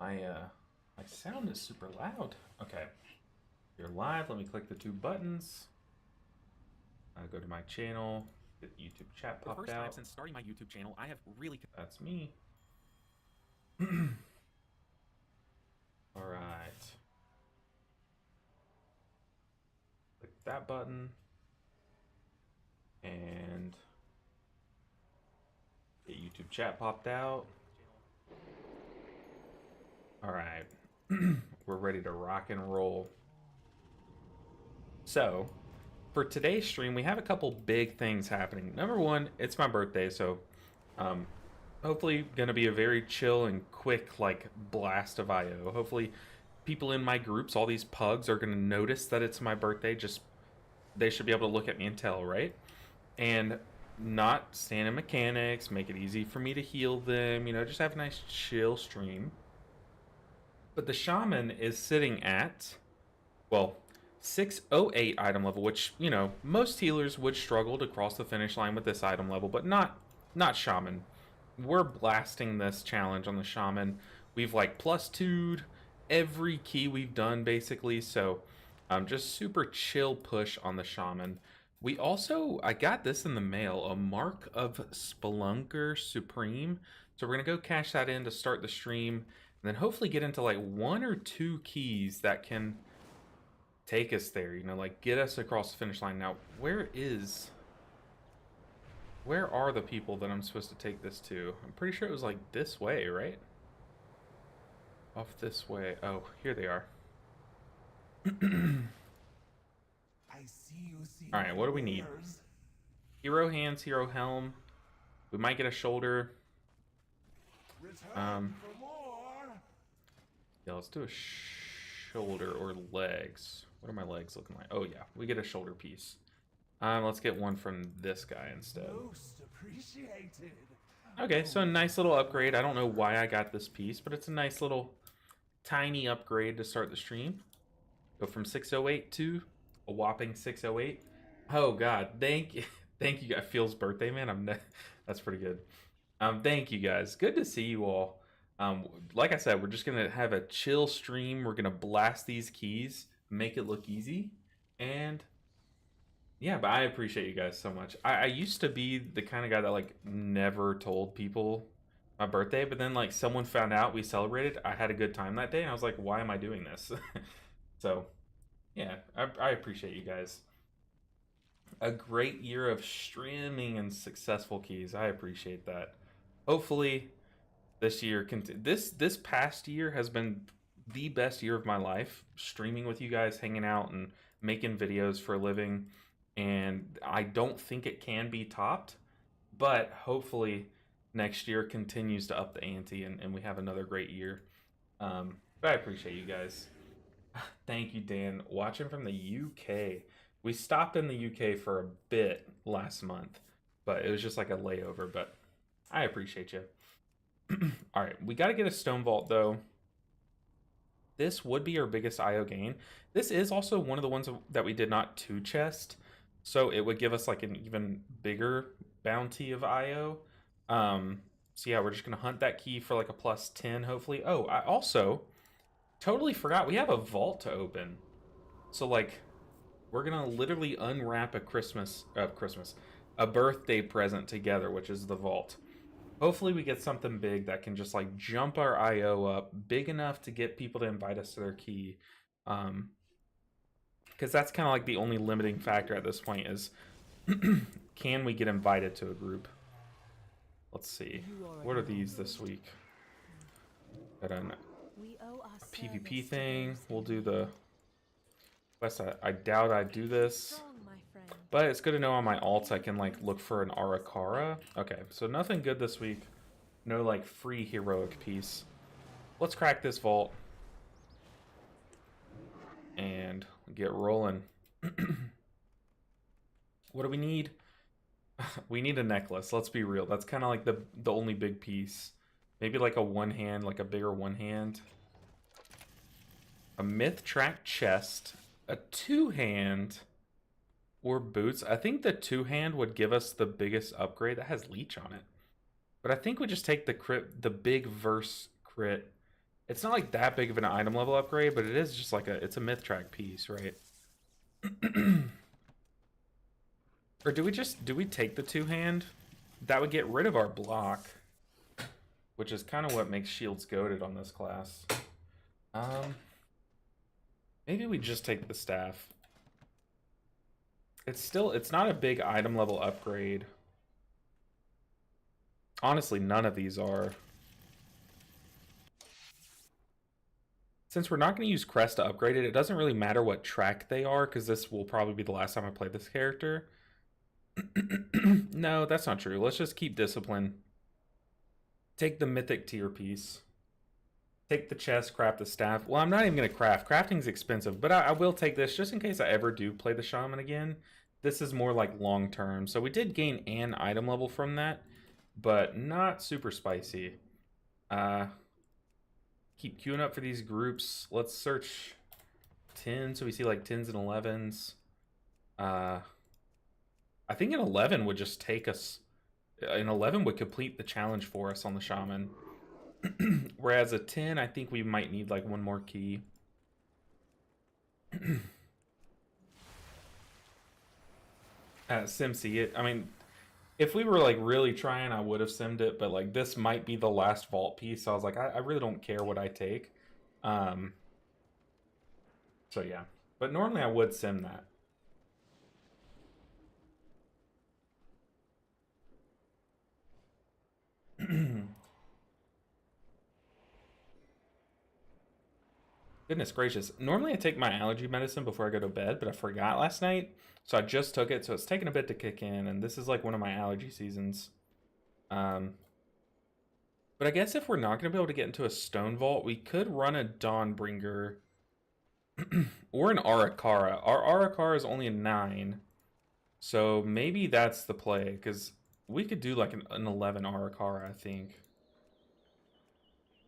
My sound is super loud. Okay. You're live. Let me click the two buttons. Go to my channel. Get the YouTube chat For the popped first time out. since starting my YouTube channel, I have really... That's me. All right. Click that button. And get YouTube chat popped out. All right. We're ready to rock and roll. So, for today's stream, we have a couple big things happening. Number one, it's my birthday, so um, hopefully going to be a very chill and quick, like, blast of IO. Hopefully, people in my groups, all these pugs, are going to notice that it's my birthday. Just, they should be able to look at me and tell, right? And not stand in mechanics, make it easy for me to heal them, you know, just have a nice chill stream. But the Shaman is sitting at, well, 608 item level, which, you know, most healers would struggle to cross the finish line with this item level, but not Shaman. We're blasting this challenge on the Shaman. We've like plus 2'd every key we've done basically, so just super chill push on the Shaman. We also, I got this in the mail, a Mark of Spelunker Supreme. So we're gonna go cash that in to start the stream, and then hopefully get into like 1 or 2 keys that can take us there, you know, like get us across the finish line. Now, where are the people that I'm supposed to take this to? I'm pretty sure it was like this way, right? Off this way. Oh, here they are. Alright, what do we need? Hero hands, hero helm. We might get a shoulder. Yeah, let's do a shoulder or legs. What are my legs looking like? Oh yeah, we get a shoulder piece. Let's get one from this guy instead. Most appreciated. Okay, so a nice little upgrade. I don't know why I got this piece, but it's a nice little tiny upgrade to start the stream. Go from 608 to a whopping 608. Oh god, thank you guys. Feels birthday, man. That's pretty good. Thank you guys. Good to see you all. Like I said, we're just gonna have a chill stream. We're gonna blast these keys, make it look easy, and yeah, but I appreciate you guys so much. I used to be the kind of guy that like never told people my birthday, but then like someone found out we celebrated. I had a good time that day, and I was like, why am I doing this? So yeah, I appreciate you guys. A great year of streaming and successful keys. I appreciate that. Hopefully this year this past year has been the best year of my life, streaming with you guys, hanging out and making videos for a living, and I don't think it can be topped, but hopefully next year continues to up the ante and we have another great year. But I appreciate you guys. Thank you, Dan. Watching from the UK. We stopped in the UK for a bit last month, but it was just like a layover, but I appreciate you. All right, we got to get a stone vault though. This would be our biggest IO gain. This is also one of the ones that we did not 2-chest, so it would give us like an even bigger bounty of IO. So yeah, we're just gonna hunt that key for like a plus 10, hopefully. Oh, I also totally forgot we have a vault to open. So like, we're gonna literally unwrap a birthday present together, which is the vault. Hopefully we get something big that can just like jump our IO up big enough to get people to invite us to their key. Because that's kind of like the only limiting factor at this point is can we get invited to a group? Let's see. What are these this week? Got a PvP thing. We'll do the quest. I doubt I do this. But it's good to know on my alts I can like look for an Arakara. Okay, so nothing good this week. No like free heroic piece. Let's crack this vault. And get rolling. What do we need? We need a necklace. Let's be real. That's kind of like the only big piece. Maybe like a one hand, like a bigger one hand. A myth track chest. A 2-hand. Or boots. I think the 2-hand would give us the biggest upgrade. That has leech on it. But I think we just take the crit, the big verse crit It's not like that big of an item level upgrade, but it is just like it's a myth track piece, right? Or do we take the two-hand? That would get rid of our block, which is kind of what makes shields goated on this class. Maybe we just take the staff. It's not a big item level upgrade. Honestly, none of these are. Since we're not going to use Crest to upgrade it, it doesn't really matter what track they are, because this will probably be the last time I play this character. No, that's not true. Let's just keep Discipline. Take the Mythic tier piece. Take the chest, craft the staff. Well, I'm not even going to craft. Crafting's expensive, but I will take this just in case I ever do play the Shaman again. This is more like long term. So we did gain an item level from that, but not super spicy. Keep queuing up for these groups. Let's search 10 so we see like 10s and 11s. I think an 11 would just take us. An 11 would complete the challenge for us on the Shaman. Whereas a 10, I think we might need like one more key. SimC it. I mean, if we were like really trying, I would have simmed it, but like this might be the last vault piece, so I was like, I really don't care what I take. So yeah, but normally I would sim that. Goodness gracious. Normally I take my allergy medicine before I go to bed, but I forgot last night. So I just took it, so it's taken a bit to kick in, and this is like one of my allergy seasons. But I guess if we're not going to be able to get into a stone vault, we could run a Dawnbreaker or an Arakara. Our Arakara is only a 9. So maybe that's the play, because we could do like an 11 Arakara, I think.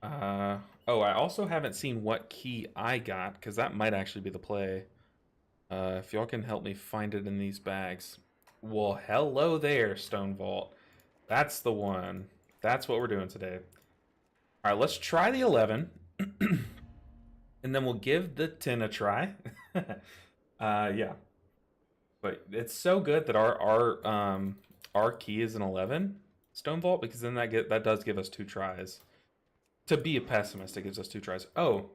Oh, I also haven't seen what key I got, because that might actually be the play. If y'all can help me find it in these bags. Well, hello there, Stone Vault. That's the one. That's what we're doing today. All right, let's try the 11. And then we'll give the 10 a try. Yeah. But it's so good that our key is an 11 Stone Vault, because then that does give us 2 tries. To be a pessimist, it gives us 2 tries. Oh,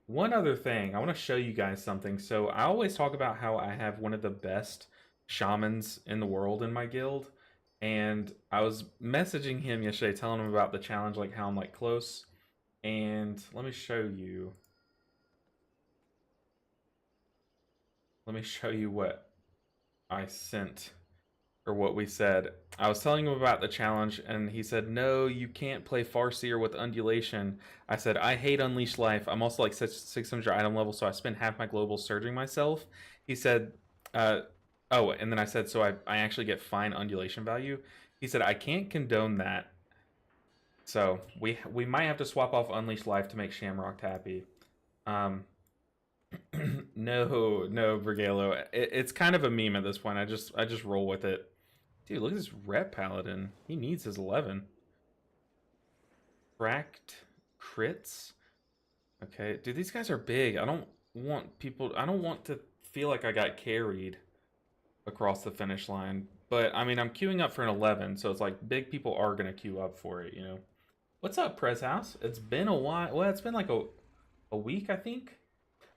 one other thing. I want to show you guys something. So I always talk about how I have one of the best shamans in the world in my guild. And I was messaging him yesterday, telling him about the challenge, like how I'm like close. And let me show you. Let me show you what I sent. Or what we said. I was telling him about the challenge, and he said, no, you can't play Farseer with Undulation. I said, I hate Unleashed Life. I'm also like 600 item level, so I spend half my global surging myself. He said, oh, and then I said, so I actually get fine Undulation value. He said, I can't condone that. So we might have to swap off Unleashed Life to make Shamrock happy. No, Brigalo. It's kind of a meme at this point. I just roll with it. Dude, look at this rep Paladin. He needs his 11. Cracked crits. Okay, dude, these guys are big. I don't want to feel like I got carried across the finish line. But I mean, I'm queuing up for an 11, so it's like big people are gonna queue up for it, you know. What's up, Prez House? It's been a while. Well, it's been like a week, I think.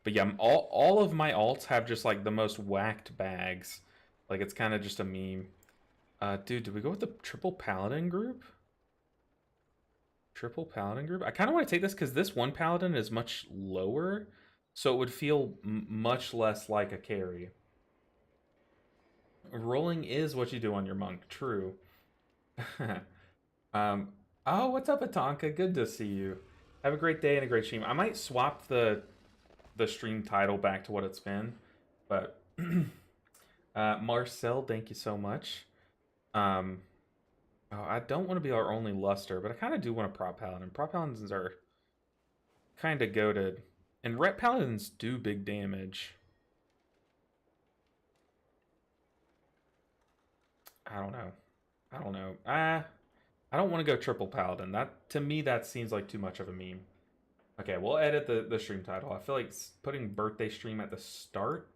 But yeah, all of my alts have just like the most whacked bags. Like it's kind of just a meme. Dude, did we go with the triple Paladin group? Triple Paladin group? I kind of want to take this because this one Paladin is much lower. So it would feel much less like a carry. Rolling is what you do on your monk. True. Oh, what's up, Atonka? Good to see you. Have a great day and a great stream. I might swap the stream title back to what it's been. But Marcel, thank you so much. Oh, I don't want to be our only luster, but I kind of do want a prop paladin. Prop paladins are kind of goated, and rep paladins do big damage. I don't know. I don't want to go triple paladin. That to me that seems like too much of a meme. Okay, we'll edit the stream title. I feel like putting birthday stream at the start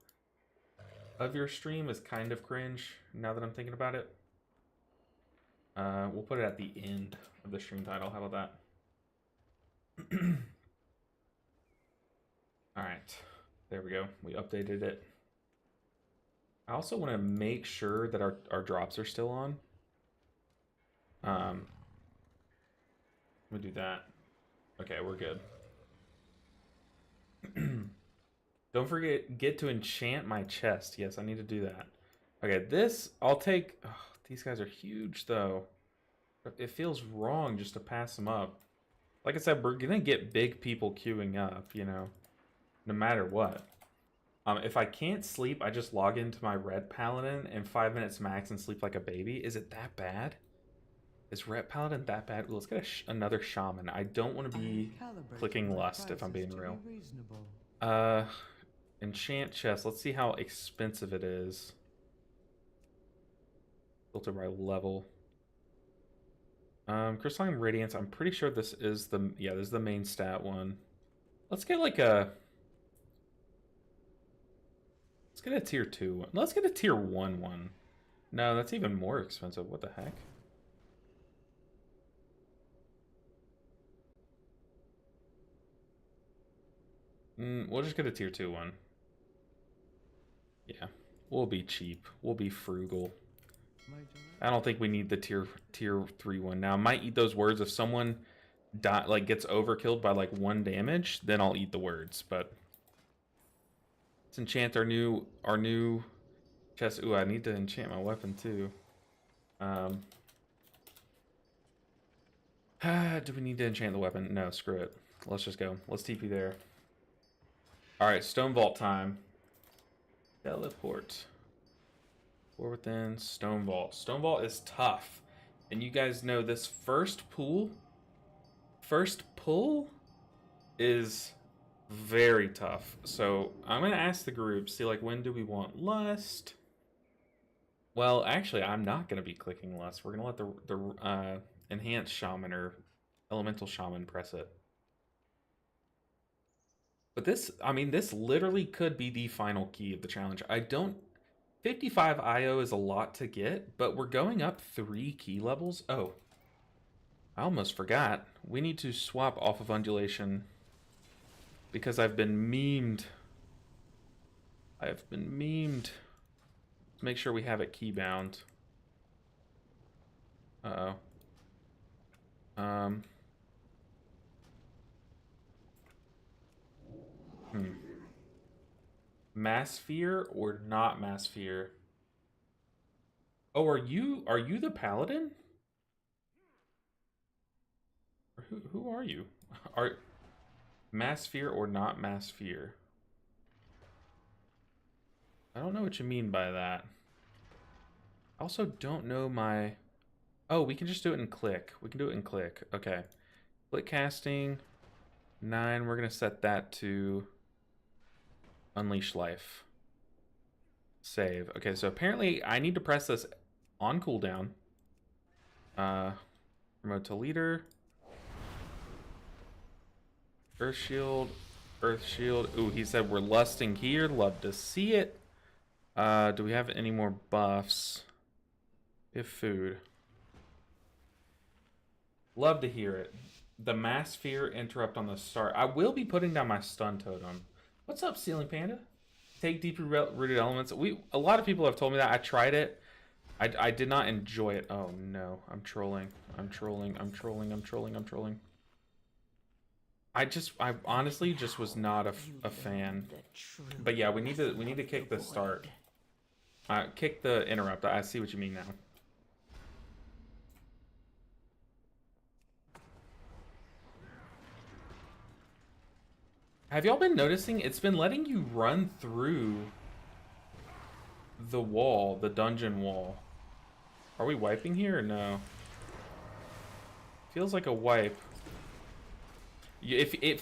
of your stream is kind of cringe now that I'm thinking about it. We'll put it at the end of the stream title. How about that? Alright, there we go. We updated it. I also want to make sure that our drops are still on. We'll do that. Okay, we're good. Don't forget, get to enchant my chest. Yes, I need to do that. Okay, this, I'll take... Oh, these guys are huge, though. It feels wrong just to pass them up. Like I said, we're going to get big people queuing up, you know, no matter what. If I can't sleep, I just log into my red Paladin in 5 minutes max and sleep like a baby. Is it that bad? Is red Paladin that bad? Ooh, let's get another Shaman. I don't want to be clicking Lust, if I'm being real. Enchant chest. Let's see how expensive it is. Filter by level. Crystalline Radiance. I'm pretty sure this is the... Yeah, this is the main stat one. Let's get like a... Let's get a tier 2 one. Let's get a tier 1 one. No, that's even more expensive. What the heck? We'll just get a tier 2 one. Yeah, we'll be cheap. We'll be frugal. I don't think we need the tier 3 one. Now, I might eat those words if someone gets overkilled by like 1 damage, then I'll eat the words, but let's enchant our new chest. Ooh, I need to enchant my weapon too. Do we need to enchant the weapon? No, screw it. Let's just go. Let's TP there. Alright, Stone Vault time. Teleport. 4 within Stone Vault. Stone Vault is tough. And you guys know this first pull is very tough. So I'm going to ask the group, see like when do we want Lust? Well, actually, I'm not going to be clicking Lust. We're going to let the Enhanced Shaman or Elemental Shaman press it. But this, I mean, this literally could be the final key of the challenge. 55 IO is a lot to get, but we're going up 3 key levels. Oh, I almost forgot. We need to swap off of Undulation because I've been memed. Let's make sure we have it key bound. Uh-oh. Mass Fear or not Mass Fear? Oh, are you the Paladin? Or who are you? Are Mass Fear or not Mass Fear? I don't know what you mean by that. I also don't know my... Oh, we can just do it in click. We can do it in click. Okay. Click casting. 9. We're going to set that to Unleash Life. Save. Okay, so apparently I need to press this on cooldown. Promote to leader. Earth Shield. Earth Shield. Ooh, he said we're lusting here. Love to see it. Do we have any more buffs? We have food. Love to hear it. The Mass Fear interrupt on the start. I will be putting down my stun totem. What's up, Ceiling Panda? Take deeply rooted elements. A lot of people have told me that. I tried it. I did not enjoy it. Oh no, I'm trolling. I honestly just was not a fan. But yeah, we need to kick the start. Kick the interrupt. I see what you mean now. Have y'all been noticing? It's been letting you run through the wall, the dungeon wall. Are we wiping here or no? Feels like a wipe.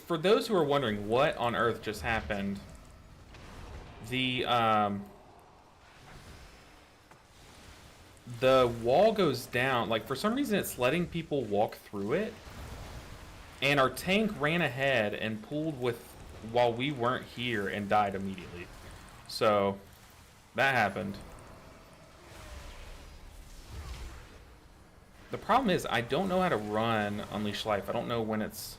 For those who are wondering what on earth just happened, the wall goes down. Like, for some reason, it's letting people walk through it. And our tank ran ahead and pulled with while we weren't here and died immediately. So that happened. The problem is I don't know how to run Unleash Life. I don't know when it's...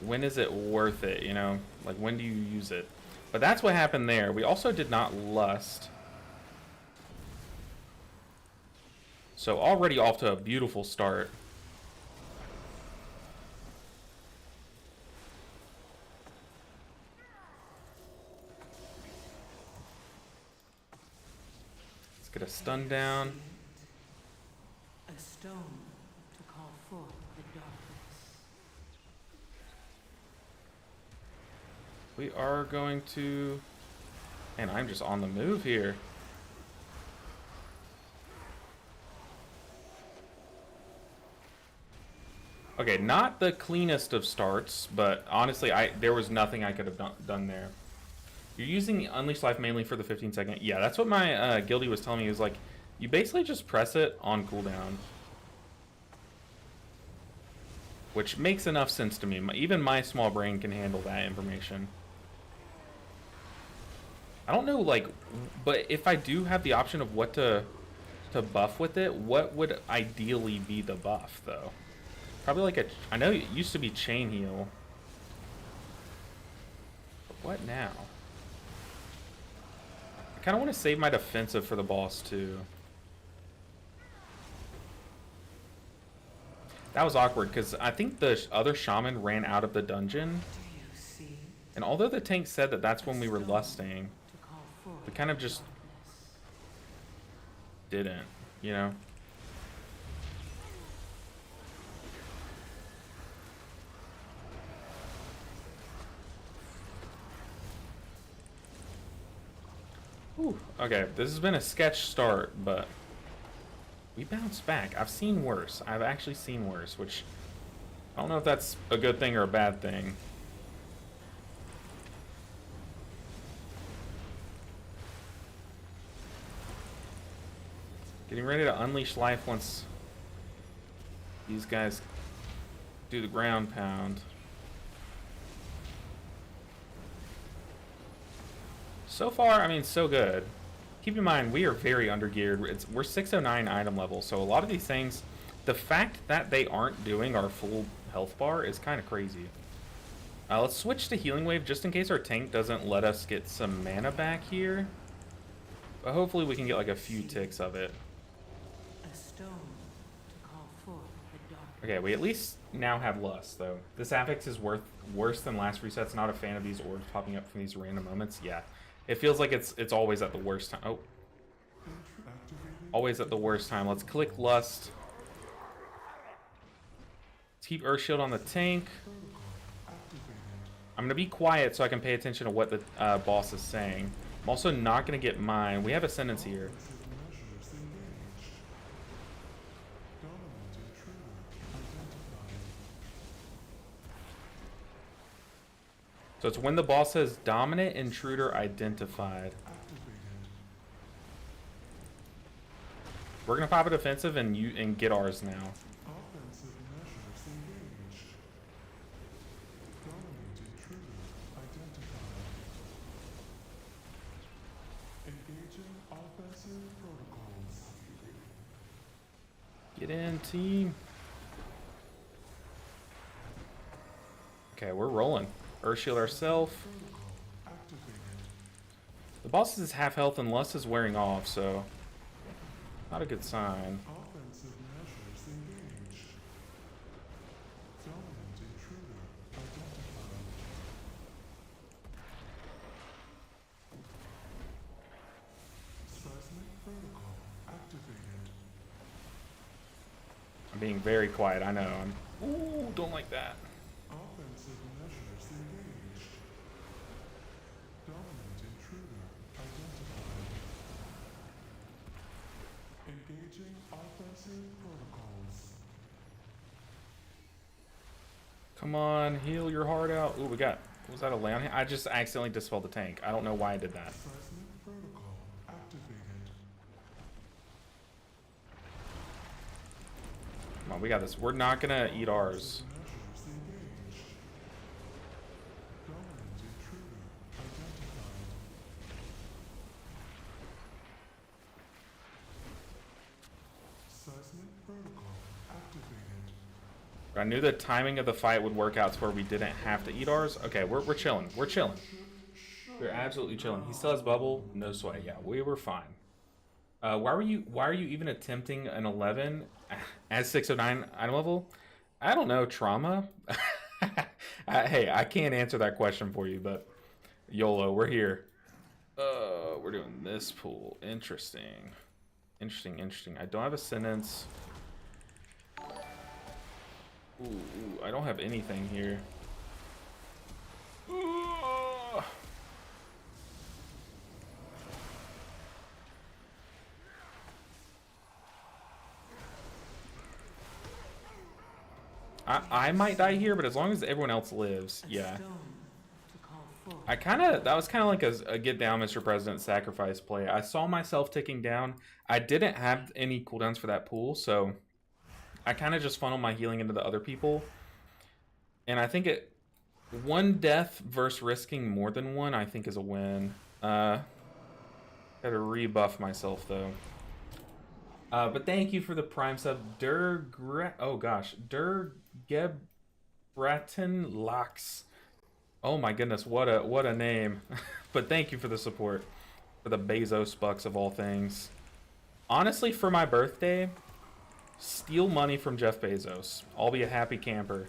When is it worth it, you know? Like, when do you use it? But that's what happened there. We also did not lust. So already off to a beautiful start. Let's get a stun down. A stone to call forth the darkness. We are going to... Man, I'm just on the move here. Okay, not the cleanest of starts, but honestly, there was nothing I could have done there. You're using Unleash Life mainly for the 15-second. Yeah, that's what my guildie was telling me. He was like, you basically just press it on cooldown. Which makes enough sense to me. Even my small brain can handle that information. I don't know, like, but if I do have the option of what to buff with it, what would ideally be the buff, though? Probably like a... I know it used to be chain heal. But what now? I kind of want to save my defensive for the boss, too. That was awkward, because I think the other shaman ran out of the dungeon. And although the tank said that that's when we were lusting, we kind of just didn't, you know? Whew. Okay, this has been a sketch start, but we bounced back. I've seen worse. I've actually seen worse, which I don't know if that's a good thing or a bad thing. Getting ready to unleash life once these guys do the ground pound. So far, I mean, so good. Keep in mind, we are very undergeared. We're 609 item level, so a lot of these things, the fact that they aren't doing our full health bar is kind of crazy. Let's switch to Healing Wave just in case our tank doesn't let us get some mana back here. But hopefully we can get like a few ticks of it. Okay, we at least now have Lust, though. This affix is worse than last resets. Not a fan of these orbs popping up from these random moments. Yeah, it feels like it's always at the worst time. Oh, always at the worst time. Let's click Lust. Let's keep Earth Shield on the tank. I'm gonna be quiet so I can pay attention to what the boss is saying. I'm also not gonna get mine. We have Ascendancy here. So it's when the boss says Dominant Intruder Identified. We're gonna pop a defensive and get ours now. Offensive measures engaged. Dominant intruder identified. Engaging offensive protocols. Get in, team. Okay, we're rolling. Earth Shield ourselves. The boss is half health and Lust is wearing off, so not a good sign. Offensive measures engaged. Dominant intruder identified. Seismic protocol activated. I'm being very quiet, I know. Ooh, don't like that. Offensive measures engaged. Dominant intruder identified. Engaging offensive protocols. Come on, heal your heart out. Ooh, we got... Was that a lay on hand? I just accidentally dispelled the tank. I don't know why I did that. Seismic protocol activated. Come on, we got this. We're not gonna eat ours. Measures engaged. Dominant intruder identified. Seismic protocol activated. I knew the timing of the fight would work out to where we didn't have to eat ours. Okay, we're chilling. We're chilling. We're absolutely chilling. He still has bubble. No sweat. Yeah, we were fine. Why are you even attempting an 11 as 609 item level? I don't know. Trauma? Hey, I can't answer that question for you, but YOLO, we're here. We're doing this pool. Interesting. Interesting. I don't have a sentence. Ooh, I don't have anything here. Ooh. I might die here, but as long as everyone else lives, yeah. That was kind of like a get down, Mr. President sacrifice play. I saw myself ticking down. I didn't have any cooldowns for that pool, so I kind of just funneled my healing into the other people. And I think one death versus risking more than one, I think is a win. Gotta rebuff myself though. But thank you for the prime sub, Durgebreton Lux. Oh my goodness, what a name. But thank you for the support for the Bezos bucks of all things. Honestly, for my birthday, steal money from Jeff Bezos. I'll be a happy camper.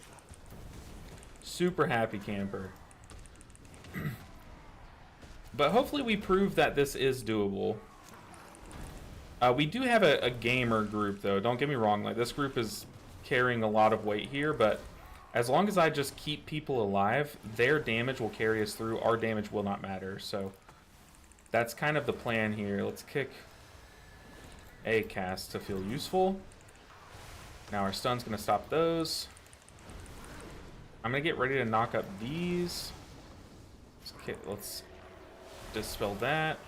Super happy camper. But hopefully we prove that this is doable. We do have a gamer group though, don't get me wrong, like this group is carrying a lot of weight here, but as long as I just keep people alive, their damage will carry us through, our damage will not matter, so that's kind of the plan here. Let's kick a cast to feel useful. Now our stun's gonna stop those. I'm gonna get ready to knock up these. Let's dispel that.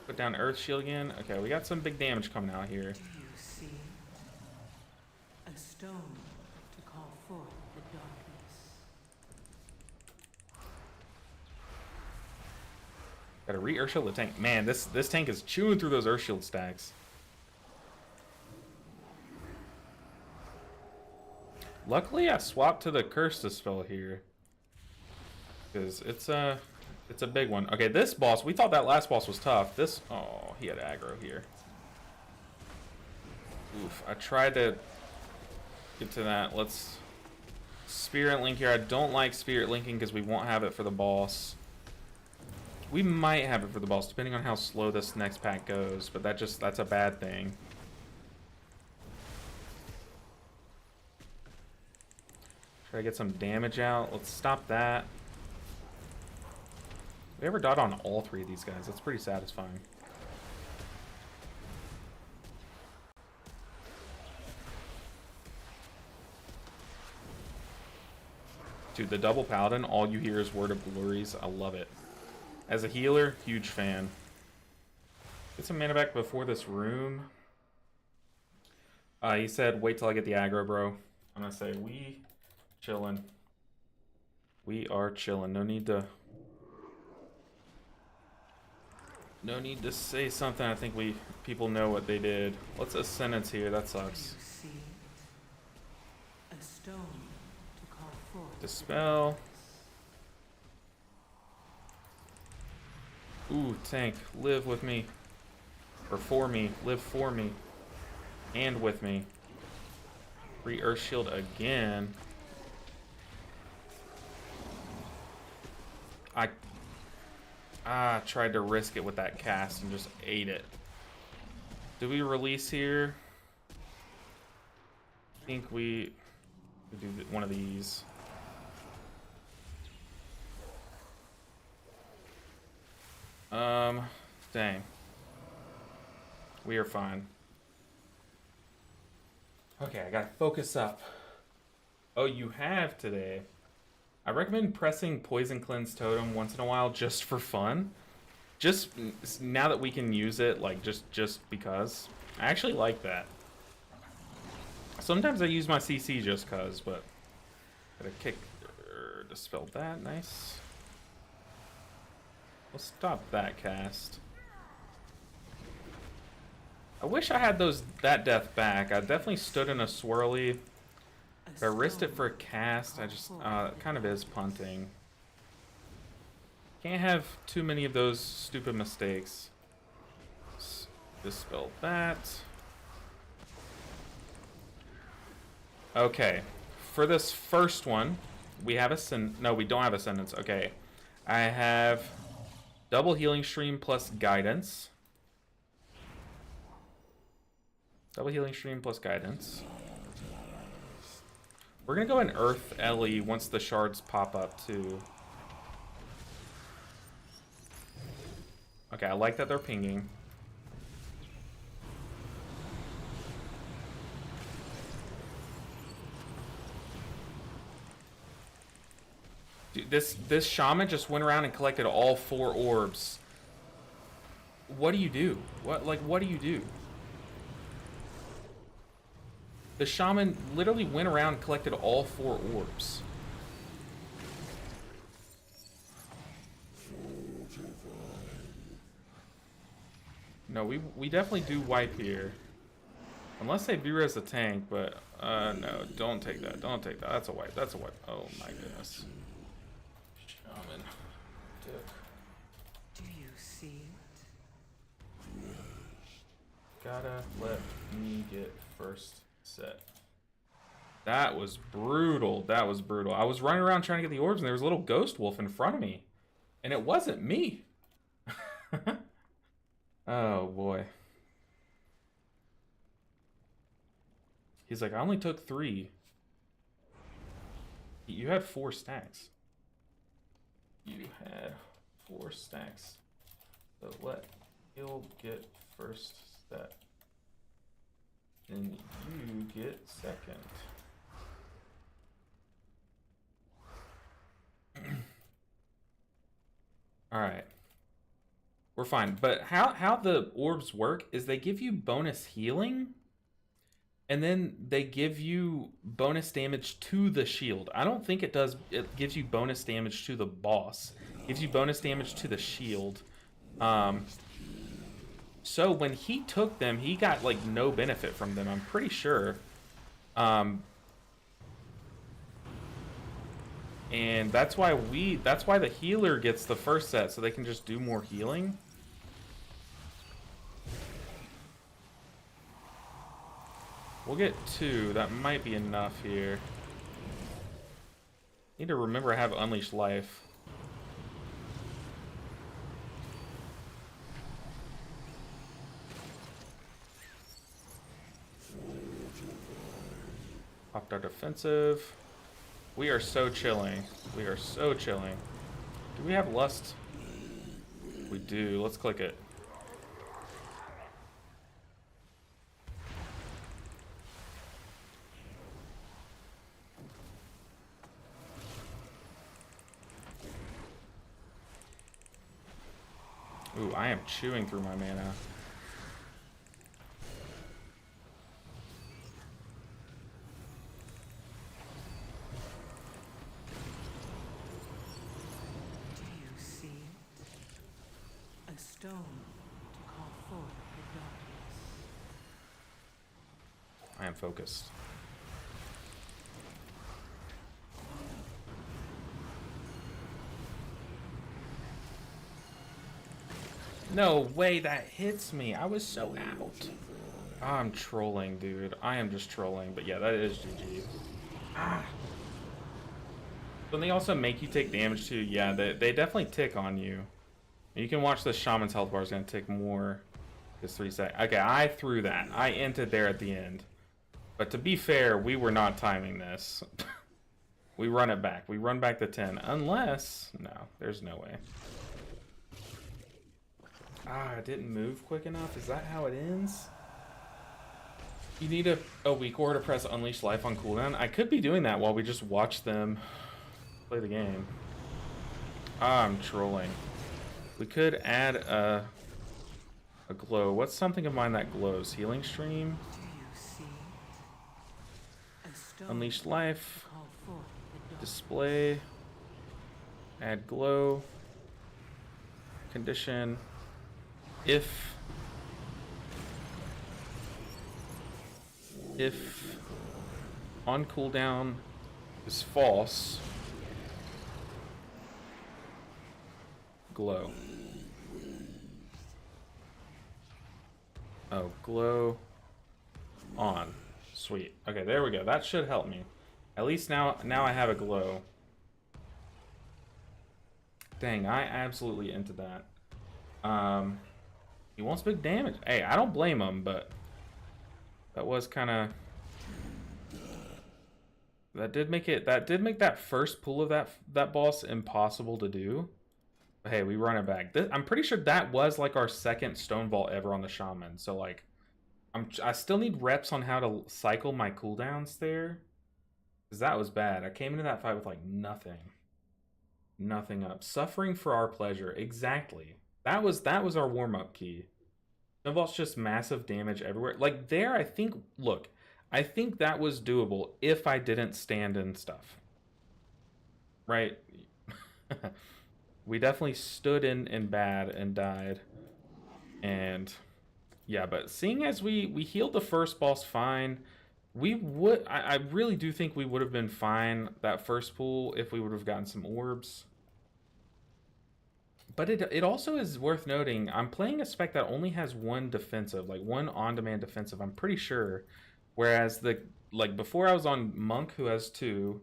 Put down Earth Shield again. Okay, we got some big damage coming out here. Do you see? A stone to call forth the darkness. Gotta re-Earth Shield the tank. Man, this tank is chewing through those Earth Shield stacks. Luckily, I swapped to the Curse Dispel here. Because it's a big one. Okay, this boss, we thought that last boss was tough. Oh, he had aggro here. Oof, I tried to get to that. Let's Spirit Link here. I don't like Spirit Linking because we won't have it for the boss. We might have it for the boss, depending on how slow this next pack goes, but that's a bad thing. Try to get some damage out. Let's stop that. We ever dot on all three of these guys? That's pretty satisfying. Dude, the double Paladin, all you hear is Word of Glories. I love it. As a healer, huge fan. Get some mana back before this room. He said, wait till I get the aggro, bro. I'm gonna say, we chillin'. We are chillin'. No need to say something. I think people know what they did. What's a sentence here? That sucks. Do you see? A stone to call forth. Dispel. Ooh, tank, live with me. Or for me. Live for me. And with me. Re-Earth Shield again. I tried to risk it with that cast and just ate it. Do we release here? I think we do one of these. Dang. We are fine. Okay, I gotta focus up. Oh, you have today. I recommend pressing Poison Cleanse Totem once in a while just for fun. Just now that we can use it, like just because. I actually like that. Sometimes I use my CC just cause, but gotta kick dispel that. Nice. We'll stop that cast. I wish I had that death back. I definitely stood in a swirly. If I risked it for a cast, I just it kind of is punting. Can't have too many of those stupid mistakes. Dispel that. Okay, for this first one, we have no, we don't have Ascendance. Okay, I have double healing stream plus guidance. Double healing stream plus guidance. We're gonna go in Earth Ellie once the shards pop up too. Okay, I like that they're pinging. Dude, this shaman just went around and collected all 4 orbs. What do you do? What do you do? The shaman literally went around and collected all 4 orbs. No, we definitely do wipe here. Unless they V-res the tank, but no, don't take that. Don't take that. That's a wipe. That's a wipe. Oh my goodness. Shaman. Do you see it? Gotta let me get first set. That was brutal. That was brutal. I was running around trying to get the orbs and there was a little ghost wolf in front of me. And it wasn't me. Oh boy. He's like, I only took 3. You had 4 stacks. You had 4 stacks. So he'll get first set. Then you get second. Alright. We're fine. But how the orbs work is they give you bonus healing. And then they give you bonus damage to the shield. I don't think it does. It gives you bonus damage to the boss. It gives you bonus damage to the shield. So when he took them, he got like no benefit from them. I'm pretty sure. And that's why the healer gets the first set, so they can just do more healing. We'll get 2. That might be enough here. Need to remember I have Unleashed Life. Popped our defensive. We are so chilling. We are so chilling. Do we have Lust? We do. Let's click it. Ooh, I am chewing through my mana. Do you see it? A stone to call forth the darkness. I am focused. No way that hits me. I was so out. I'm trolling, dude. I am just trolling. But yeah, that is GG. Ah. When they also make you take damage too, yeah, they definitely tick on you. You can watch the Shaman's health bar is going to tick more. It's 3 seconds. Okay, I threw that. I entered there at the end. But to be fair, we were not timing this. We run it back. We run back to 10. Unless... No, there's no way. Ah, I didn't move quick enough. Is that how it ends? You need a weak aura to press Unleash Life on cooldown. I could be doing that while we just watch them play the game. Ah, I'm trolling. We could add a glow. What's something of mine that glows? Healing Stream? Do you see it? stone Unleash life. to call forth the dawn. Display. Add glow. Condition. If on cooldown is false, glow. Oh, glow on. Sweet. Okay, there we go. That should help me. At least now I have a glow. Dang, I absolutely into that. He wants big damage. Hey, I don't blame him, but that was kind of that did make that first pull of that boss impossible to do. But hey, we run it back. I'm pretty sure that was like our second stone vault ever on the Shaman. So like, I still need reps on how to cycle my cooldowns there, because that was bad. I came into that fight with like nothing up. Suffering for our pleasure. Exactly. That was our warm up key. Stone vault's just massive damage everywhere. Like there, I think that was doable if I didn't stand and stuff. Right? We definitely stood in bad and died. And yeah, but seeing as we healed the first boss fine, I really do think we would have been fine that first pool if we would have gotten some orbs. But it also is worth noting, I'm playing a spec that only has one defensive, like one on-demand defensive, I'm pretty sure. Whereas before I was on Monk, who has two,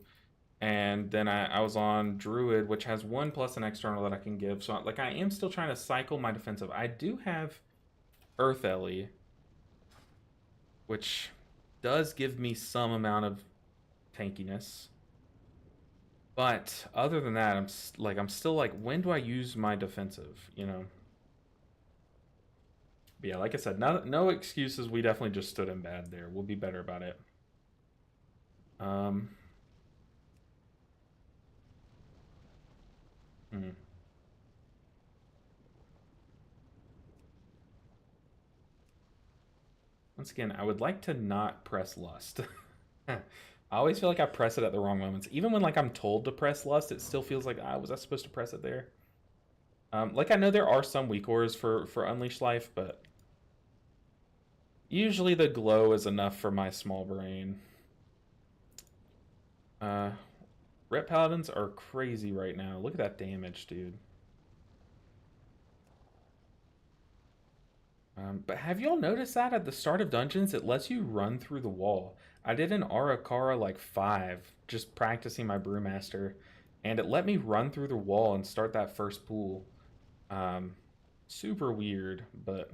and then I was on Druid, which has one plus an external that I can give. So like I am still trying to cycle my defensive. I do have Earth Ellie, which does give me some amount of tankiness. But other than that, I'm still like, when do I use my defensive, you know? But yeah, like I said, no excuses. We definitely just stood in bad there. We'll be better about it. Once again, I would like to not press lust. I always feel like I press it at the wrong moments. Even when like I'm told to press lust, it still feels like, was I supposed to press it there? Like I know there are some weak ores for Unleash Life, but usually the glow is enough for my small brain. Ret Paladins are crazy right now. Look at that damage, dude. But have y'all noticed that at the start of dungeons, it lets you run through the wall? I did an Arakara like 5, just practicing my Brewmaster, and it let me run through the wall and start that first pool. Super weird, but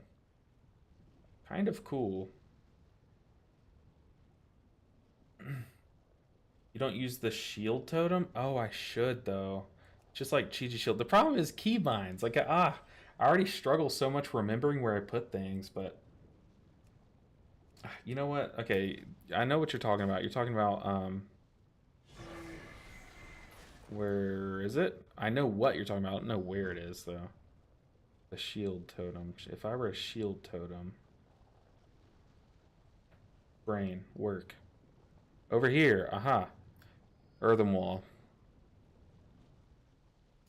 kind of cool. You don't use the shield totem? Oh, I should though. Just like Chi-Chi shield. The problem is keybinds. Like, I already struggle so much remembering where I put things, but you know what? Okay, I know what you're talking about. You're talking about where is it? I know what you're talking about. I don't know where it is though. The shield totem. If I were a shield totem, brain work over here. Aha, earthen wall.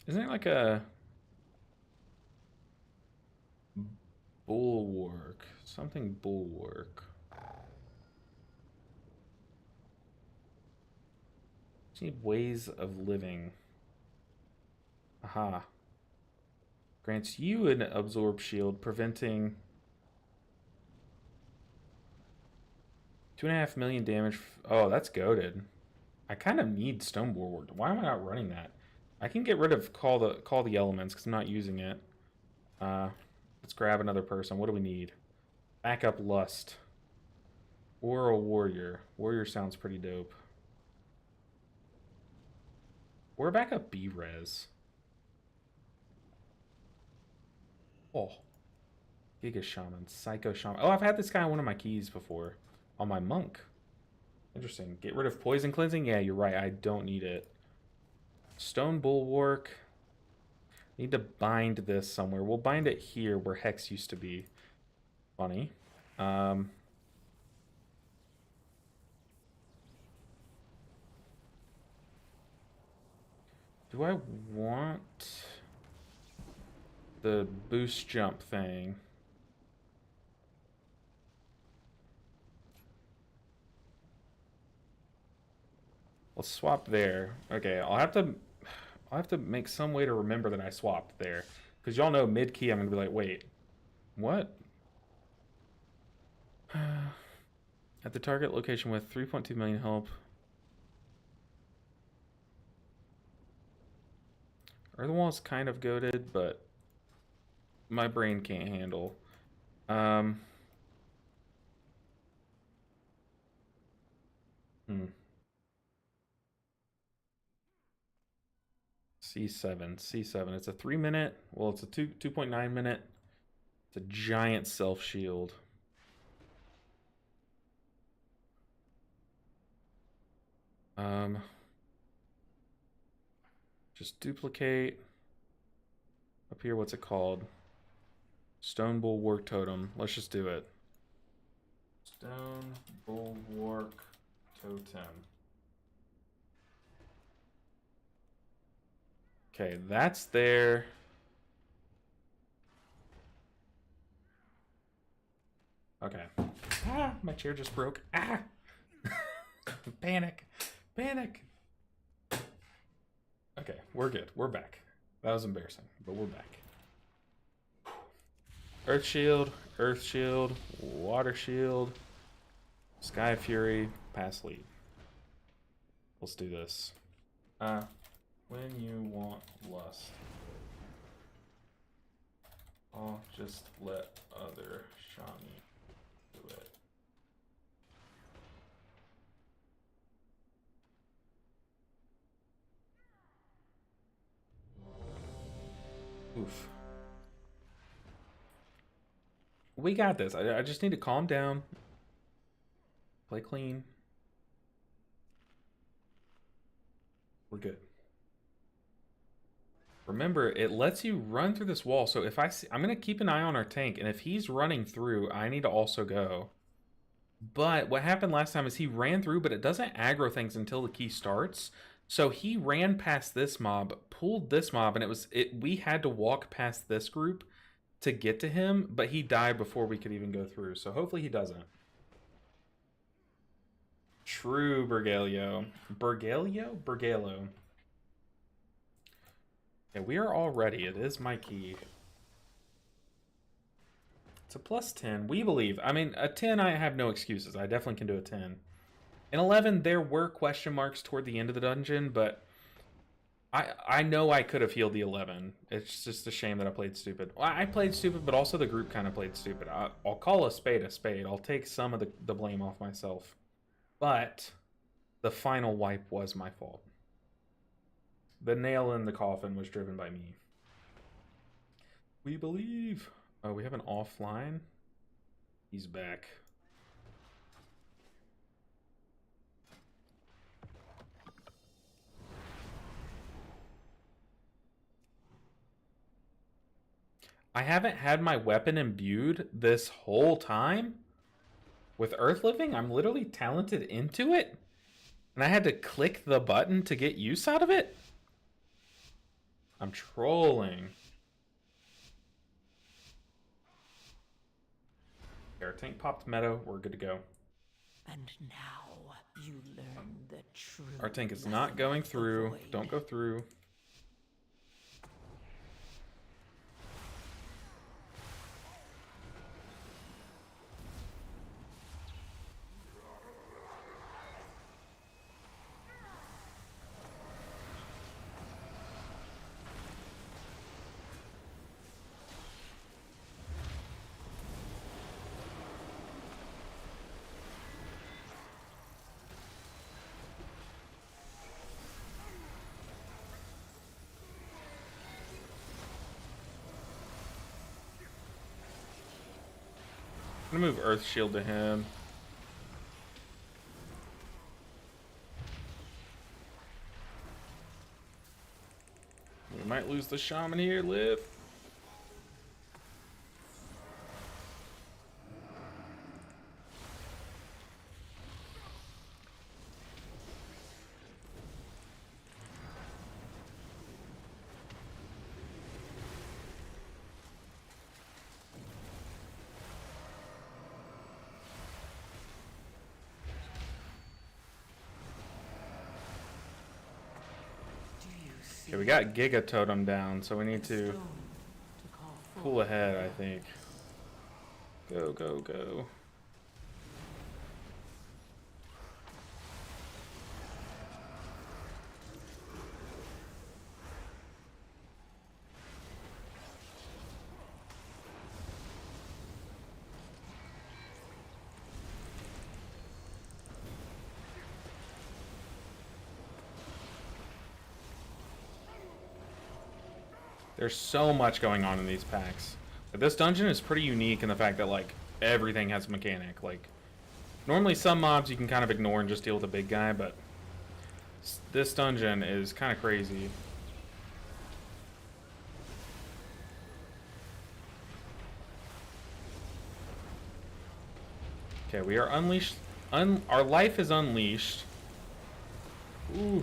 Isn't it like a bulwark? Something bulwark. Just need ways of living. Aha. Grants you an absorb shield, preventing 2.5 million damage. Oh, that's goated. I kind of need Stone Bulwark. Why am I not running that? I can get rid of call the elements because I'm not using it. Let's grab another person. What do we need? Backup Lust. Or a warrior. Warrior sounds pretty dope. Or a backup B-Res. Oh. Giga Shaman. Psycho Shaman. Oh, I've had this guy on one of my keys before. On my Monk. Interesting. Get rid of Poison Cleansing? Yeah, you're right. I don't need it. Stone Bulwark. Need to bind this somewhere. We'll bind it here where Hex used to be. Funny. Do I want the boost jump thing? Let's swap there. Okay, I'll have to make some way to remember that I swapped there. Because y'all know mid-key I'm gonna be like, wait, what? At the target location with 3.2 million help. Earthwall's kind of goated, but my brain can't handle. C7. It's a 3-minute. Well, it's a 2.9 minute. It's a giant self shield. Just duplicate. Up here, what's it called? Stone Bulwark Totem. Let's just do it. Stone Bulwark Totem. Okay, that's there. Okay. Ah, my chair just broke. Ah! Panic. Panic. Okay, we're good. We're back. That was embarrassing, but we're back. Earth Shield, Water Shield, Sky Fury, pass lead. Let's do this. When you want lust, I'll just let other Shaman do it. Oof. We got this. I just need to calm down. Play clean. We're good. Remember, it lets you run through this wall. So if I see, I'm going to keep an eye on our tank. And if he's running through, I need to also go. But what happened last time is he ran through, but it doesn't aggro things until the key starts. So he ran past this mob, pulled this mob, and we had to walk past this group to get to him, but he died before we could even go through. So hopefully he doesn't. True, Bergalio. Bergalo. Yeah, we are all ready. It is my key. It's a +10. We believe. I mean, a 10, I have no excuses. I definitely can do a 10. In 11, there were question marks toward the end of the dungeon, but I know I could have healed the 11. It's just a shame that I played stupid. Well, I played stupid, but also the group kind of played stupid. I'll call a spade a spade. I'll take some of the blame off myself. But the final wipe was my fault. The nail in the coffin was driven by me. We believe. Oh, we have an offline. He's back. I haven't had my weapon imbued this whole time with Earth Living. I'm literally talented into it, and I had to click the button to get use out of it. I'm trolling. Our tank popped Meadow. We're good to go. And now you learn the truth. Our tank is not going through. Don't go through. I'm gonna move Earth Shield to him. We might lose the Shaman here, Liv. Okay, we got Giga Totem down, so we need A to stone to call pull forth ahead, the I gods. think. Go, go, go. There's so much going on in these packs. But this dungeon is pretty unique in the fact that, like, everything has a mechanic. Like, normally some mobs you can kind of ignore and just deal with a big guy, but this dungeon is kind of crazy. Okay, we are unleashed. Our life is unleashed. Ooh.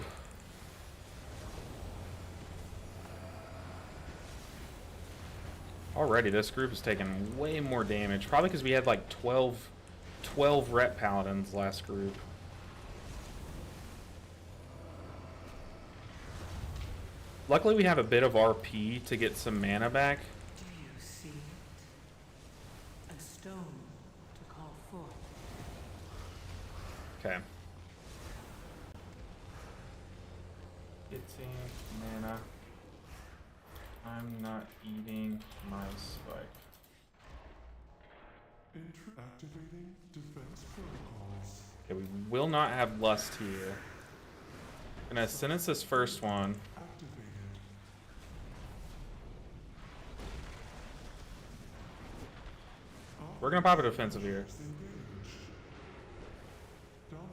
Already, this group has taken way more damage. Probably because we had like 12 rep paladins last group. Luckily, we have a bit of RP to get some mana back. Do you see it? A stone to call forth. Okay. 15 mana. I'm not eating my spike. Activating defense protocols. Okay, we will not have lust here. Gonna sentence this first one. Activated. We're gonna pop a defensive here. Engage.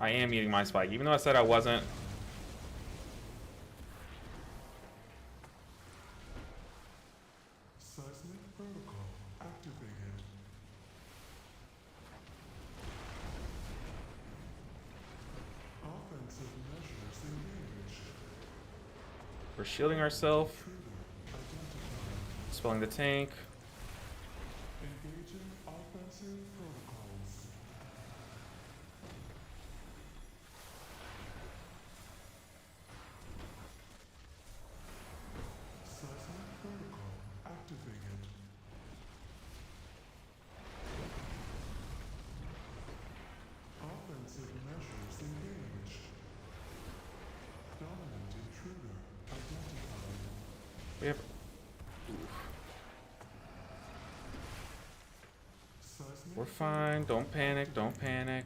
I am eating my spike, even though I said I wasn't. Seismic protocol activated. Offensive measures engaged. We're shielding ourselves. Intruder identified. Spelling the tank. Engaging offensive protocols. Seismic protocol activated. Offensive measures engaged. Dominant intruder identified. We have. Seismic We're fine. Don't panic. Don't panic.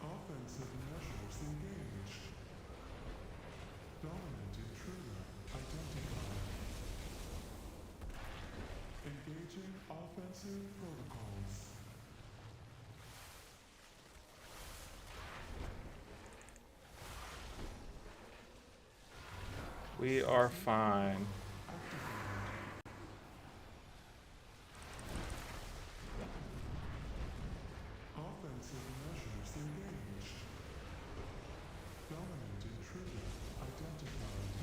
offensive measures engaged. Dominant intruder identified. Engaging offensive protocols. We are fine. Offensive measures engaged. Dominant intruder identified.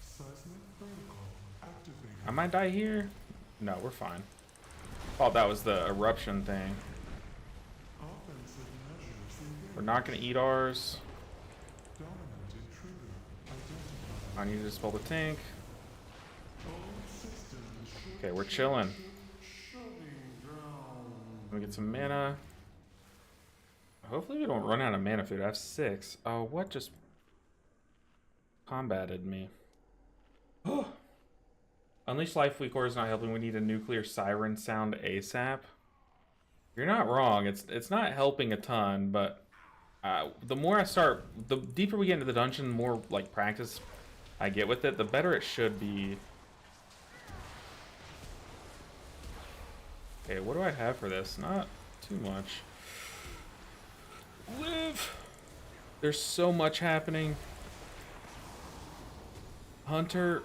Seismic protocol activated. I might die here. No, we're fine. Thought that was the eruption thing. Offensive measures engaged. We're not gonna eat ours. Dominant intruder identified. I need to dispel the tank. All systems Okay, we're chilling. shutting down. Let me get some mana. Hopefully we don't run out of mana food. I have 6. Oh, what just combated me? Unleash Life Fleet Core is not helping. We need a nuclear siren sound ASAP. You're not wrong. It's not helping a ton, but the more I start, the deeper we get into the dungeon, the more like practice I get with it, the better it should be. Okay, what do I have for this? Not too much. Live! There's so much happening. Hunter,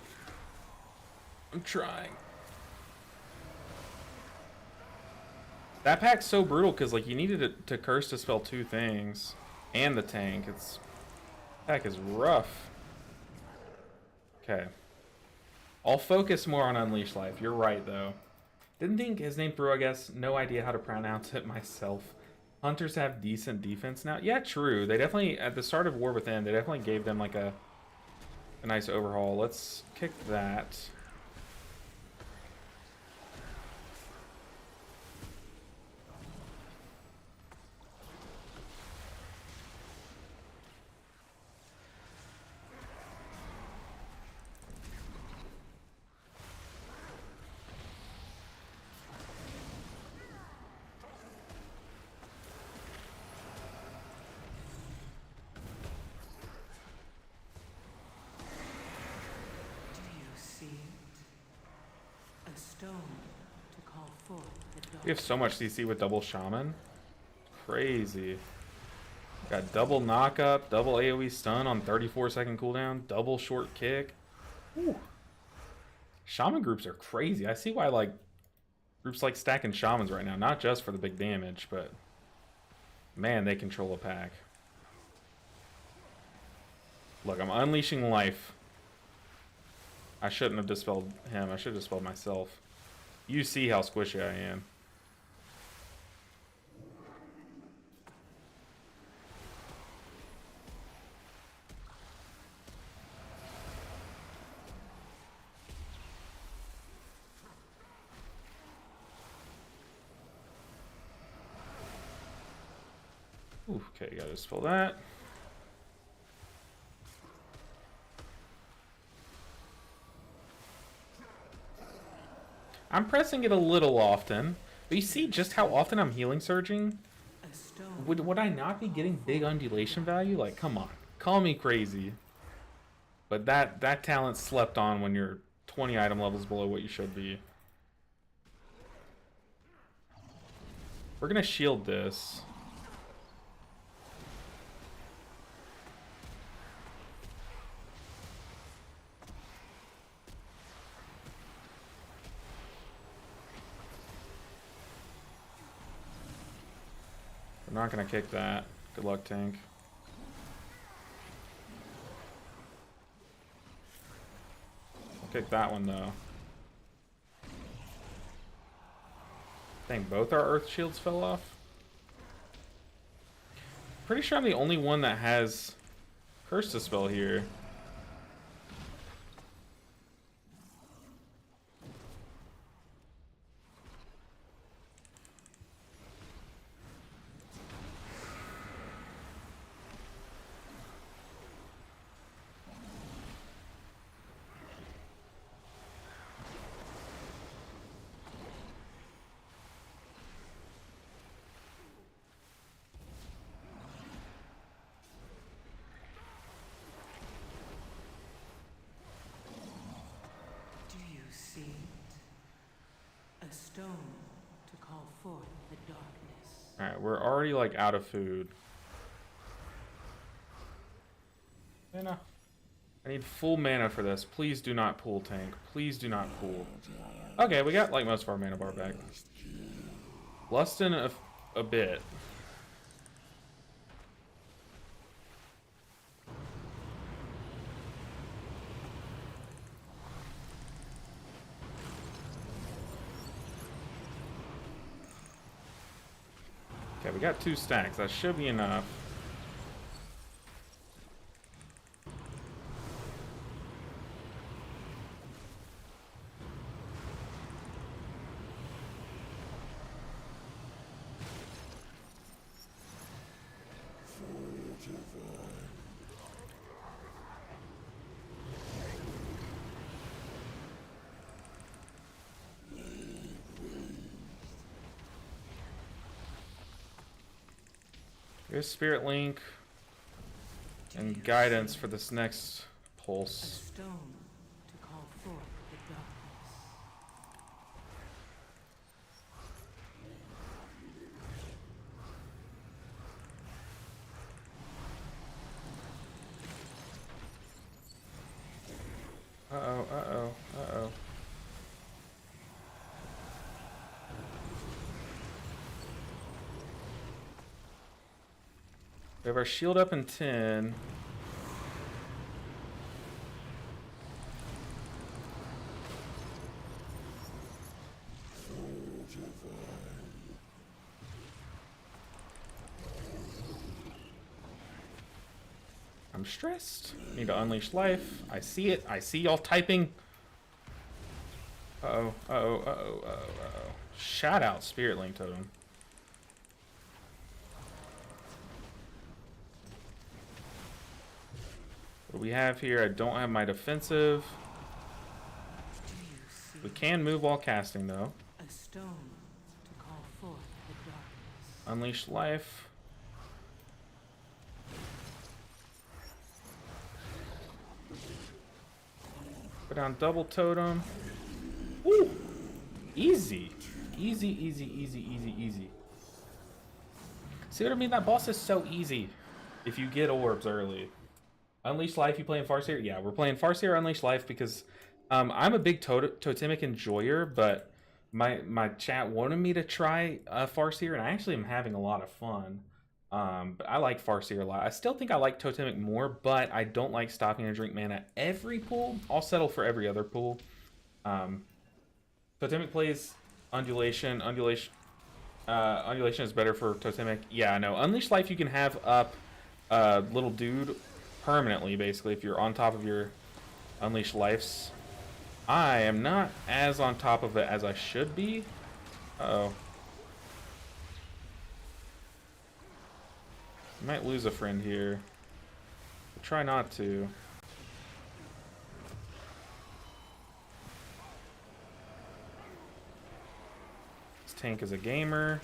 I'm trying. That pack's so brutal because like you needed to curse to spell 2 things and the tank. Pack is rough. Okay. I'll focus more on Unleash Life. You're right though. Didn't think his name through, I guess. No idea how to pronounce it myself. Hunters have decent defense now. Yeah, true. They definitely, at the start of War Within, they definitely gave them like a nice overhaul. Let's kick that. Do you see it? A stone to call forth the We have dark. so much CC with double Shaman. Crazy. Got double knockup, double AoE stun on 34-second cooldown, double short kick. Whew. Shaman groups are crazy. I see why like groups like stacking Shamans right now, not just for the big damage, but man, they control a pack. Look, I'm unleashing life. I shouldn't have dispelled him. I should have dispelled myself. You see how squishy I am. Ooh, okay, gotta dispel that. I'm pressing it a little often, but you see just how often I'm healing surging? A stone. Would I not be getting big undulation value? Like, come on. Call me crazy. But that talent slept on when you're 20 item levels below what you should be. We're gonna shield this. We're not gonna kick that. Good luck, tank. I'll kick that one though. Dang, both our earth shields fell off. Pretty sure I'm the only one that has Curse Dispel here. Do you see it? A stone to call forth the darkness. Alright, we're already like out of food. Mana. I need full mana for this. Please do not pull, tank. Please do not pull. Okay, we got like most of our mana bar back. Lustin a bit. Okay, we got 2 stacks. That should be enough. Here's Spirit Link and guidance for this next A pulse. stone to call forth the darkness. Uh-oh, uh-oh, uh-oh. We have our shield up in 10. I'm stressed. Need to unleash life. I see it. I see y'all typing. Uh-oh. Uh-oh. Uh-oh. Uh-oh. Uh-oh. Shout out Spirit Link Totem. What do we have here? I don't have my defensive. We can move while casting, though. A stone to call forth the darkness. Unleash life. Put down double totem. Woo! Easy. Easy, easy, easy, easy, easy. See what I mean? That boss is so easy if you get orbs early. Unleash life, you playing Farseer? Yeah, we're playing Farseer Unleash life because I'm a big totemic enjoyer, but my chat wanted me to try Farseer, and I actually am having a lot of fun. But I like Farseer a lot. I still think I like Totemic more, but I don't like stopping to drink mana every pool. I'll settle for every other pool. Totemic plays Undulation. Undulation is better for Totemic. Yeah, no. Unleash Life you can have up little dude permanently, basically, if you're on top of your Unleash Lives. I am not as on top of it as I should be. Uh-oh. Might lose a friend here. Try not to. This tank is a gamer.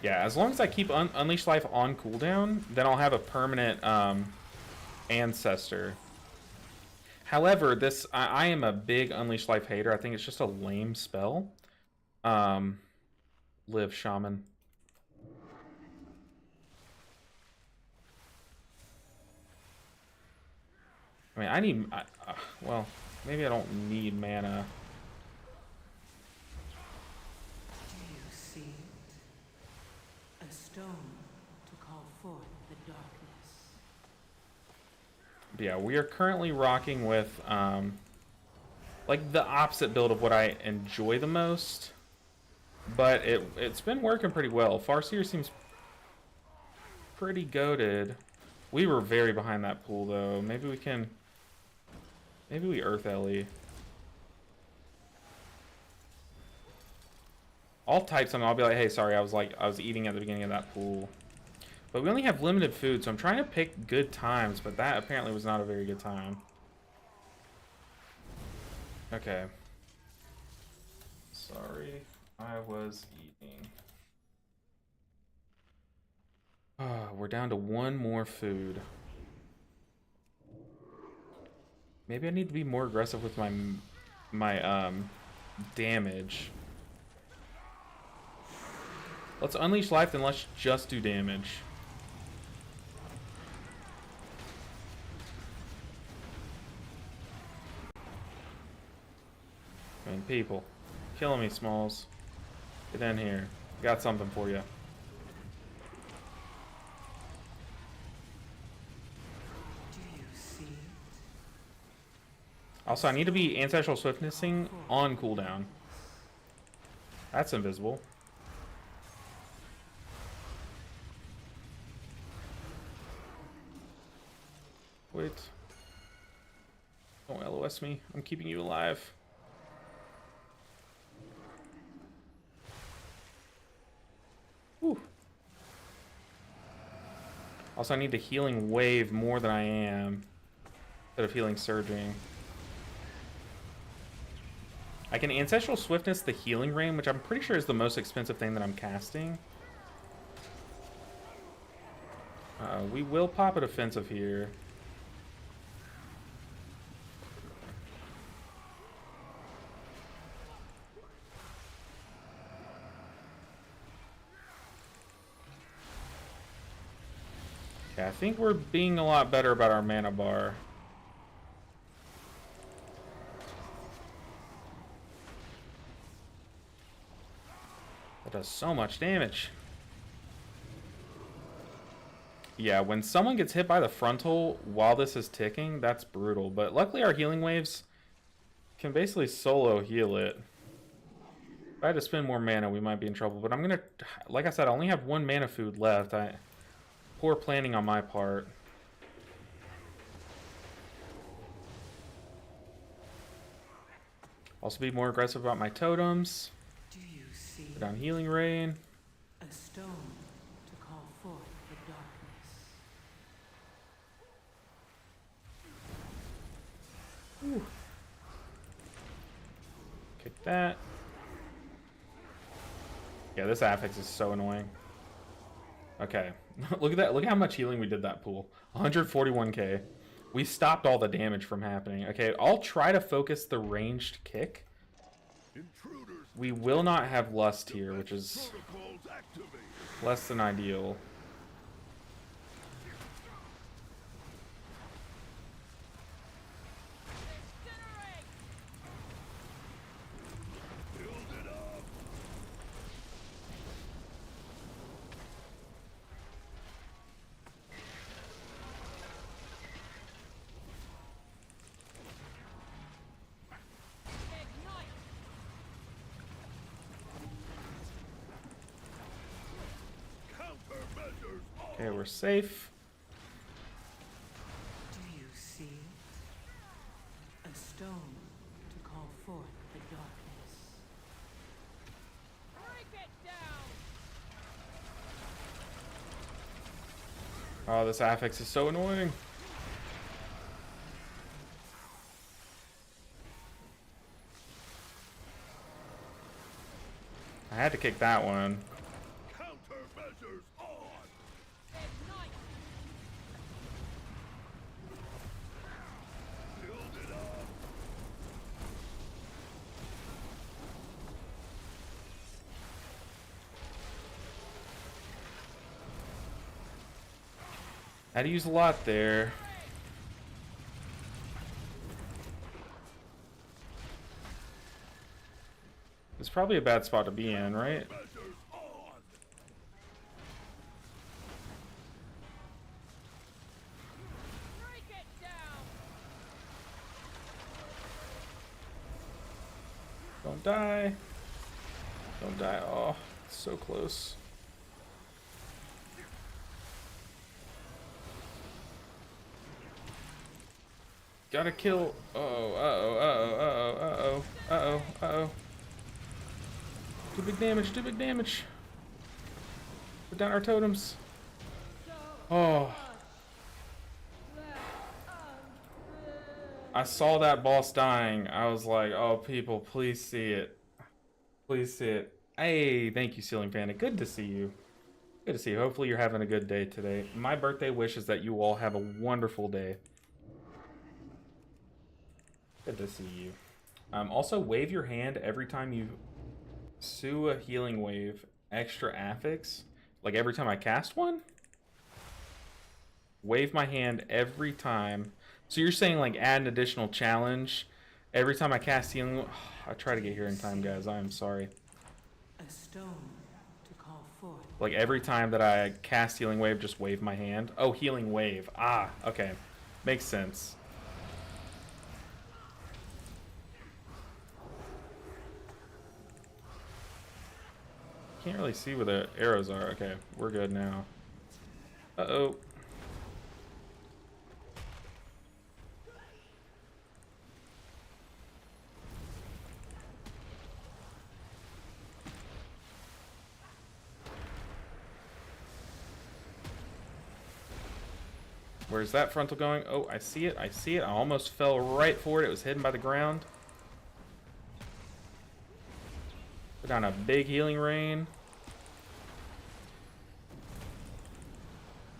Yeah, as long as I keep Unleash Life on cooldown, then I'll have a permanent Ancestor. However, this I am a big Unleash Life hater. I think it's just a lame spell. Live Shaman. I mean, I need... well, maybe I don't need mana. Do you see it? A stone to call forth the darkness. But yeah, we are currently rocking with, like, the opposite build of what I enjoy the most. But it's been working pretty well. Farseer seems pretty goated. We were very behind that pool, though. Maybe we can... maybe we Earth Ellie. I'll type something. I'll be like, hey, sorry, I was eating at the beginning of that pool. But we only have limited food, so I'm trying to pick good times, but that apparently was not a very good time. Okay. Sorry, I was eating. We're down to one more food. Maybe I need to be more aggressive with my damage. Let's unleash life, then let's just do damage. I mean, people. Killing me, Smalls. Get in here. Got something for you. Do you see it? Also, I need to be Ancestral Swiftnessing on cooldown. That's invisible. Wait. Don't LOS me. I'm keeping you alive. Whew. Also, I need to healing wave more than I am instead of healing surging. I can Ancestral Swiftness the healing ring, which I'm pretty sure is the most expensive thing that I'm casting. We will pop a defensive here. Yeah, I think we're being a lot better about our mana bar. That does so much damage. Yeah, when someone gets hit by the frontal while this is ticking, that's brutal. But luckily our healing waves can basically solo heal it. If I had to spend more mana, we might be in trouble. But I'm gonna, like I said, I only have 1 mana food left. Poor planning on my part. Also be more aggressive about my totems. Do you see Put down Healing Rain. a stone to call forth the darkness? Ooh. Kick that. Yeah, this affix is so annoying. Okay. Look at that. Look how much healing we did that pool. 141k. We stopped all the damage from happening. Okay, I'll try to focus the ranged kick. We will not have Lust here, which is less than ideal. Okay, we're safe. Do you see a stone to call forth the darkness? Break it down! Oh, this affix is so annoying. I had to kick that one. Had to use a lot there. It's probably a bad spot to be in, right? Don't die. Don't die. Oh, so close. Gotta kill. Uh-oh, uh-oh, uh-oh, uh-oh, uh-oh, uh-oh, uh-oh. Do big damage, do big damage. Put down our totems. Oh. I saw that boss dying. I was like, oh, people, please see it. Please see it. Hey, thank you, Ceiling Panda. Good to see you. Good to see you. Hopefully you're having a good day today. My birthday wish is that you all have a wonderful day. Good to see you. Also, wave your hand every time you sue a healing wave extra affix. Like every time I cast one? Wave my hand every time. So you're saying like add an additional challenge every time I cast healing. I try to get here in time, guys. I am sorry. A stone to call forth. Like every time that I cast healing wave, just wave my hand. Oh, healing wave. Ah, okay. Makes sense. Can't really see where the arrows are. Okay, we're good now. Uh-oh. Where's that frontal going? Oh, I see it. I see it. I almost fell right for it. It was hidden by the ground. Put down a big healing rain.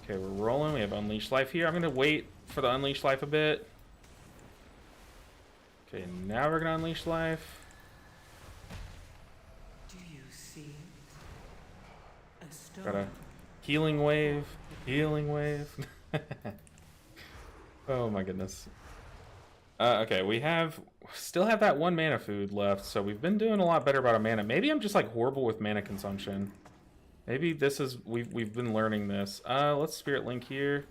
Okay, we're rolling. We have Unleash Life here. I'm going to wait for the Unleash Life a bit. Okay, now we're going to Unleash Life. Do you see a stone? Got a healing wave. Healing wave. Oh my goodness. Okay, we still have that 1 mana food left, so we've been doing a lot better about our mana. Maybe I'm just like horrible with mana consumption. Maybe this is we've been learning this. Let's Spirit Link here.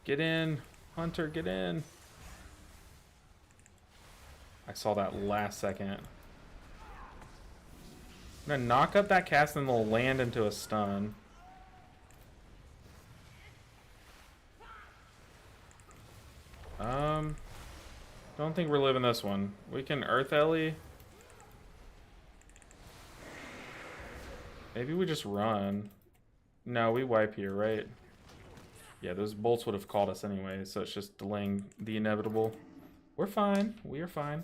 Get in, Hunter, get in. I saw that last second. I'm gonna knock up that cast and they'll land into a stun. Don't think we're living this one. We can Earth Ellie. Maybe we just run. No, we wipe here, right? Yeah, those bolts would have caught us anyway, so it's just delaying the inevitable. We're fine. We are fine.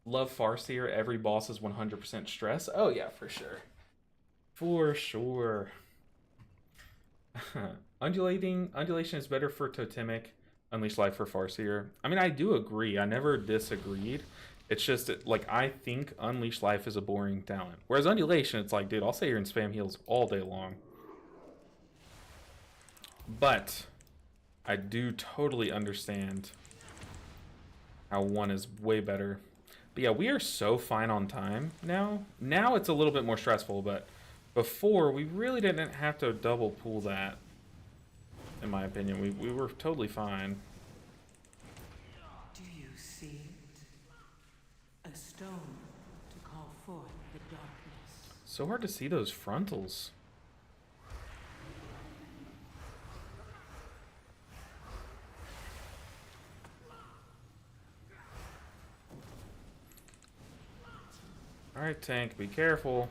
Love Farseer. Every boss is 100% stress. Oh, yeah, for sure. For sure. Undulation is better for Totemic. Unleash Life for Farseer. I mean, I do agree. I never disagreed. It's just, like, I think Unleash Life is a boring talent. Whereas Undulation, it's like, dude, I'll sit here and spam heals all day long. But I do totally understand how one is way better. But yeah, we are so fine on time now. Now it's a little bit more stressful, but before, we really didn't have to double pull that. In my opinion, we were totally fine. Do you see it? A stone to call forth the darkness. So hard to see those frontals. Alright, tank, be careful.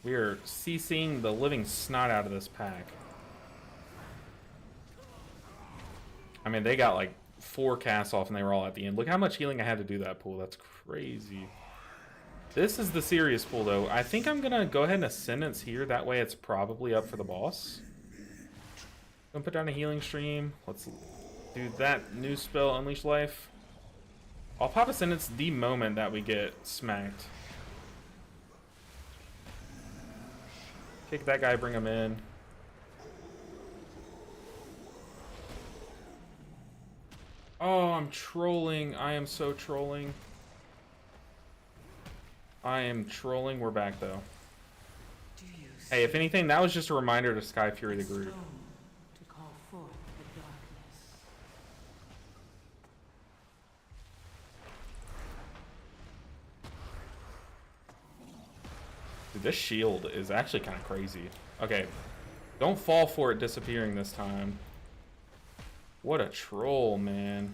We are CCing the living snot out of this pack. I mean, they got like 4 casts off and they were all at the end. Look how much healing I had to do that pull. That's crazy. This is the serious pull, though. I think I'm going to go ahead and Ascendance here. That way it's probably up for the boss. Gonna put down a healing stream. Let's do that new spell, Unleash Life. I'll pop Ascendance the moment that we get smacked. Kick that guy, bring him in. Oh, I'm trolling. I am so trolling. I am trolling. We're back, though. Hey, if anything, that was just a reminder to Sky Fury the group. To call forth the darkness. Dude, this shield is actually kind of crazy. Okay, don't fall for it disappearing this time. What a troll, man.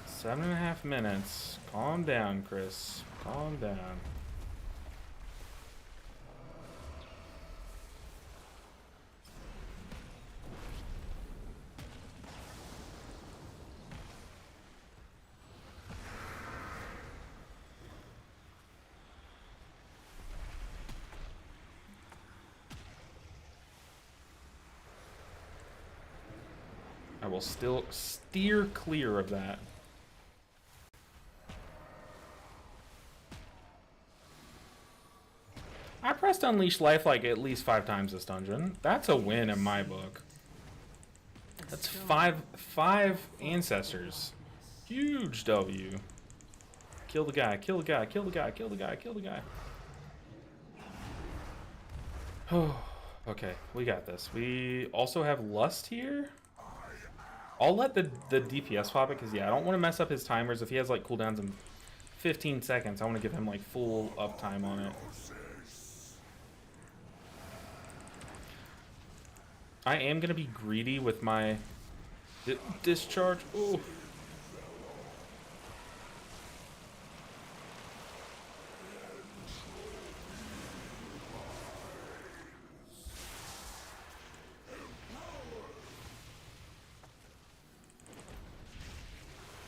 7.5 minutes. Calm down, Chris. Calm down. I will still steer clear of that. I pressed Unleash Life like at least 5 times this dungeon. That's a win in my book. That's five ancestors. Huge W. Kill the guy, kill the guy, kill the guy, kill the guy, kill the guy. Oh, okay, we got this. We also have Lust here. I'll let the DPS pop it, because yeah, I don't want to mess up his timers. If he has like cooldowns in 15 seconds, I want to give him like full uptime on it. I am going to be greedy with my discharge. Ooh.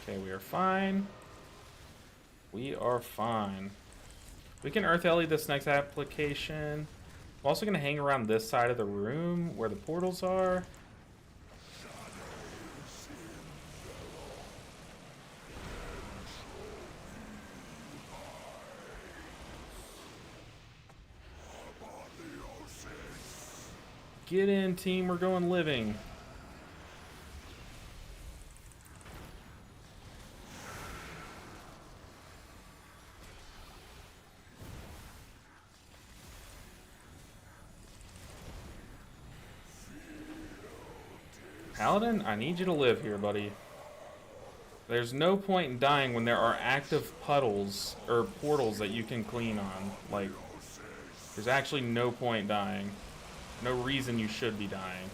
Okay, we are fine. We are fine. We can Earth Ellie this next application. I'm also going to hang around this side of the room where the portals are. Get in, team. We're going living. Paladin, I need you to live here, buddy. There's no point in dying when there are active puddles or portals that you can clean on. Like, there's actually no point dying. No reason you should be dying.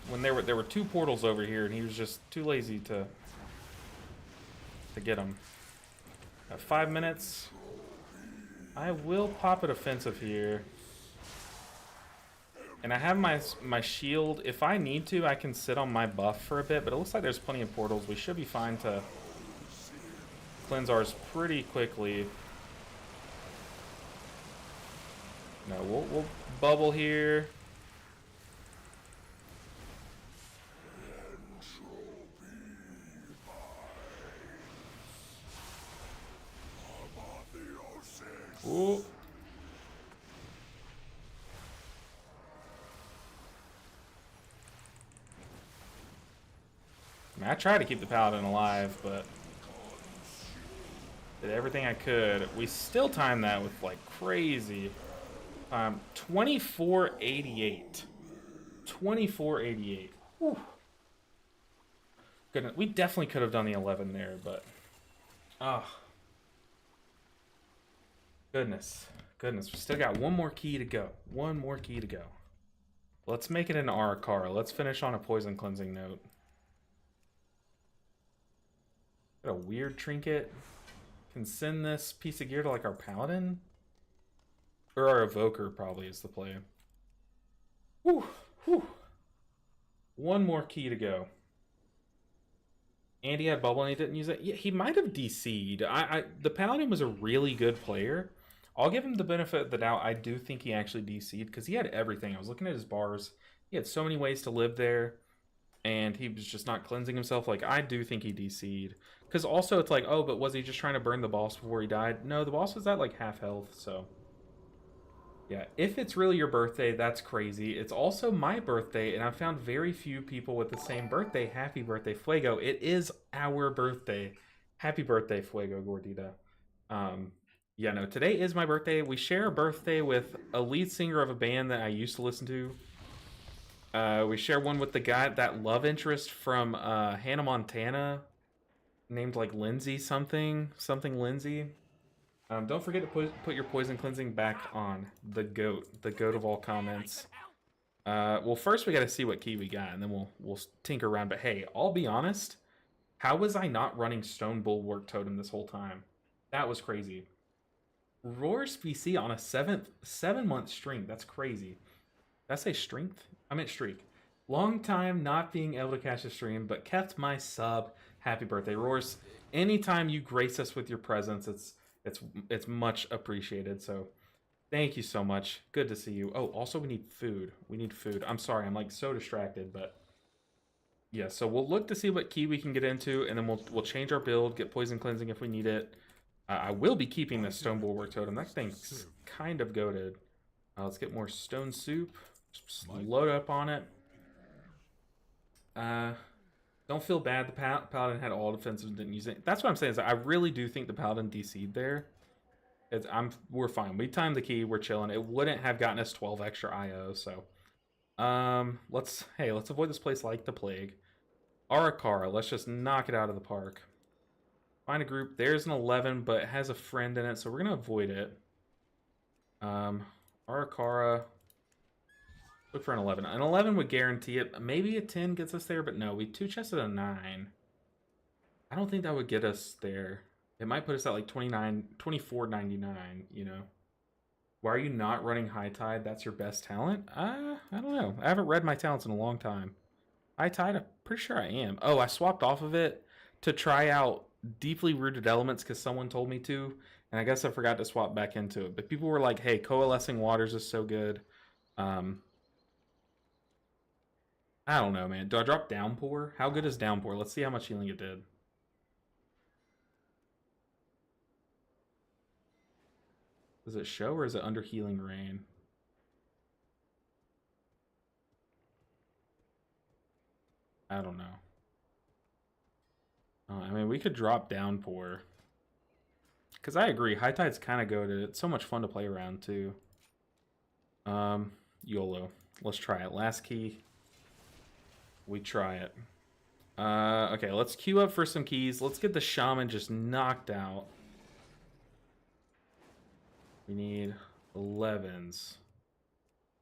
When there were two portals over here, and he was just too lazy to get them. 5 minutes. I will pop a defensive here. And I have my shield. If I need to, I can sit on my buff for a bit, but it looks like there's plenty of portals. We should be fine to cleanse ours pretty quickly. No, we'll bubble here. Ooh. I mean, I tried to keep the Paladin alive, but did everything I could. We still timed that with like crazy. 2488. 2488. Whew. Goodness, we definitely could have done the 11 there, but goodness, we still got one more key to go. One more key to go. Let's make it an Arakara. Let's finish on a poison cleansing note. Got a weird trinket. Can send this piece of gear to like our Paladin. Or our Evoker probably is the play. Whew, whew. One more key to go. And he had bubble and he didn't use it. Yeah, he might have DC'd. The Paladin was a really good player. I'll give him the benefit of the doubt. I do think he actually DC'd because he had everything. I was looking at his bars. He had so many ways to live there. And he was just not cleansing himself. Like, I do think he DC'd. Because also it's like, oh, but was he just trying to burn the boss before he died? No, the boss was at like half health, so... Yeah, if it's really your birthday, that's crazy. It's also my birthday, and I've found very few people with the same birthday. Happy birthday, Fuego. It is our birthday. Happy birthday, Fuego Gordita. Yeah, no, today is my birthday. We share a birthday with a lead singer of a band that I used to listen to. We share one with the guy, that love interest from Hannah Montana, named like Lindsay something Lindsay. Don't forget to put your poison cleansing back on. The goat of all comments. Well, first we got to see what key we got, and then we'll tinker around. But hey, I'll be honest. How was I not running Stone Bulwark Totem this whole time? That was crazy. Roar's PC on a 7-month streak. That's crazy. Did I say strength? I meant streak. Long time not being able to catch a stream, but kept my sub. Happy birthday, Roars. Anytime you grace us with your presence, it's much appreciated. So thank you so much. Good to see you. Oh, also we need food. I'm sorry, I'm like so distracted, but yeah, so we'll look to see what key we can get into, and then we'll change our build, get poison cleansing if we need it. I will be keeping this Stone Bulwark Totem. That thing's kind of goated. Let's get more stone soup. Just load up on it. Don't feel bad. The Paladin had all defensive and didn't use it. That's what I'm saying. Is I really do think the Paladin DC'd there. We're fine. We timed the key. We're chilling. It wouldn't have gotten us 12 extra IO. So, let's avoid this place like the plague. Arakara. Let's just knock it out of the park. Find a group. There's an 11, but it has a friend in it, so we're gonna avoid it. Arakara. Look for an 11. An 11 would guarantee it. Maybe a 10 gets us there, but no, we two-chested a 9. I don't think that would get us there. It might put us at like 24.99, you know. Why are you not running High Tide? That's your best talent? I don't know. I haven't read my talents in a long time. High Tide, I'm pretty sure I am. Oh, I swapped off of it to try out Deeply Rooted Elements because someone told me to, and I guess I forgot to swap back into it. But people were like, hey, Coalescing Waters is so good. I don't know, man. Do I drop Downpour? How good is Downpour? Let's see how much healing it did. Does it show or is it under Healing Rain? I don't know. I mean, we could drop Downpour. Because I agree, High Tide's kind of goated. It's so much fun to play around, too. YOLO. Let's try it. Last key. we try it. Okay, let's queue up for some keys. Let's get the Shaman just knocked out. We need 11s.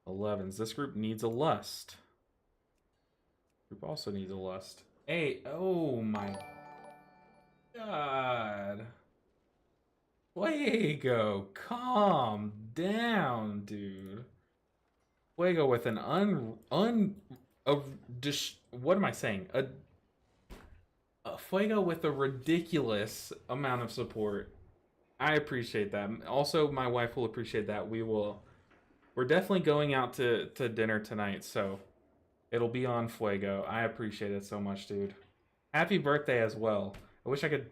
11s. This group needs a lust. Group also needs a lust. Hey, oh my god. Fuego, calm down, dude. Fuego with an what am I saying? A Fuego with a ridiculous amount of support. I appreciate that. Also, my wife will appreciate that. We're definitely going out to dinner tonight, so it'll be on Fuego. I appreciate it so much, dude. Happy birthday as well. I wish I could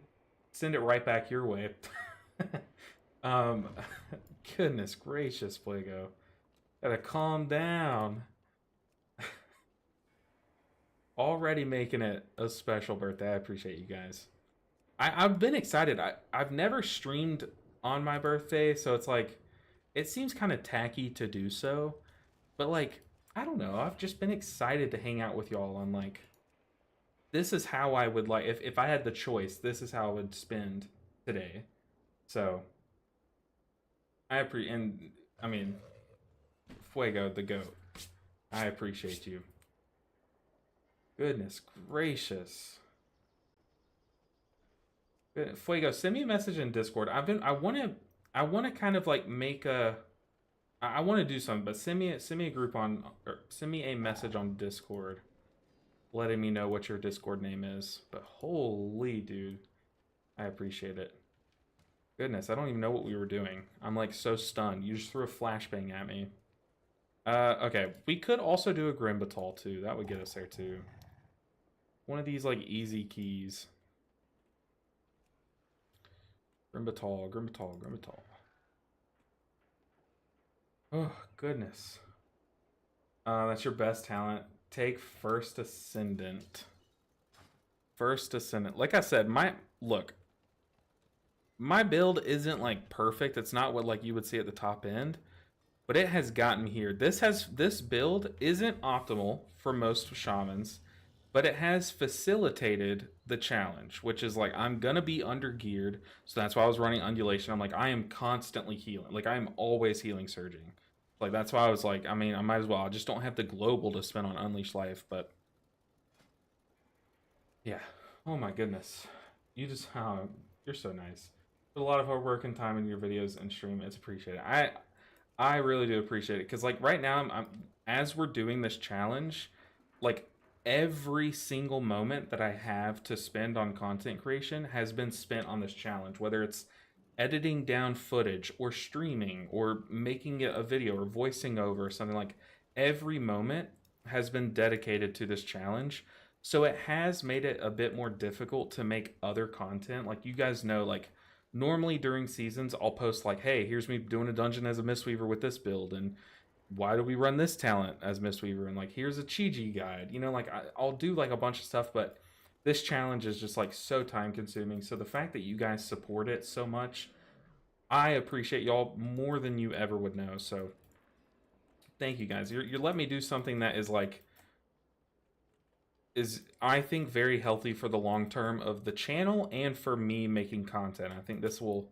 send it right back your way. Goodness gracious, Fuego. Gotta calm down. Already making it a special birthday. I appreciate you guys. I've been excited. I've never streamed on my birthday, so it's like, it seems kind of tacky to do so. But like, I don't know. I've just been excited to hang out with y'all and like, this is how I would like, if I had the choice, this is how I would spend today. So, I mean, Fuego, the GOAT. I appreciate you. Goodness gracious. Fuego, send me a message in Discord. I want to kind of like make I want to do something, but send me a group on, or send me a message on Discord letting me know what your Discord name is. But holy dude, I appreciate it. Goodness, I don't even know what we were doing. I'm like so stunned. You just threw a flashbang at me. Okay, we could also do a Grimbatal too. That would get us there too. One of these like easy keys. Grimbatal. Oh, goodness. That's your best talent. Take First Ascendant. First Ascendant. Like I said, my build isn't like perfect. It's not what like you would see at the top end, but it has gotten here. This build isn't optimal for most shamans, but it has facilitated the challenge, which is like, I'm gonna be under geared, so that's why I was running undulation. I'm like, I am constantly healing. Like, I am always healing surging. Like, that's why I was like, I mean, I might as well. I just don't have the global to spend on Unleash Life, but yeah. Oh my goodness. You're so nice. Put a lot of hard work and time into your videos and stream. It's appreciated. I really do appreciate it, because like right now, as we're doing this challenge, like every single moment that I have to spend on content creation has been spent on this challenge, whether it's editing down footage or streaming or making it a video or voicing over or something. Like, every moment has been dedicated to this challenge. So it has made it a bit more difficult to make other content. Like, you guys know, like normally during seasons, I'll post like, hey, here's me doing a dungeon as a Mistweaver with this build, and why do we run this talent as Mistweaver, and like, here's a Chi-Ji guide, you know, like I'll do like a bunch of stuff, but this challenge is just like so time consuming. So the fact that you guys support it so much, I appreciate y'all more than you ever would know. So thank you guys. You're letting me do something that is like, I think very healthy for the long term of the channel and for me making content. I think this we'll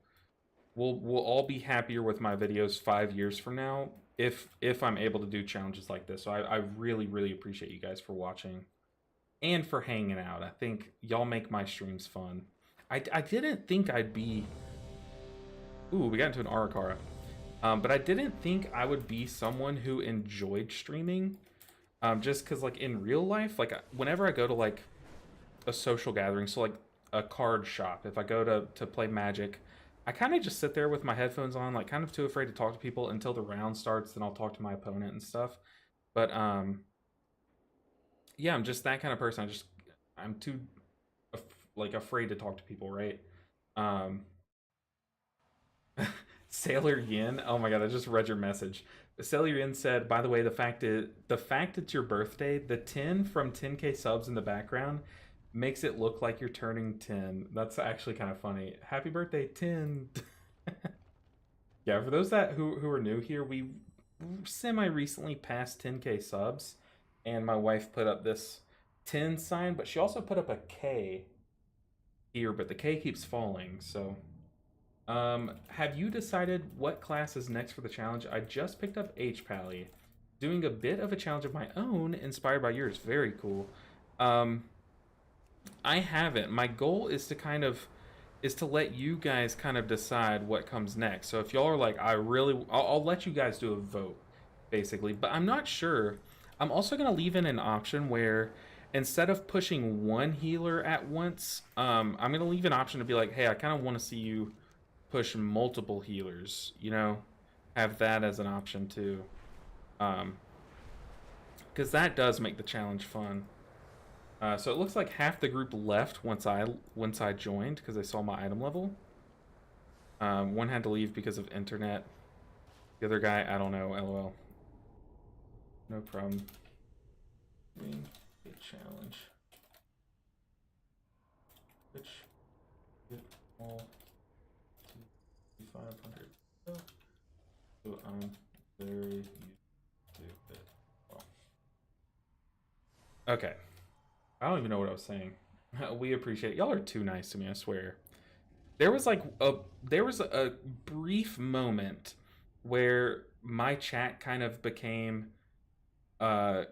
all be happier with my videos 5 years from now if I'm able to do challenges like this. So I really appreciate you guys for watching and for hanging out. I think y'all make my streams fun. I didn't think I'd be... Ooh, we got into an Arakara. But I didn't think I would be someone who enjoyed streaming. Just because, like, in real life, like, whenever I go to, like, a social gathering, so, like, a card shop, if I go to play Magic, I kind of just sit there with my headphones on, like, kind of too afraid to talk to people until the round starts, then I'll talk to my opponent and stuff. But, yeah, I'm just that kind of person. I'm too, like, afraid to talk to people, right? Sailor Yin, oh my god, I just read your message. Sailor Yin said, by the way, the fact it's your birthday, the 10 from 10K subs in the background makes it look like you're turning 10. That's actually kind of funny. Happy birthday, 10. Yeah, for those who are new here, we semi recently passed 10K subs, and my wife put up this 10 sign, but she also put up a K here, but the K keeps falling, so. Have you decided what class is next for the challenge? I just picked up H-Pally, doing a bit of a challenge of my own, inspired by yours. Very cool. I haven't. My goal is to let you guys kind of decide what comes next. So if y'all are like, I'll let you guys do a vote, basically. But I'm not sure. I'm also gonna leave in an option where instead of pushing one healer at once, I'm gonna leave an option to be like, hey, I kind of want to see you push multiple healers. You know, have that as an option too. Because that does make the challenge fun. So it looks like half the group left once I joined because they saw my item level. One had to leave because of internet. The other guy, I don't know. LOL. No problem. Doing a challenge. Which get all 500. So I'm very used to it. Well. Okay. I don't even know what I was saying. We appreciate it. Y'all are too nice to me, I swear. There was a brief moment where my chat kind of became a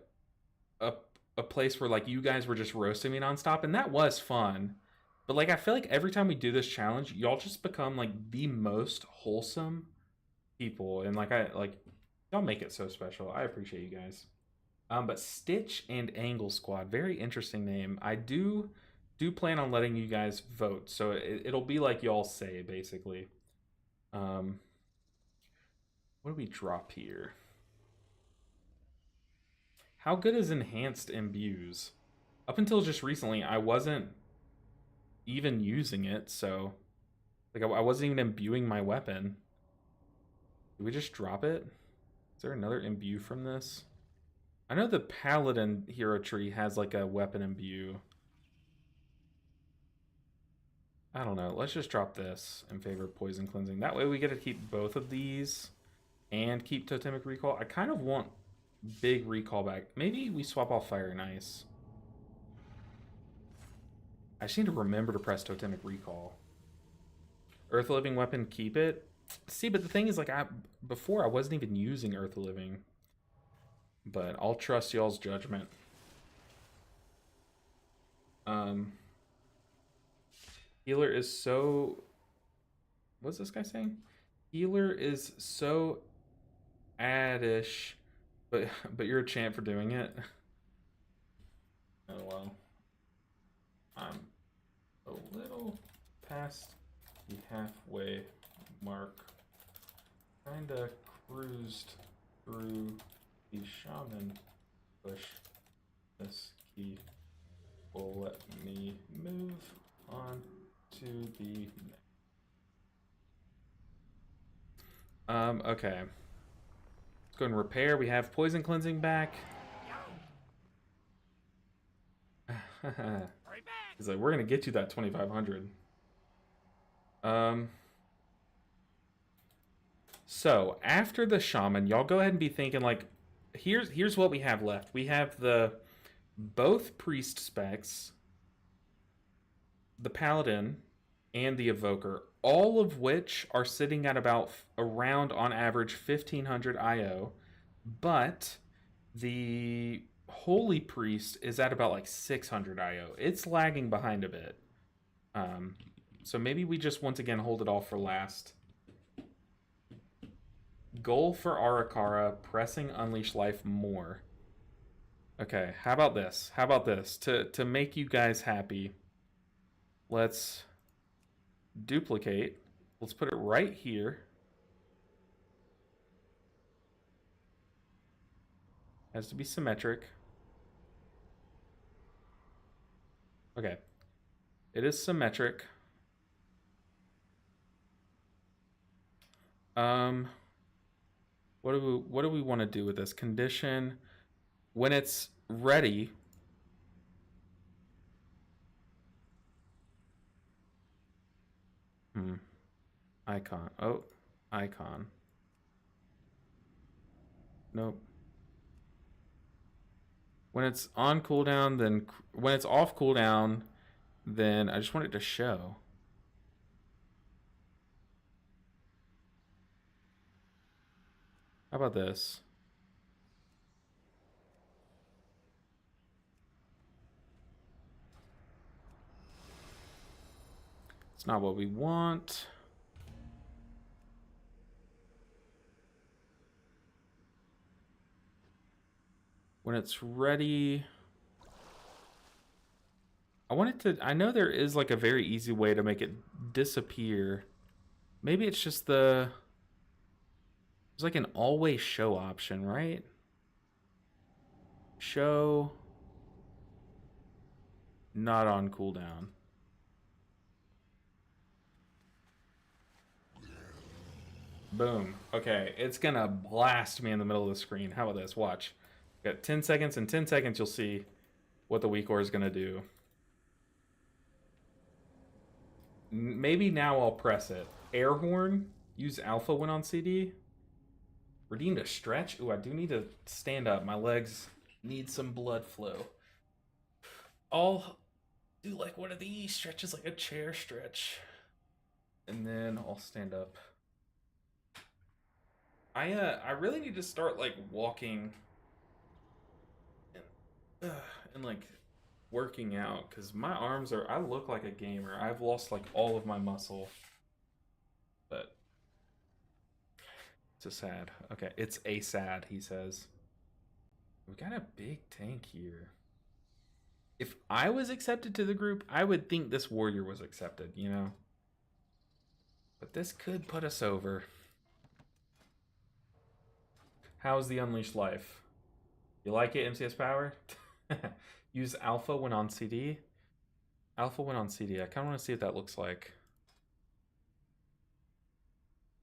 place where like you guys were just roasting me nonstop, and that was fun. But like I feel like every time we do this challenge, y'all just become like the most wholesome people, and y'all make it so special. I appreciate you guys. But Stitch and Angle Squad, very interesting name. I do plan on letting you guys vote, so it'll be like y'all say, basically. What do we drop here? How good is Enhanced Imbues? Up until just recently, I wasn't even using it, so like I wasn't even imbuing my weapon. Do we just drop it? Is there another imbue from this? I know the Paladin hero tree has like a weapon imbue. I don't know. Let's just drop this in favor of Poison Cleansing. That way we get to keep both of these and keep Totemic Recall. I kind of want big recall back. Maybe we swap off Fire and Ice. I just need to remember to press Totemic Recall. Earth Living Weapon, keep it. See, but the thing is, like, before I wasn't even using Earth Living. But I'll trust y'all's judgment. Healer is so... What's this guy saying? Healer is so addish, but you're a champ for doing it. Oh well. I'm a little past the halfway mark. Kinda cruised through the Shaman push. This key will let me move on to the next. Okay. Let's go and repair. We have Poison Cleansing back. He's like, we're gonna get you that 2,500. So after the Shaman, y'all go ahead and be thinking like, here's what we have left. We have both priest specs, the Paladin, and the Evoker, all of which are sitting at about around on average 1,500 IO, but the Holy Priest is at about like 600 IO. It's lagging behind a bit. So maybe we just once again hold it all for last. Goal for Arakara, pressing Unleash Life more. Okay, how about this? How about this? To make you guys happy, let's duplicate. Let's put it right here. Has to be symmetric. Okay. It is symmetric. What do we want to do with this condition? When it's ready, icon. Oh, icon. Nope. When it's on cooldown, then when it's off cooldown, then I just want it to show. How about this? It's not what we want. When it's ready, I want it to, I know there is like a very easy way to make it disappear. Maybe it's just there's like an always show option, right? Show not on cooldown. Boom. Okay, it's gonna blast me in the middle of the screen. How about this? Watch. Got 10 seconds. In 10 seconds, you'll see what the weak ore is gonna do. Maybe now I'll press it. Air horn. Use alpha when on CD. Redeemed a stretch. Ooh, I do need to stand up. My legs need some blood flow. I'll do like one of these stretches, like a chair stretch. And then I'll stand up. I really need to start like walking and like working out, because my arms are, I look like a gamer. I've lost like all of my muscle, but it's a sad. Okay, it's a sad, he says. We got a big tank here. If I was accepted to the group, I would think this warrior was accepted, you know? But this could put us over. How's the Unleashed life? You like it, MCS Power? Use alpha when on CD. Alpha when on CD. I kind of want to see what that looks like.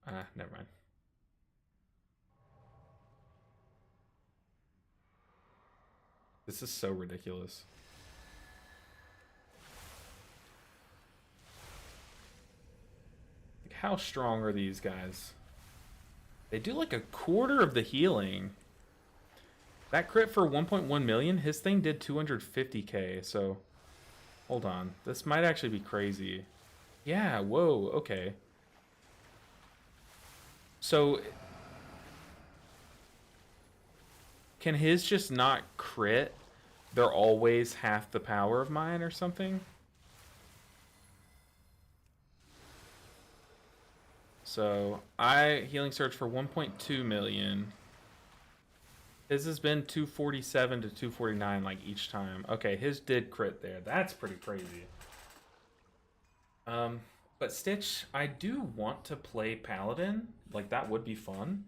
Never mind. This is so ridiculous. Like, how strong are these guys? They do like a quarter of the healing. That crit for 1.1 million, his thing did 250k, so hold on. This might actually be crazy. Yeah, whoa, okay. So can his just not crit? They're always half the power of mine or something? So I healing surge for 1.2 million. His has been 247 to 249 like each time. Okay, his did crit there. That's pretty crazy. But Stitch, I do want to play Paladin. Like, that would be fun.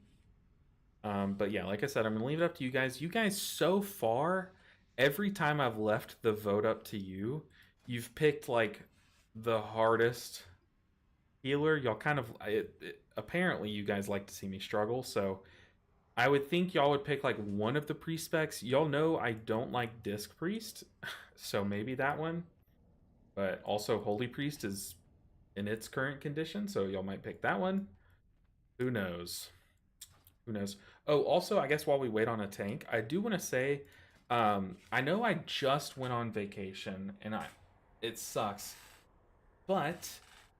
But yeah, like I said, I'm gonna leave it up to you guys. You guys, so far, every time I've left the vote up to you, you've picked like the hardest healer. Y'all kind of apparently you guys like to see me struggle, so I would think y'all would pick like one of the priest specs. Y'all know I don't like Disc Priest, so maybe that one. But also Holy Priest is in its current condition, so y'all might pick that one. Who knows? Who knows? Oh, also, I guess while we wait on a tank, I do want to say, I know I just went on vacation, and it sucks, but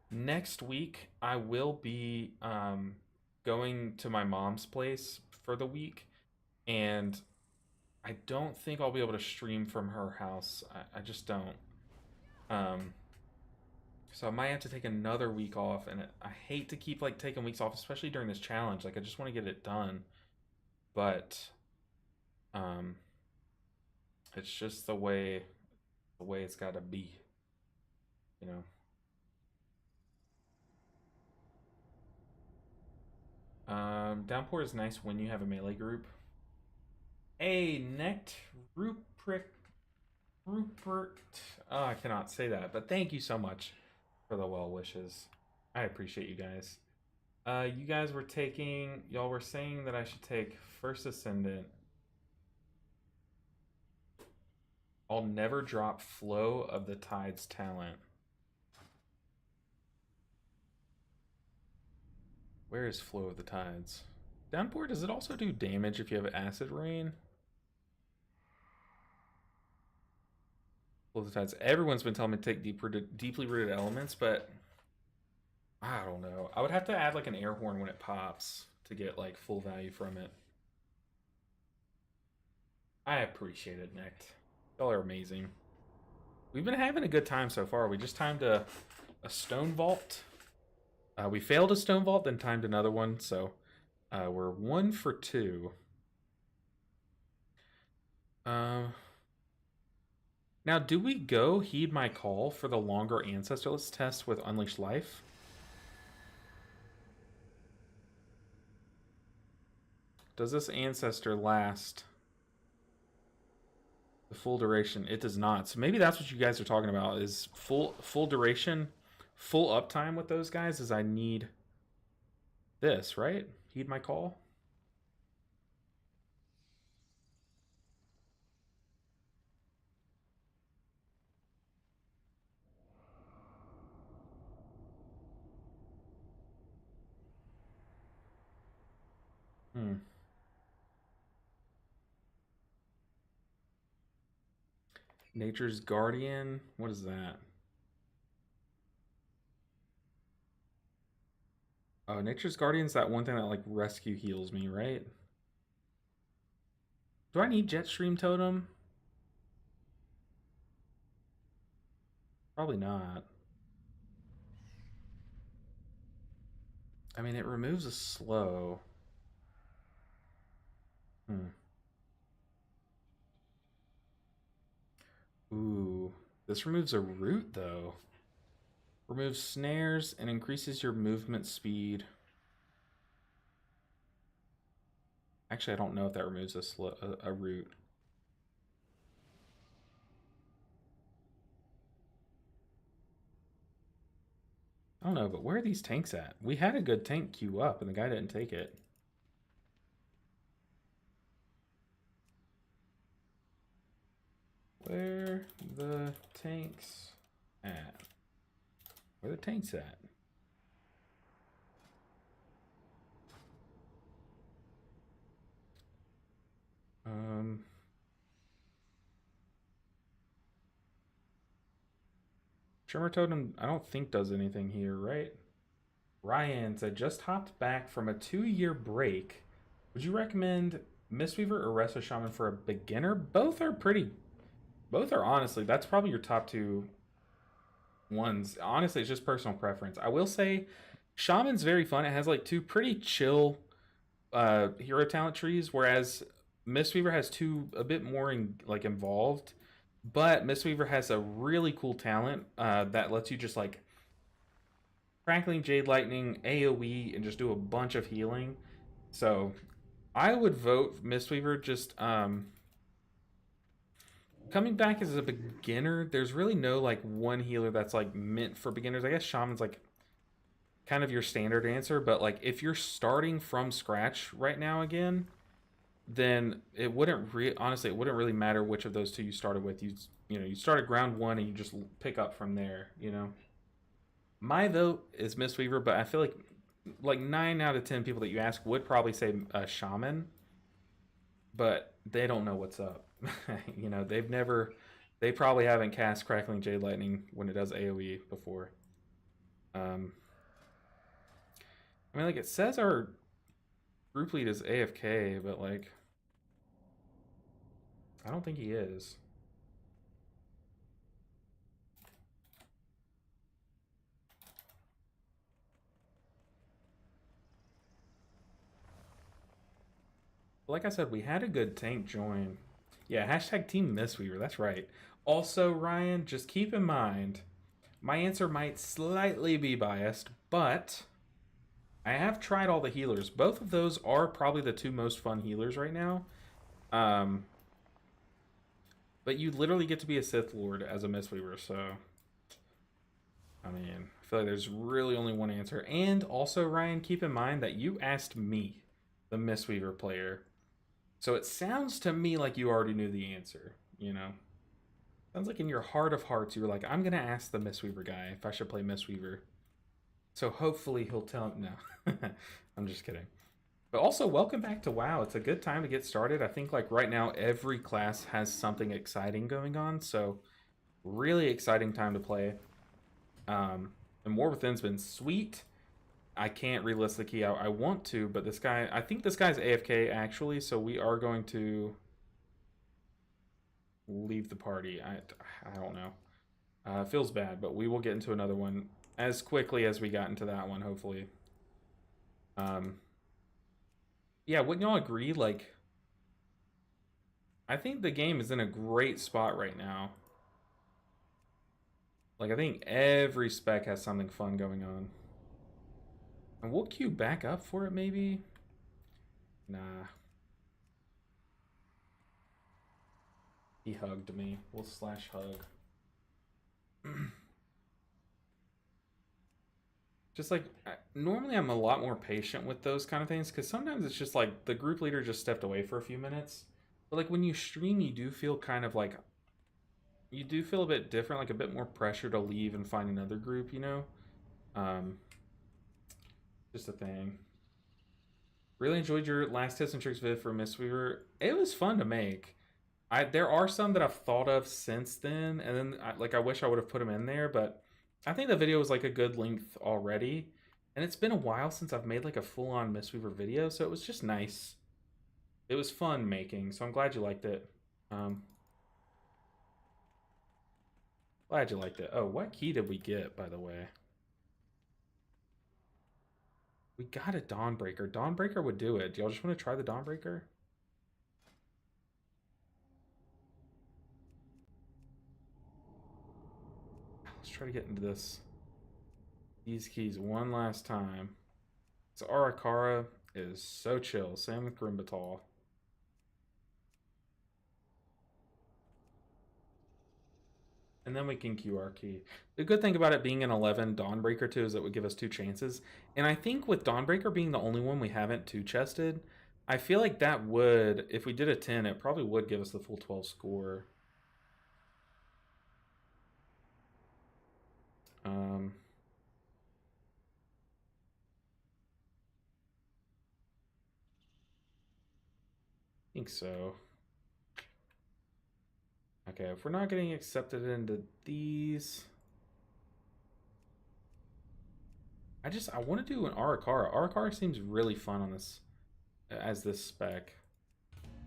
next week I will be going to my mom's place for the week, and I don't think I'll be able to stream from her house. I just don't. So I might have to take another week off, and I hate to keep like taking weeks off, especially during this challenge. Like, I just want to get it done, but it's just the way it's got to be, you know. Downpour is nice when you have a melee group. Hey, Necht Rupert. Oh, I cannot say that, but thank you so much for the well wishes. I appreciate you guys. You guys were y'all were saying that I should take First Ascendant. I'll never drop Flow of the Tides talent. Where is Flow of the Tides? Downpour, does it also do damage if you have Acid Rain? Full of tides. Everyone's been telling me to take deeply rooted elements, but I don't know. I would have to add like an air horn when it pops to get like full value from it. I appreciate it, Nick. Y'all are amazing. We've been having a good time so far. We just timed a stone vault. We failed a stone vault, then timed another one, so we're 1 for 2. Now, do we go Heed My Call for the longer Ancestorless test with Unleashed Life? Does this Ancestor last the full duration? It does not. So maybe that's what you guys are talking about, is full duration, full uptime with those guys, is I need this, right? Heed My Call? Nature's Guardian. What is that? Oh, Nature's Guardian's that one thing that like rescue heals me, right? Do I need Jetstream Totem? Probably not. I mean, it removes a slow. Ooh, this removes a root though. Removes snares and increases your movement speed. Actually, I don't know if that removes a root. I don't know, but where are these tanks at? We had a good tank queue up and the guy didn't take it. Where the tanks at? Where the tanks at? Tremor Totem, I don't think does anything here, right? Ryan said, just hopped back from a 2-year break. Would you recommend Mistweaver or Resto Shaman for a beginner? Both are honestly, that's probably your top 2 ones. Honestly, it's just personal preference. I will say Shaman's very fun. It has like 2 pretty chill hero talent trees, whereas Mistweaver has 2 a bit more involved. But Mistweaver has a really cool talent that lets you just like Crackling Jade Lightning, AoE, and just do a bunch of healing. So I would vote Mistweaver. Just coming back as a beginner, there's really no like one healer that's like meant for beginners. I guess Shaman's like kind of your standard answer, but like if you're starting from scratch right now again, then it wouldn't honestly it wouldn't really matter which of those 2 you started with. You started ground 1 and you just pick up from there, My vote is Mistweaver, but I feel like 9 out of 10 people that you ask would probably say Shaman, but they don't know what's up. They probably haven't cast Crackling Jade Lightning when it does AoE before. I mean, like, it says our group lead is AFK, but like, I don't think he is. Like I said, we had a good tank join. Yeah, hashtag Team Mistweaver, that's right. Also, Ryan, just keep in mind, my answer might slightly be biased, but I have tried all the healers. Both of those are probably the 2 most fun healers right now. But you literally get to be a Sith Lord as a Mistweaver, so I mean, I feel like there's really only one answer. And also, Ryan, keep in mind that you asked me, the Mistweaver player. So it sounds to me like you already knew the answer, Sounds like in your heart of hearts, you were like, I'm going to ask the Mistweaver guy if I should play Mistweaver. So hopefully he'll tell... No, I'm just kidding. But also, welcome back to WoW. It's a good time to get started. I think like right now, every class has something exciting going on. So Really exciting time to play. And War Within's been sweet. I can't relist the key. I want to, but this guy, I think this guy's AFK actually, so we are going to leave the party. I don't know. It feels bad, but we will get into another one as quickly as we got into that one, hopefully. Yeah, wouldn't y'all agree? Like, I think the game is in a great spot right now. Like, I think every spec has something fun going on. And we'll queue back up for it, maybe? Nah. He hugged me. We'll slash hug. Just like, normally I'm a lot more patient with those kind of things, because sometimes it's just like the group leader just stepped away for a few minutes. But like when you stream, you do feel kind of like, you do feel a bit different, like a bit more pressure to leave and find another group, you know? Just a thing. Really enjoyed your last tips and tricks vid for Mistweaver. It was fun to make. There are some that I've thought of since then, and then I wish I would have put them in there, but I think the video was like a good length already, and it's been a while since I've made like a full-on Mistweaver video, so it was just nice. It was fun making, so I'm glad you liked it. Glad you liked it. Oh, what key did we get, by the way? We got a Dawnbreaker. Dawnbreaker would do it. Do y'all just want to try the Dawnbreaker? Let's try to get into these keys one last time. So Arakara is so chill. Same with Grimbatal. And then we can QR key. The good thing about it being an 11 Dawnbreaker too is it would give us 2 chances. And I think with Dawnbreaker being the only one we haven't 2-chested, I feel like that would, if we did a 10, it probably would give us the full 12 score. I think so. Okay, if we're not getting accepted into these, I want to do an Arakara. Arakara seems really fun on this as this spec.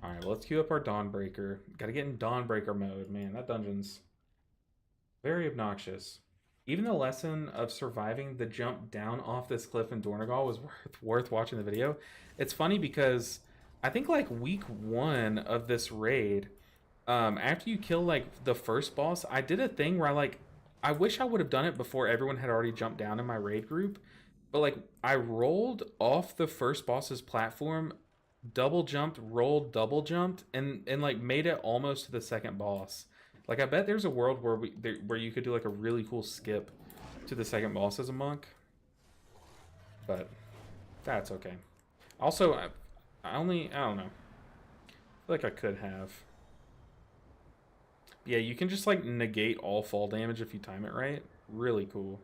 All right, well, let's queue up our Dawnbreaker. Got to get in Dawnbreaker mode, man. That dungeon's very obnoxious. Even the lesson of surviving the jump down off this cliff in Dornegal was worth watching the video. It's funny because I think like week 1 of this raid, after you kill like the first boss, I did a thing where I wish I would have done it before everyone had already jumped down in my raid group, but like I rolled off the first boss's platform, double jumped, rolled, double jumped, and like made it almost to the second boss. Like I bet there's a world where where you could do like a really cool skip to the second boss as a monk, but that's okay. Also, I don't know. I feel like I could have. Yeah, you can just like negate all fall damage if you time it right. Really cool.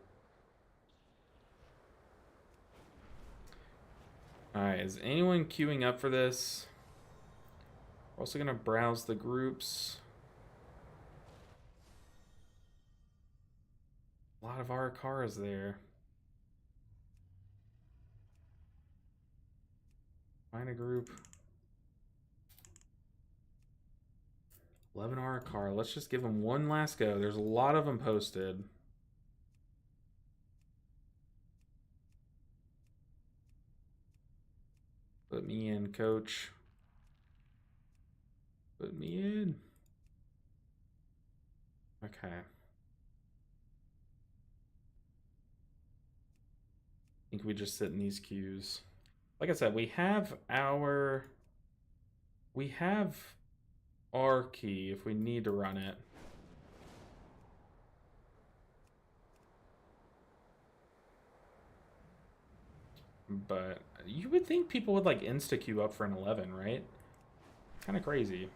Alright, is anyone queuing up for this? We're also gonna browse the groups. A lot of Arakaras there. Find a group. 11 Arakara. Let's just give them one last go. There's a lot of them posted. Put me in, coach. Put me in. Okay. I think we just sit in these queues. Like I said, we have our key if we need to run it. But you would think people would like insta queue up for an 11, right? Kind of crazy.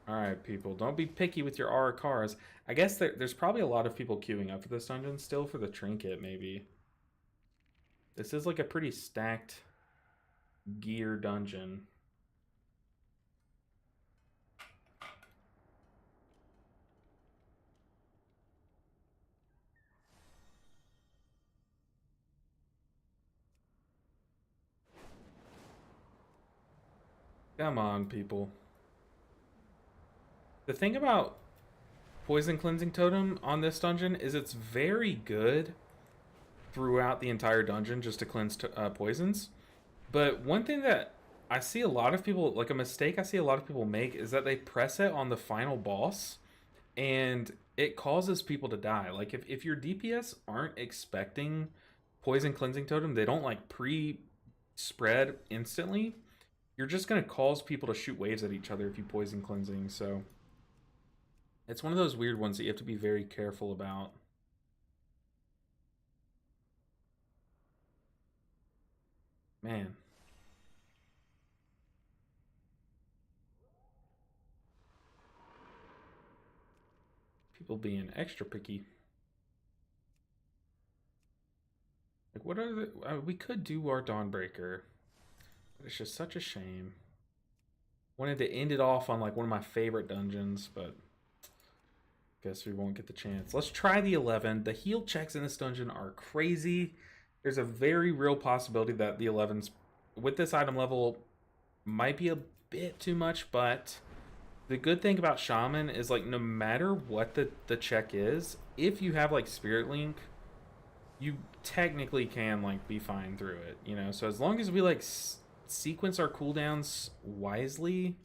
All right, people, don't be picky with your R cars. I guess there's probably a lot of people queuing up for this dungeon still for the trinket, maybe. This is like a pretty stacked gear dungeon. Come on, people. The thing about Poison Cleansing Totem on this dungeon is it's very good throughout the entire dungeon just to cleanse poisons. But one thing that I see a lot of people, like a mistake I see a lot of people make, is that they press it on the final boss and it causes people to die. Like if your DPS aren't expecting Poison Cleansing Totem, they don't like pre-spread instantly, you're just going to cause people to shoot waves at each other if you Poison Cleansing. So it's one of those weird ones that you have to be very careful about. Man. People being extra picky. Like, what are the... we could do our Dawnbreaker. But it's just such a shame. Wanted to end it off on, like, one of my favorite dungeons, but... guess we won't get the chance. Let's try the 11. The heal checks in this dungeon are crazy. There's a very real possibility that the 11s, with this item level, might be a bit too much, but... the good thing about Shaman is, like, no matter what the check is, if you have, like, Spirit Link, you technically can, like, be fine through it, you know? So as long as we, like, sequence our cooldowns wisely,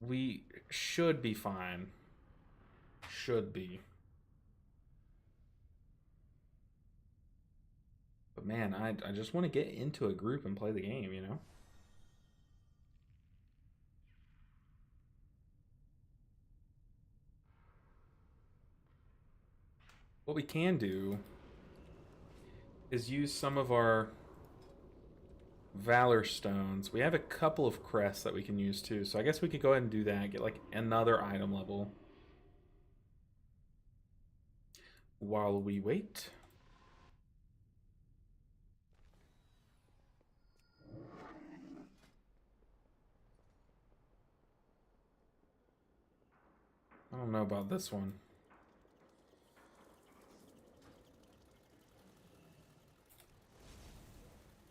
we should be fine. Should be. But, man, I just want to get into a group and play the game, you know? What we can do is use some of our Valor Stones. We have a couple of crests that we can use too, so I guess we could go ahead and do that, get like another item level while we wait. I don't know about this one.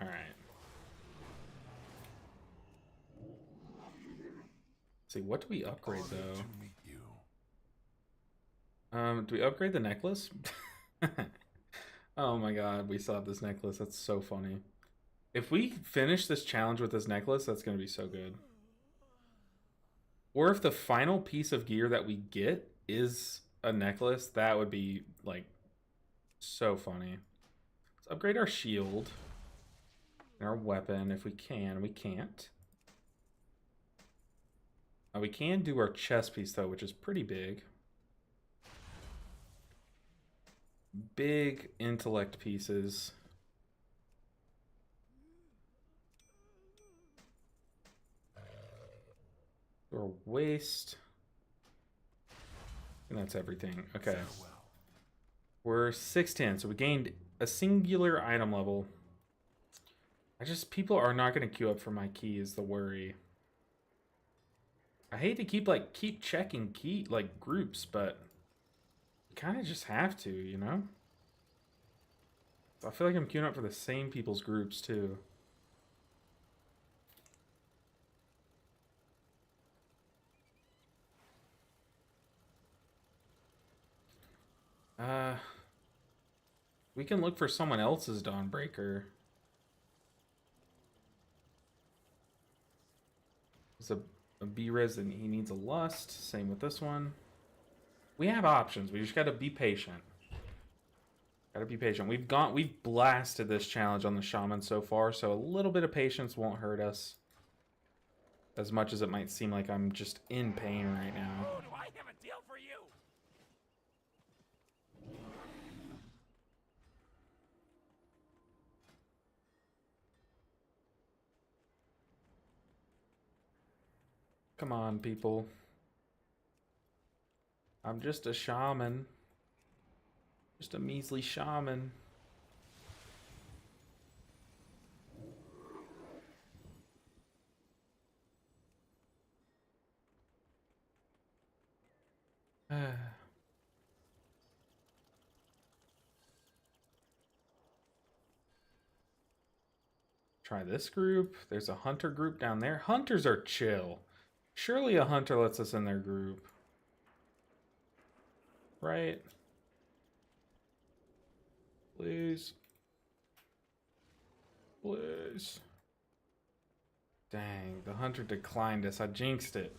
All right. Let's see, what do we upgrade though? Do we upgrade the necklace? Oh my god, we still have this necklace. That's so funny. If we finish this challenge with this necklace, that's gonna be so good. Or if the final piece of gear that we get is a necklace, that would be, like, so funny. Let's upgrade our shield and our weapon if we can. We can't. We can do our chest piece, though, which is pretty big. Big intellect pieces. Or waste. And that's everything. Okay. We're 610, so we gained a singular item level. People are not going to queue up for my key is the worry. I hate to keep checking groups, but you kind of just have to, you know? I feel like I'm queuing up for the same people's groups too. We can look for someone else's Dawnbreaker. It's a B-Res and he needs a Lust. Same with this one. We have options. We just gotta be patient. Gotta be patient. We've blasted this challenge on the Shaman so far, so a little bit of patience won't hurt us. As much as it might seem like I'm just in pain right now. Oh, do I have a deal for you? Come on, people. I'm just a shaman. Just a measly shaman. Try this group. There's a hunter group down there. Hunters are chill. Surely a hunter lets us in their group. Right? Please. Please. Dang, the hunter declined us. I jinxed it.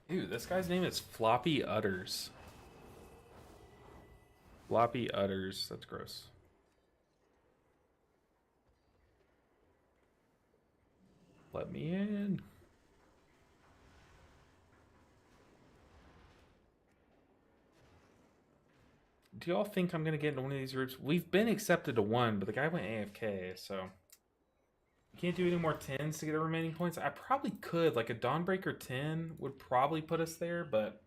Ew, this guy's name is Floppy Udders. Floppy Udders. That's gross. Let me in. Do y'all think I'm gonna get into one of these groups? We've been accepted to one, but the guy went AFK, so you can't do any more 10s to get the remaining points. I probably could, like a Dawnbreaker 10 would probably put us there, but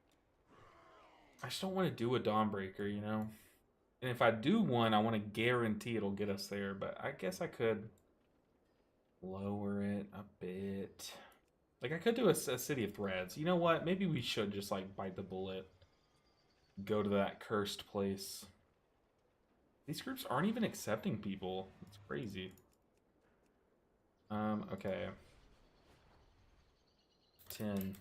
I just don't want to do a Dawnbreaker, you know? And if I do one, I want to guarantee it'll get us there, but I guess I could lower it a bit. Like, I could do a City of Threads. You know what? Maybe we should just, like, bite the bullet. Go to that cursed place. These groups aren't even accepting people. It's crazy. Okay. 10.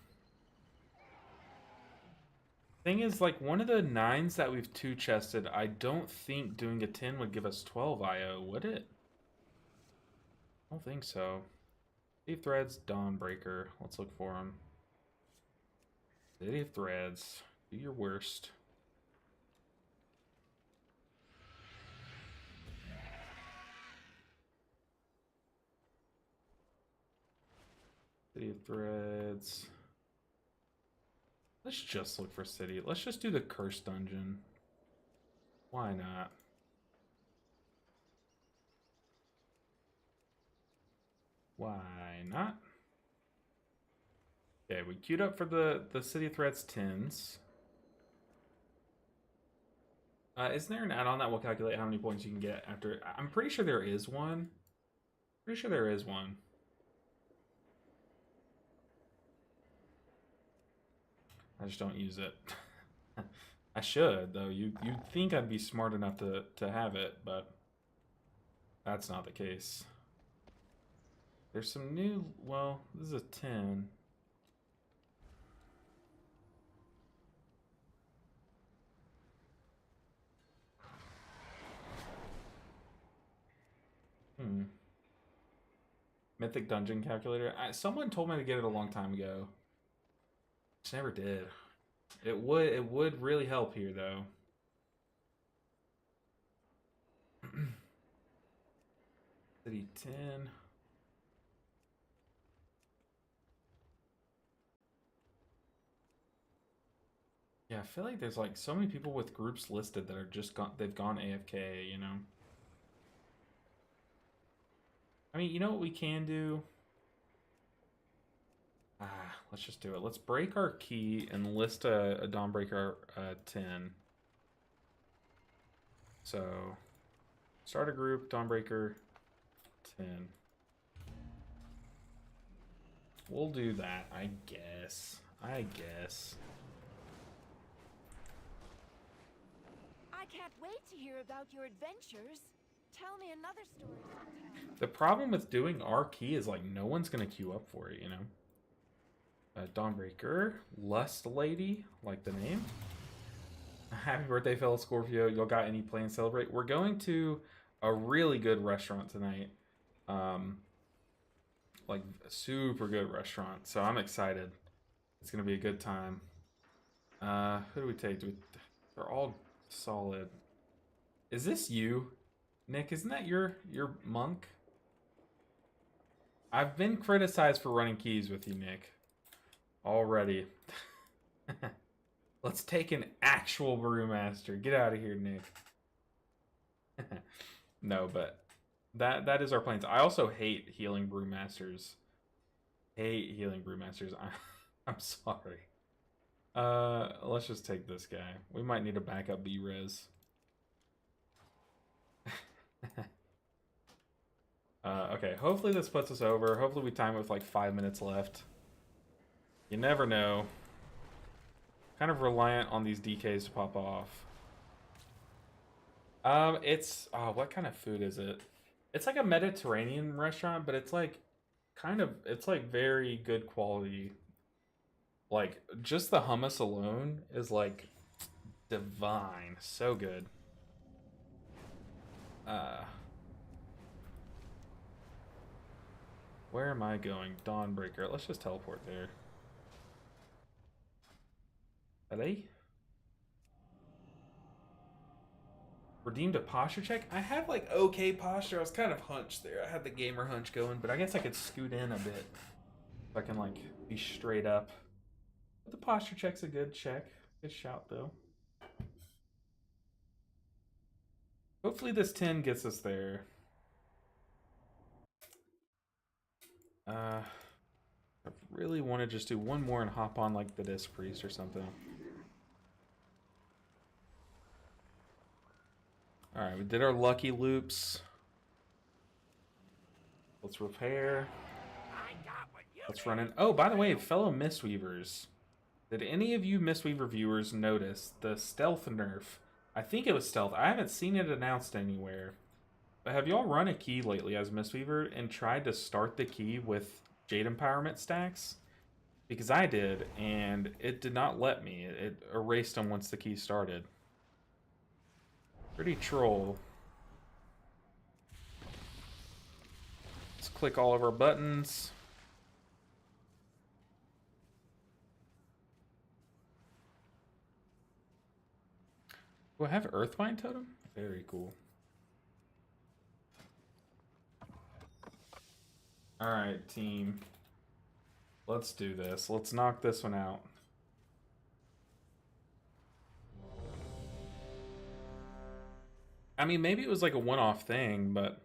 Thing is, like, one of the 9s that we've 2-chested, I don't think doing a 10 would give us 12 IO, would it? I don't think so. City of Threads, Dawnbreaker. Let's look for them. City of Threads. Do your worst. City of Threads. Let's just look for city. Let's just do the Cursed Dungeon. Why not? Why not? Okay, we queued up for the City of Threads 10s. Isn't there an add-on that will calculate how many points you can get after? I'm pretty sure there is one. Pretty sure there is one. I just don't use it. I should, though. You'd think I'd be smart enough to have it, but that's not the case. There's some new... Well, this is a 10. Mythic Dungeon Calculator. Someone told me to get it a long time ago. Just never did. It would really help here, though. City 10. Yeah, I feel like there's like so many people with groups listed that are just they've gone AFK, you know. I mean, you know what we can do? Let's just do it. Let's break our key and list a Dawnbreaker 10. So, start a group, Dawnbreaker 10. We'll do that, I guess. I can't wait to hear about your adventures. Tell me another story sometime. The problem with doing our key is like no one's gonna queue up for it, you know. Dawnbreaker, Lust Lady, like the name. Happy birthday, fellow Scorpio. Y'all got any plans to celebrate? We're going to a really good restaurant tonight. Like a super good restaurant. So I'm excited. It's gonna be a good time. Who do we take? They're all solid. Is this you, Nick? Isn't that your monk? I've been criticized for running keys with you, Nick. Already. Let's take an actual brewmaster. Get out of here, Nick. No, but that is our plans. I also hate healing brewmasters. Hate healing brewmasters. I'm sorry. Let's just take this guy. We might need a backup B-res. Okay, hopefully this puts us over. Hopefully we time it with like 5 minutes left. You never know. Kind of reliant on these DKs to pop off. It's what kind of food is it? It's like a Mediterranean restaurant, but it's like it's like very good quality. Like just the hummus alone is like divine, so good. Where am I going? Dawnbreaker. Let's just teleport there. Hello? Redeemed a posture check? I have like okay posture. I was kind of hunched there. I had the gamer hunch going, but I guess I could scoot in a bit. If I can like be straight up. But the posture check's a good check. Good shout though. Hopefully this 10 gets us there. I really want to just do one more and hop on like the Disc Priest or something. Alright, we did our lucky loops. Let's repair. Let's run in. Oh, by the way, fellow Mistweavers. Did any of you Mistweaver viewers notice the stealth nerf? I think it was stealth. I haven't seen it announced anywhere. But have y'all run a key lately as Mistweaver and tried to start the key with Jade Empowerment stacks? Because I did, and it did not let me. It erased them once the key started. Pretty troll. Let's click all of our buttons. Do I have Earthbind Totem? Very cool. Alright, team. Let's do this. Let's knock this one out. I mean, maybe it was like a one-off thing, but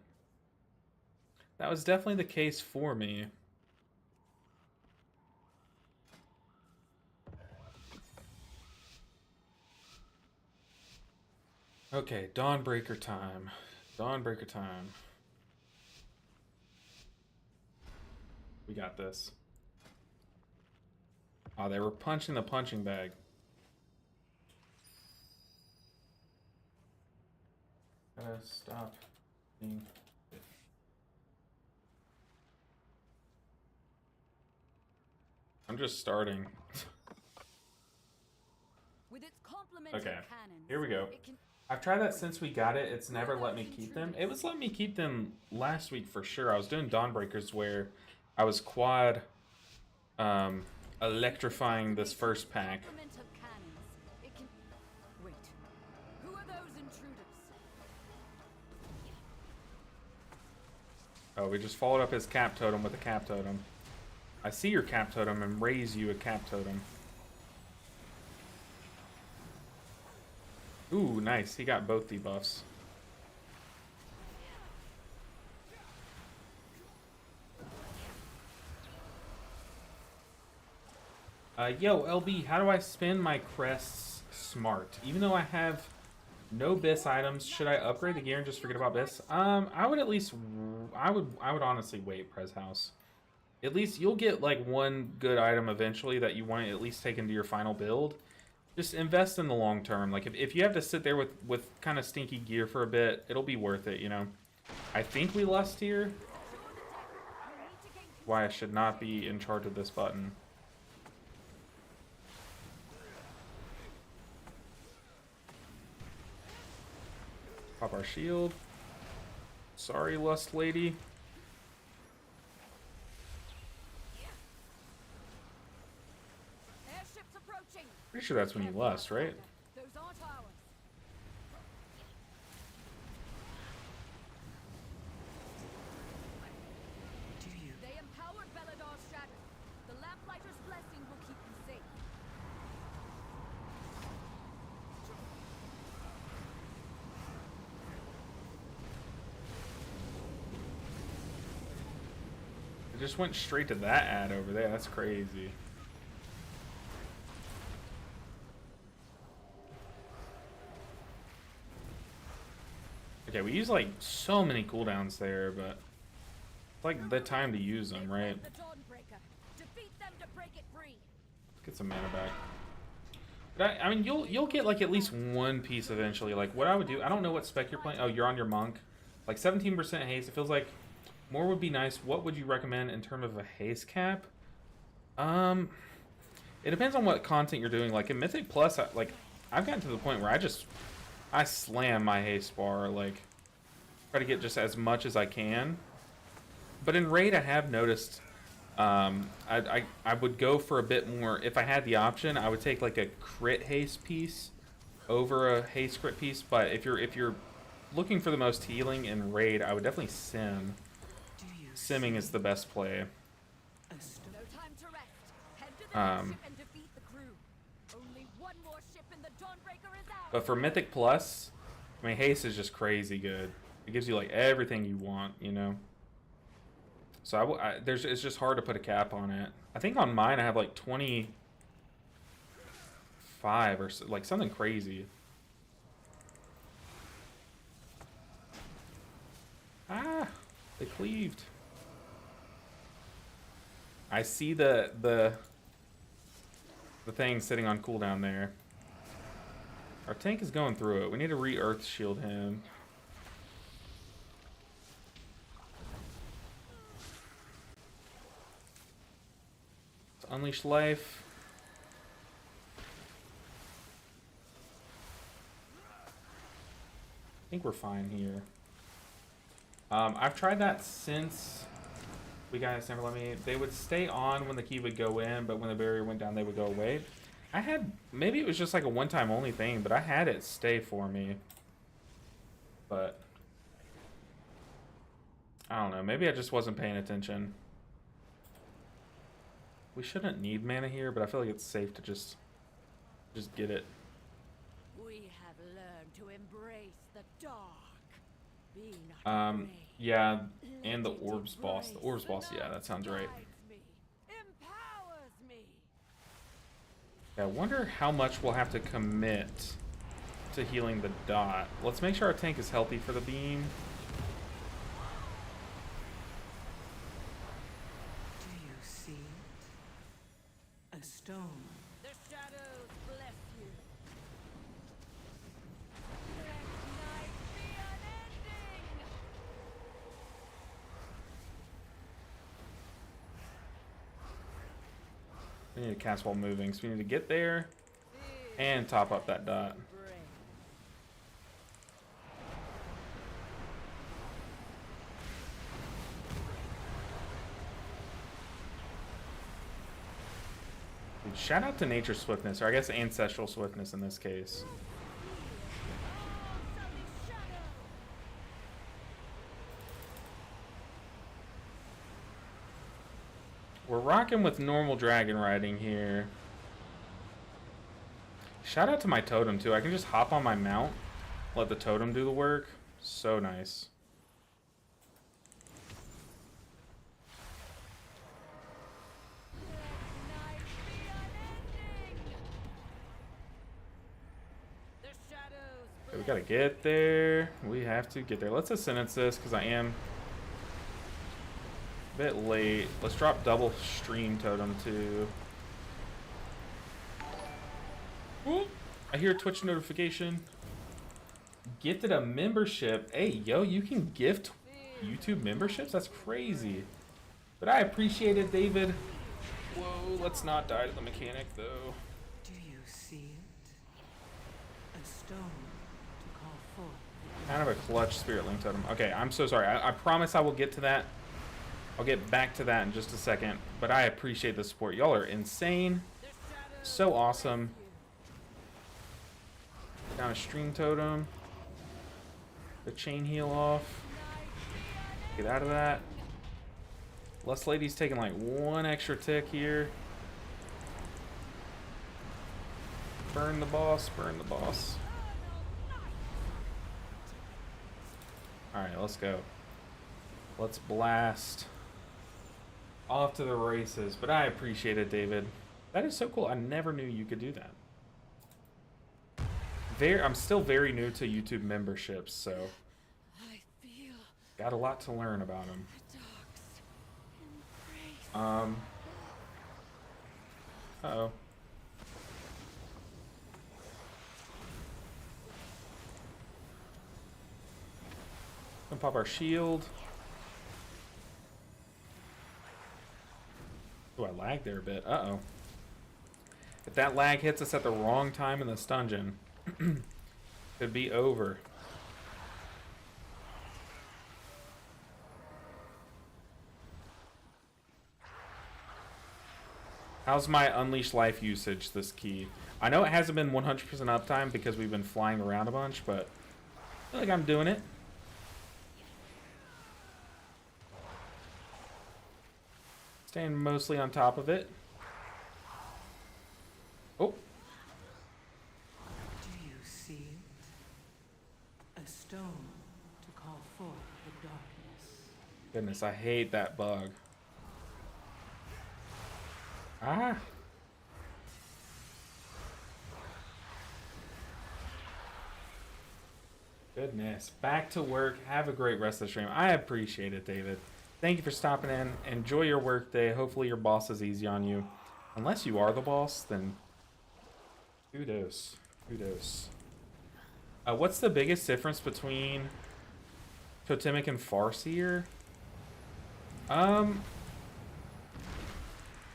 that was definitely the case for me. Okay, Dawnbreaker time. Dawnbreaker time. We got this. Oh, they were punching the punching bag. Gotta stop being... I'm just starting. With its complementary Okay, cannons, here we go. it can... I've tried that since we got it. It's never let me keep them. It was letting me keep them last week for sure. I was doing Dawnbreakers where I was quad electrifying this first pack. Complement of cannons. It can... Wait. Who are those intruders? Oh, we just followed up his cap totem with a cap totem. I see your cap totem and raise you a cap totem. Ooh, nice. He got both debuffs. Yo, LB, how do I spin my crests smart? Even though I have no BIS items, should I upgrade the gear and just forget about BIS? I would at least... I would honestly wait, Prez House. At least you'll get like one good item eventually that you want to at least take into your final build. Just invest in the long term. Like if you have to sit there with kind of stinky gear for a bit, it'll be worth it, you know. I think we lust here. Why I should not be in charge of this button. Pop our shield. Sorry, Lust Lady. Airships approaching. Pretty sure that's when you lust, right? Those aren't ours. Do you? They empowered Beladar's shadow. The Lamplighter's blessing will keep you safe. It just went straight to that ad over there. That's crazy. Okay, we use like so many cooldowns there, but it's like the time to use them, right? The Dawnbreaker. Defeat them to break it free. Let's get some mana back. But I mean, you'll get like at least one piece eventually. Like what I would do, I don't know what spec you're playing. Oh, you're on your monk. Like 17% haste. It feels like more would be nice. What would you recommend in terms of a haste cap? It depends on what content you're doing. Like in Mythic Plus, I've gotten to the point where I slam my haste bar. Like try to get just as much as I can. But in raid, I have noticed. I would go for a bit more. If I had the option, I would take like a crit haste piece over a haste crit piece. But if you're looking for the most healing in raid, I would definitely sim. Simming is the best play. No time to rest. Head to the next ship and defeat the crew. Only one more ship in the Dawnbreaker is out. But for Mythic Plus, I mean, haste is just crazy good. It gives you like everything you want, you know. So it's just hard to put a cap on it. I think on mine I have like 25 or so, like something crazy. Ah, they cleaved. I see the thing sitting on cooldown there. Our tank is going through it. We need to re-earth shield him. Let's unleash life. I think we're fine here. I've tried that since we guys never let me. They would stay on when the key would go in, but when the barrier went down, they would go away. I had, maybe it was just like a one-time only thing, but I had it stay for me. But I don't know. Maybe I just wasn't paying attention. We shouldn't need mana here, but I feel like it's safe to just get it. We have learned to embrace the dark. Be not afraid. Yeah, and the orbs boss. The orbs boss, yeah, that sounds right. Empowers me. Yeah, I wonder how much we'll have to commit to healing the dot. Let's make sure our tank is healthy for the beam. Do you see it? A stone. The shadows bless you. Let night be unending. We need to cast while moving, so we need to get there and top up that dot. Dude, shout out to Nature Swiftness, or I guess Ancestral Swiftness in this case. We're rocking with normal dragon riding here. Shout out to my totem too. I can just hop on my mount, let the totem do the work. So nice. Okay, we gotta get there. We have to get there. Let's Ascendance this because I am a bit late. Let's drop double stream totem too. Ooh, I hear a Twitch notification. Gifted a membership. Hey, yo, you can gift YouTube memberships? That's crazy. But I appreciate it, David. Whoa, let's not die to the mechanic though. Do you see it? A stone to call forth. Kind of a clutch Spirit Link totem. Okay, I'm so sorry. I promise I will get to that. I'll get back to that in just a second. But I appreciate the support. Y'all are insane. So awesome. Down a stream totem. The chain heal off. Get out of that. Lust Lady's taking like one extra tick here. Burn the boss, burn the boss. Alright, let's go. Let's blast. Off to the races, but I appreciate it, David. That is so cool. I never knew you could do that. I'm still very new to YouTube memberships, so I feel got a lot to learn about them. the dogs embrace. Uh-oh. Gonna pop our shield. Oh, I lagged there a bit. Uh-oh. If that lag hits us at the wrong time in this dungeon, it'd be over. How's my Unleash Life usage this key? I know it hasn't been 100% uptime because we've been flying around a bunch, but I feel like I'm doing it. Staying mostly on top of it. Oh. Do you see it? A stone to call forth the darkness. Goodness, I hate that bug. Ah. Goodness. Back to work. Have a great rest of the stream. I appreciate it, David. Thank you for stopping in. Enjoy your work day. Hopefully your boss is easy on you. Unless you are the boss, then kudos. Kudos. What's the biggest difference between Totemic and Farseer?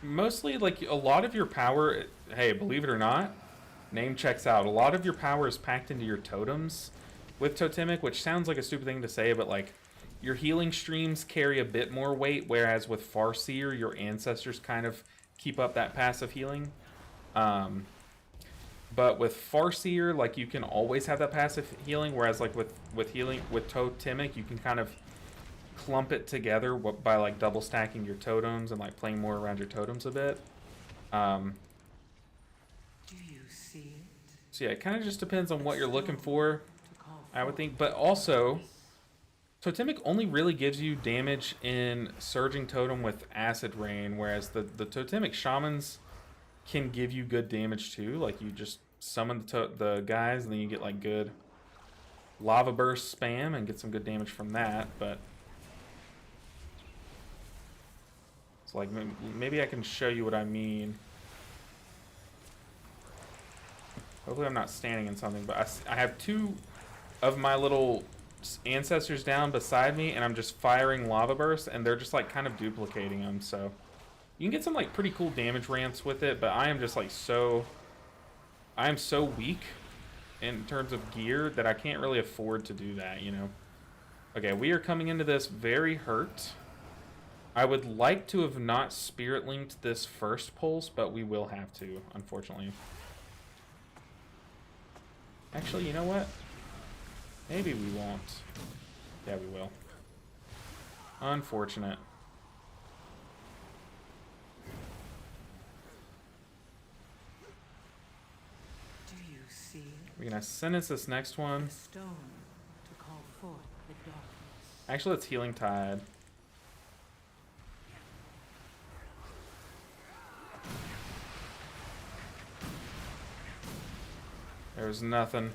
Mostly, like, a lot of your power... Hey, believe it or not, name checks out. A lot of your power is packed into your totems with Totemic, which sounds like a stupid thing to say, but, like, your healing streams carry a bit more weight, whereas with Farseer, your ancestors kind of keep up that passive healing. But with Farseer, like, you can always have that passive healing, whereas, like, with Totemic, you can kind of clump it together by, like, double stacking your totems and, like, playing more around your totems a bit. Do you see it? So yeah, it kind of just depends on what you're looking for, To call I would forth think. But also, Totemic only really gives you damage in Surging Totem with Acid Rain, whereas the Totemic Shamans can give you good damage too. Like, you just summon the guys, and then you get, like, good Lava Burst spam and get some good damage from that, but... So, like, maybe I can show you what I mean. Hopefully I'm not standing in something, but I have two of my little ancestors down beside me, and I'm just firing Lava Bursts, and they're just, like, kind of duplicating them, so... You can get some, like, pretty cool damage ramps with it, but I am just, like, I am so weak in terms of gear that I can't really afford to do that, you know? Okay, we are coming into this very hurt. I would like to have not Spirit Linked this first pulse, but we will have to, unfortunately. Actually, you know what? Maybe we won't. Yeah, we will. Unfortunate. Do you see it? We're gonna sentence this next one. A stone to call forth the darkness. Actually, it's Healing Tide. There's nothing.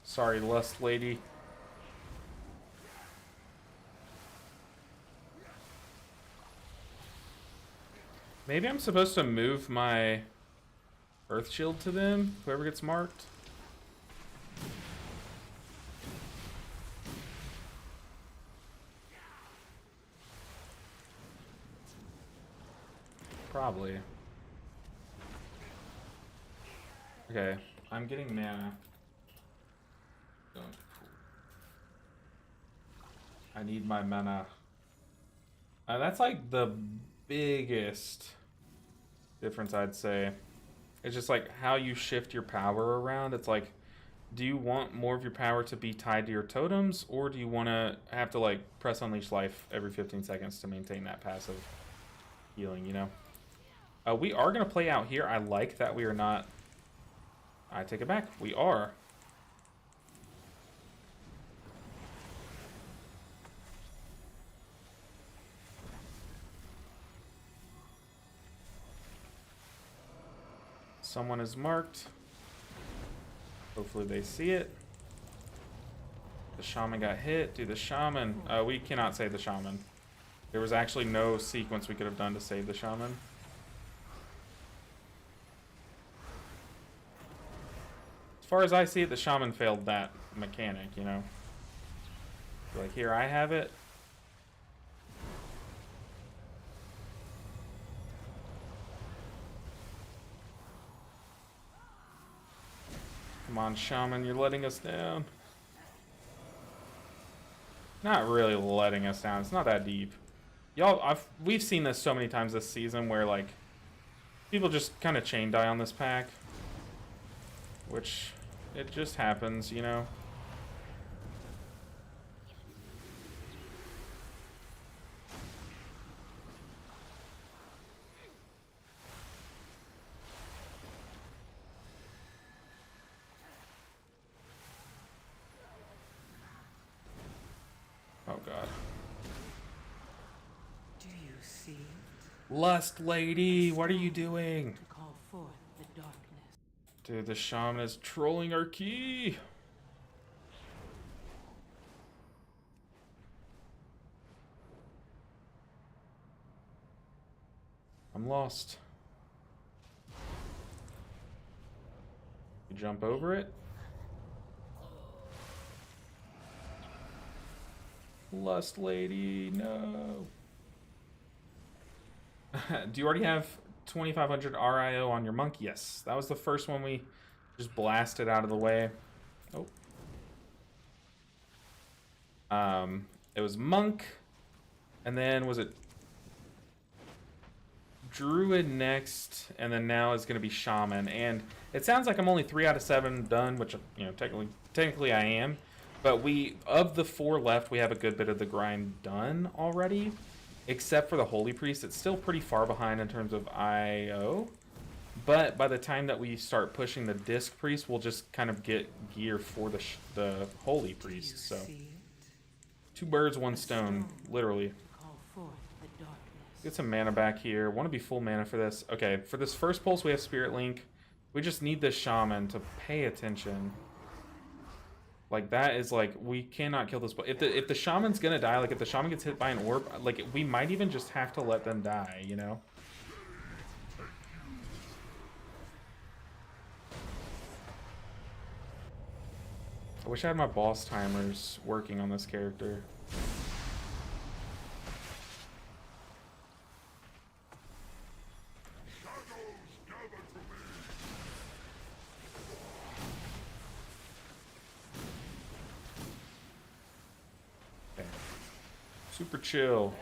Sorry, Lust Lady. Maybe I'm supposed to move my Earth Shield to them, whoever gets marked. Probably. Okay, I'm getting mana. I need my mana. That's like the biggest difference, I'd say. It's just like how you shift your power around. It's like, do you want more of your power to be tied to your totems, or do you want to have to, like, press Unleash Life every 15 seconds to maintain that passive healing, you know? We are going to play out here. I like that we are not... I take it back. We are. Someone is marked. Hopefully they see it. The shaman got hit. Dude, the shaman. We cannot save the shaman. There was actually no sequence we could have done to save the shaman. As far as I see it, the shaman failed that mechanic, you know? Like, here, I have it. Come on, shaman, you're letting us down. Not really letting us down. It's not that deep. Y'all, we've seen this so many times this season where, like, people just kind of chain die on this pack. Which, it just happens, you know? Oh, God. Do you see it? Lust Lady, what are you doing? To call forth the darkness. Dude, the shaman is trolling our key. I'm lost. You jump over it. Lust Lady, no. Do you already have 2500 RIO on your monk? Yes, that was the first one we just blasted out of the way. Oh. It was monk, and then was it druid next, and then now it's gonna be shaman. And it sounds like I'm only 3 out of 7 done, which, you know, technically I am. But of the 4 left, we have a good bit of the grind done already. Except for the Holy Priest, it's still pretty far behind in terms of IO. But by the time that we start pushing the Disc Priest, we'll just kind of get gear for the Holy Priest. So, 2 birds, 1 stone, literally. Get some mana back here. Want to be full mana for this. Okay, for this first pulse, we have Spirit Link. We just need this Shaman to pay attention. Like, that is, like, we cannot kill this. If the shaman's gonna die, like, if the shaman gets hit by an orb, like, we might even just have to let them die, you know? I wish I had my boss timers working on this character. Super chill.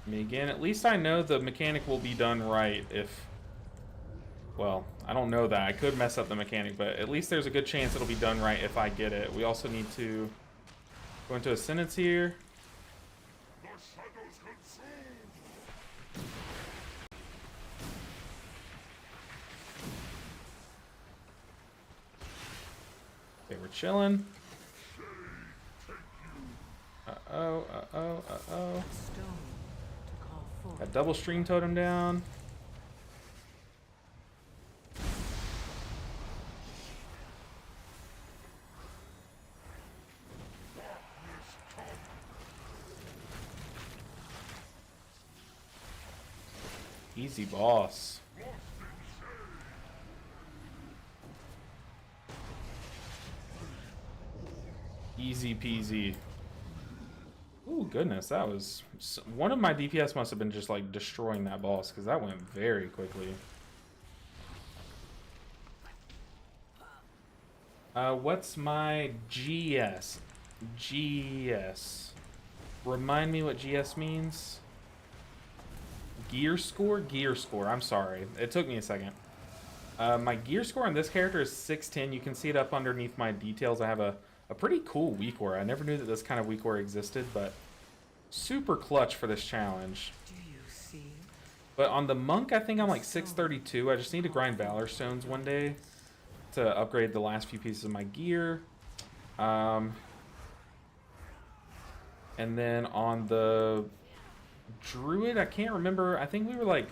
I mean, again, at least I know the mechanic will be done right if... Well, I don't know that. I could mess up the mechanic, but at least there's a good chance it'll be done right if I get it. We also need to go into Ascendance here. Okay, we're chilling. Uh-oh, uh-oh, uh-oh. Got double stream totem down. Easy boss. Easy peasy. Ooh, goodness, that was... One of my DPS must have been just, like, destroying that boss, because that went very quickly. What's my GS? GS. Remind me what GS means? Gear score? Gear score. I'm sorry. It took me a second. My gear score on this character is 610. You can see it up underneath my details. I have a pretty cool weak aura. I never knew that this kind of weak aura existed, but super clutch for this challenge. Do you see? But on the monk, I think I'm like 632. I just need to grind Valor Stones one day to upgrade the last few pieces of my gear. And then on the druid, I can't remember. I think we were like,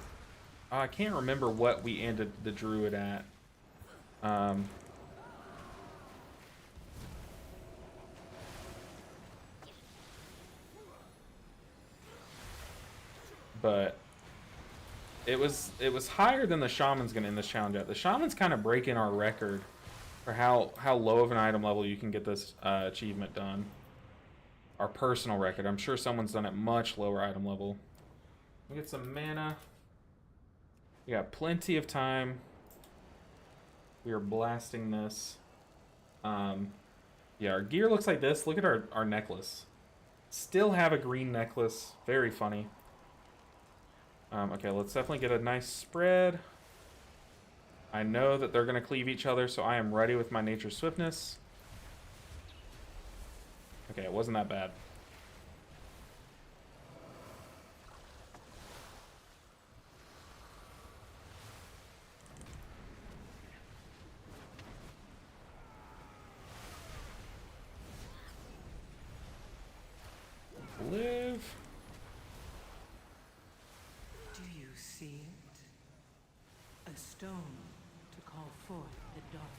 I can't remember what we ended the druid at. But it was higher than the shaman's gonna end this challenge at. The shaman's kind of breaking our record for how low of an item level you can get this achievement done. Our personal record. I'm sure someone's done it much lower item level. We get some mana. We got plenty of time. We are blasting this. Yeah, our gear looks like this. Look at our necklace. Still have a green necklace. Very funny. Okay, let's definitely get a nice spread. I know that they're going to cleave each other, so I am ready with my Nature Swiftness. Okay, it wasn't that bad. Live. Do you see it? A stone to call forth the darkness.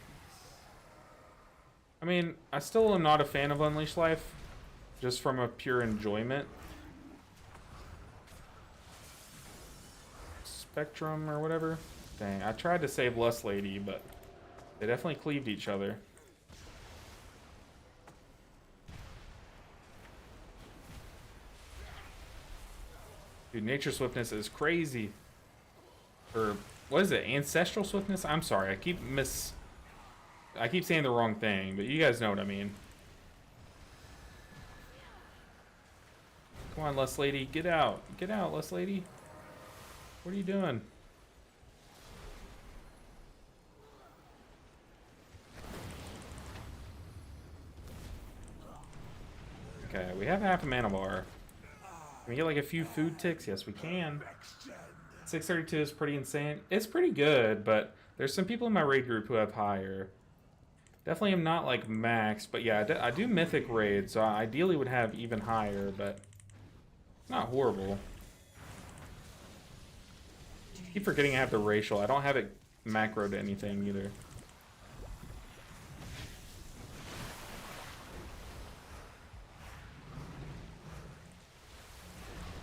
I mean, I still am not a fan of Unleash Life, just from a pure enjoyment. Spectrum or whatever. Dang, I tried to save Lust Lady, but they definitely cleaved each other. Dude, Nature Swiftness is crazy. Or, what is it? Ancestral Swiftness? I'm sorry, I keep saying the wrong thing, but you guys know what I mean. Come on, Lust Lady, get out. Get out, Lust Lady. What are you doing? Okay, we have half a mana bar. Can we get like a few food ticks? Yes, we can. 632 is pretty insane. It's pretty good, but there's some people in my raid group who have higher. Definitely am not like max, but yeah, I do mythic raids, so I ideally would have even higher, but it's not horrible. I keep forgetting I have the racial. I don't have it macroed to anything either.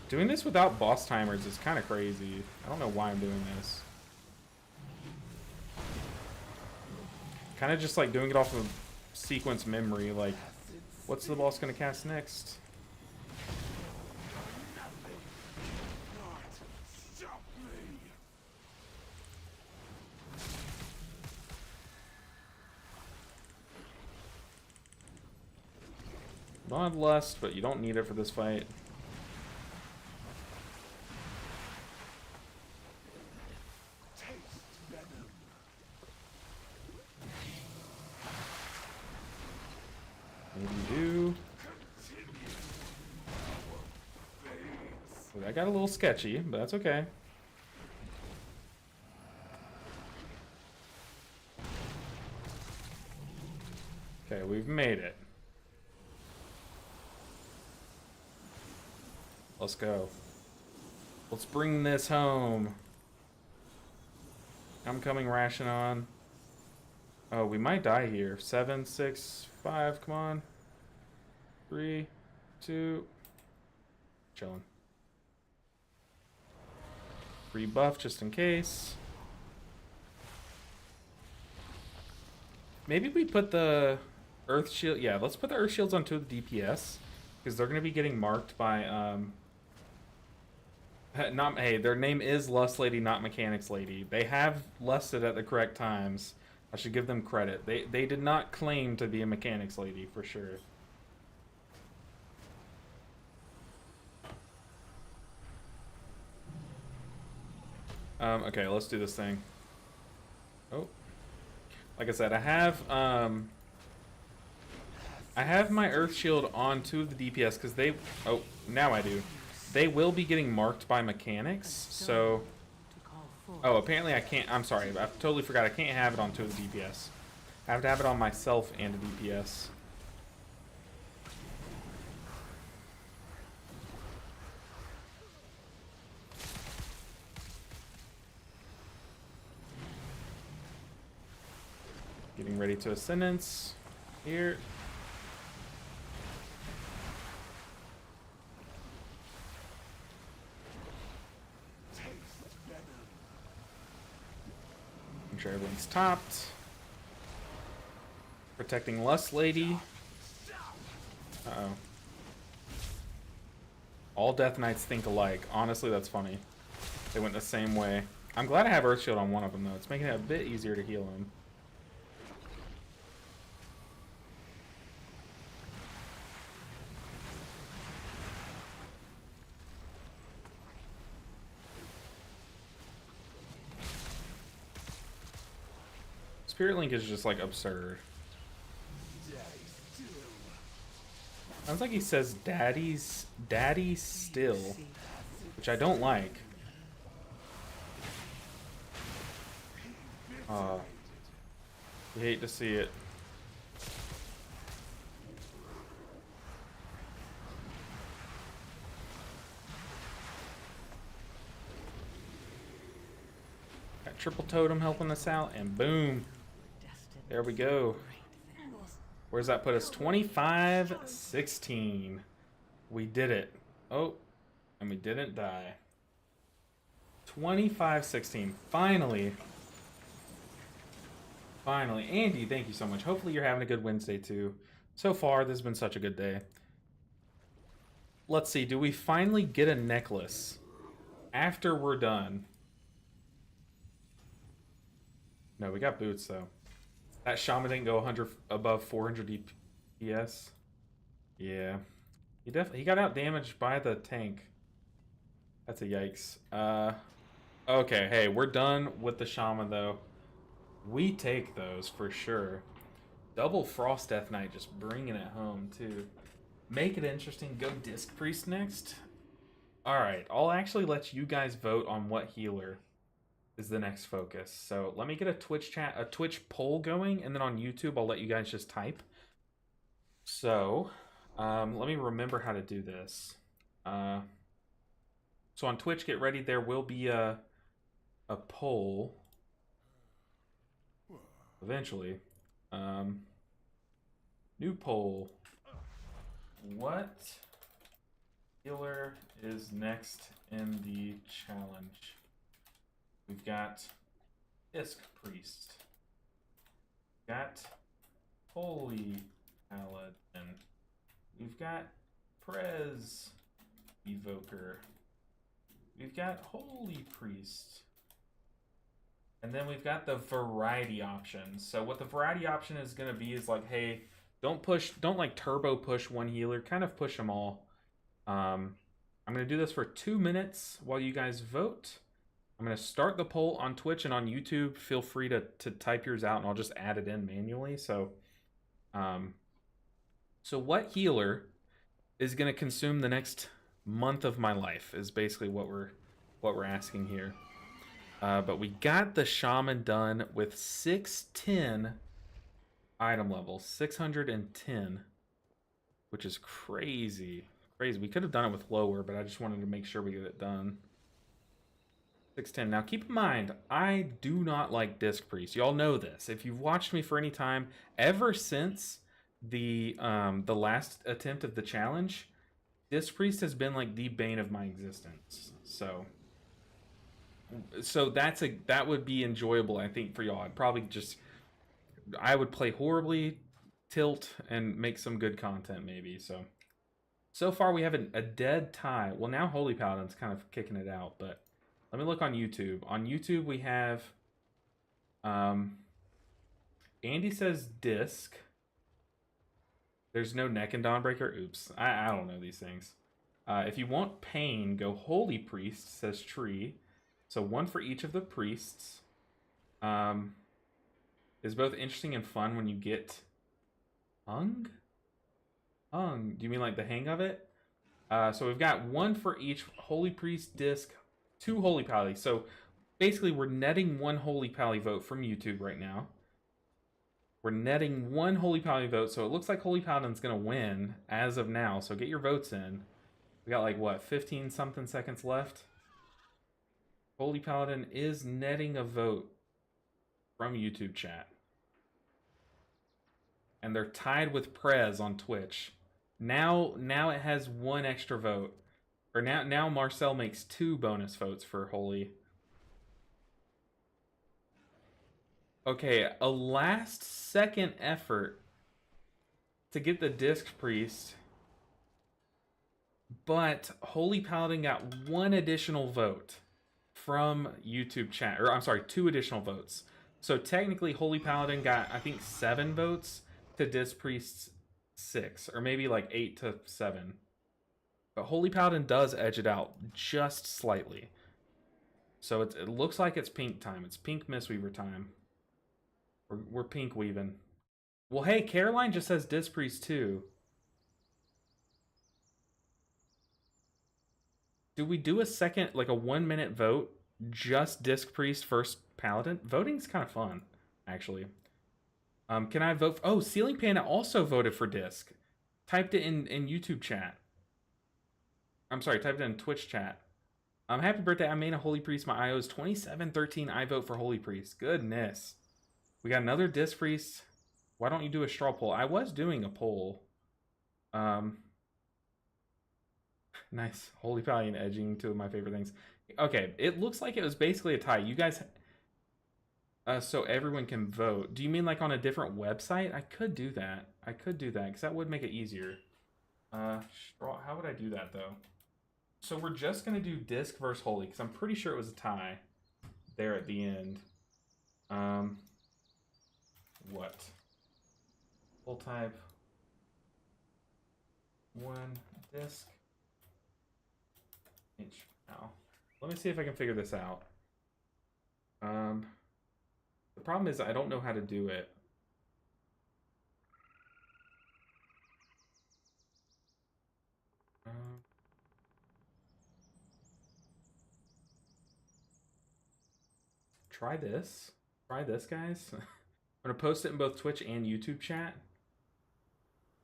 Doing this without boss timers is kind of crazy. I don't know why I'm doing this. Kind of just like doing it off of sequence memory, like, what's the boss gonna cast next? Bloodlust, but you don't need it for this fight. Maybe do. Well, that got a little sketchy, but that's okay. Okay, we've made it. Let's go. Let's bring this home. I'm coming, ration on. Oh, we might die here. 7, 6, 5, come on. 3, 2. Chilling. Free buff just in case. Maybe we put the Earth Shield. Yeah, let's put the Earth Shields on 2 of the DPS. Because they're going to be getting marked by, not, hey, their name is Lust Lady, not Mechanics Lady. They have lusted at the correct times. I should give them credit. They did not claim to be a Mechanics Lady, for sure. Okay, let's do this thing. Oh. Like I said, I have my Earth Shield on 2 of the DPS because they... Oh, now I do. They will be getting marked by mechanics, so... Oh, apparently I can't... I'm sorry, I totally forgot. I can't have it on 2 of the DPS. I have to have it on myself and a DPS. Getting ready to Ascendance. Here. Make sure everyone's topped. Protecting Lust Lady. Uh-oh. All Death Knights think alike. Honestly, that's funny. They went the same way. I'm glad I have Earth Shield on one of them, though. It's making it a bit easier to heal him. Spirit Link is just, like, absurd. Sounds like he says daddy still, which I don't like. You hate to see it. Got Triple Totem helping us out, and boom. There we go. Where's that put us? 25-16. We did it. Oh, and we didn't die. 25-16. Finally. Finally. Andy, thank you so much. Hopefully you're having a good Wednesday too. So far, this has been such a good day. Let's see. Do we finally get a necklace after we're done? No, we got boots though. That Shaman didn't go 100 above 400 DPS. Yeah. He got out damaged by the tank. That's a yikes. Okay, hey, we're done with the Shaman though. We take those for sure. Double Frost Death Knight just bringing it home too. Make it interesting. Go Disc Priest next. Alright, I'll actually let you guys vote on what healer is the next focus. So let me get a Twitch poll going, and then on YouTube I'll let you guys just type. So let me remember how to do this. So on Twitch, get ready. There will be a poll eventually. New poll. What healer is next in the challenge? We've got Disc Priest. We've got Holy Paladin. We've got Prez Evoker. We've got Holy Priest. And then we've got the variety option. So what the variety option is going to be is like, hey, don't like turbo push one healer, kind of push them all. I'm going to do this for 2 minutes while you guys vote. I'm going to start the poll on Twitch and on YouTube. Feel free to type yours out and I'll just add it in manually. So what healer is going to consume the next month of my life is basically what we're asking here. But we got the Shaman done with 610 item level, 610, which is crazy. Crazy. We could have done it with lower, but I just wanted to make sure we get it done. 610. Now keep in mind, I do not like Disc Priest. Y'all know this. If you've watched me for any time, ever since the last attempt of the challenge, Disc Priest has been like the bane of my existence. So that would be enjoyable, I think, for y'all. I would play horribly, tilt, and make some good content maybe. So far we have a dead tie. Well, now Holy Paladin's kind of kicking it out, but let me look on YouTube. On YouTube we have Andy says Disc. There's no neck in Dawnbreaker. Oops. I don't know these things. If you want pain, go Holy Priest, says Tree. So one for each of the priests. Is both interesting and fun when you get hung? Hung. Do you mean like the hang of it? So we've got one for each Holy Priest, Disc, 2 Holy Pally. So basically we're netting 1 Holy Pally vote from YouTube right now. We're netting 1 Holy Pally vote, so it looks like Holy Paladin's going to win as of now. So get your votes in. We got like, what, 15 something seconds left? Holy Paladin is netting a vote from YouTube chat. and they're tied with Prez on Twitch. Now it has 1 extra vote. Or now Marcel makes 2 bonus votes for Holy. Okay, a last second effort to get the Disc Priest. But Holy Paladin got 1 additional vote from YouTube chat. Or I'm sorry, 2 additional votes. So technically Holy Paladin got, I think, 7 votes to Disc Priest's 6. Or maybe like 8 to 7. But Holy Paladin does edge it out just slightly. So it looks like it's pink time. It's pink Mistweaver time. We're pink weaving. Well, hey, Caroline just says Disc Priest too. Do we do a second, like a 1-minute vote? Just Disc Priest first Paladin? Voting's kind of fun, actually. Can I vote? Oh, Ceiling Panda also voted for Disc. Typed it in YouTube chat. I'm sorry, typed it in Twitch chat. Happy birthday, I made a Holy Priest. My IO is 2713. I vote for Holy Priest. Goodness. We got another Disc Priest. Why don't you do a straw poll? I was doing a poll. Nice. Holy Paladin edging, 2 of my favorite things. Okay, it looks like it was basically a tie. You guys... so everyone can vote. Do you mean like on a different website? I could do that. I could do that, because that would make it easier. Straw... How would I do that, though? So we're just going to do Disc versus Holy, because I'm pretty sure it was a tie there at the end. What? Full type. 1 Disc. Now, let me see if I can figure this out. The problem is I don't know how to do it. Try this. Try this, guys. I'm gonna post it in both Twitch and YouTube chat.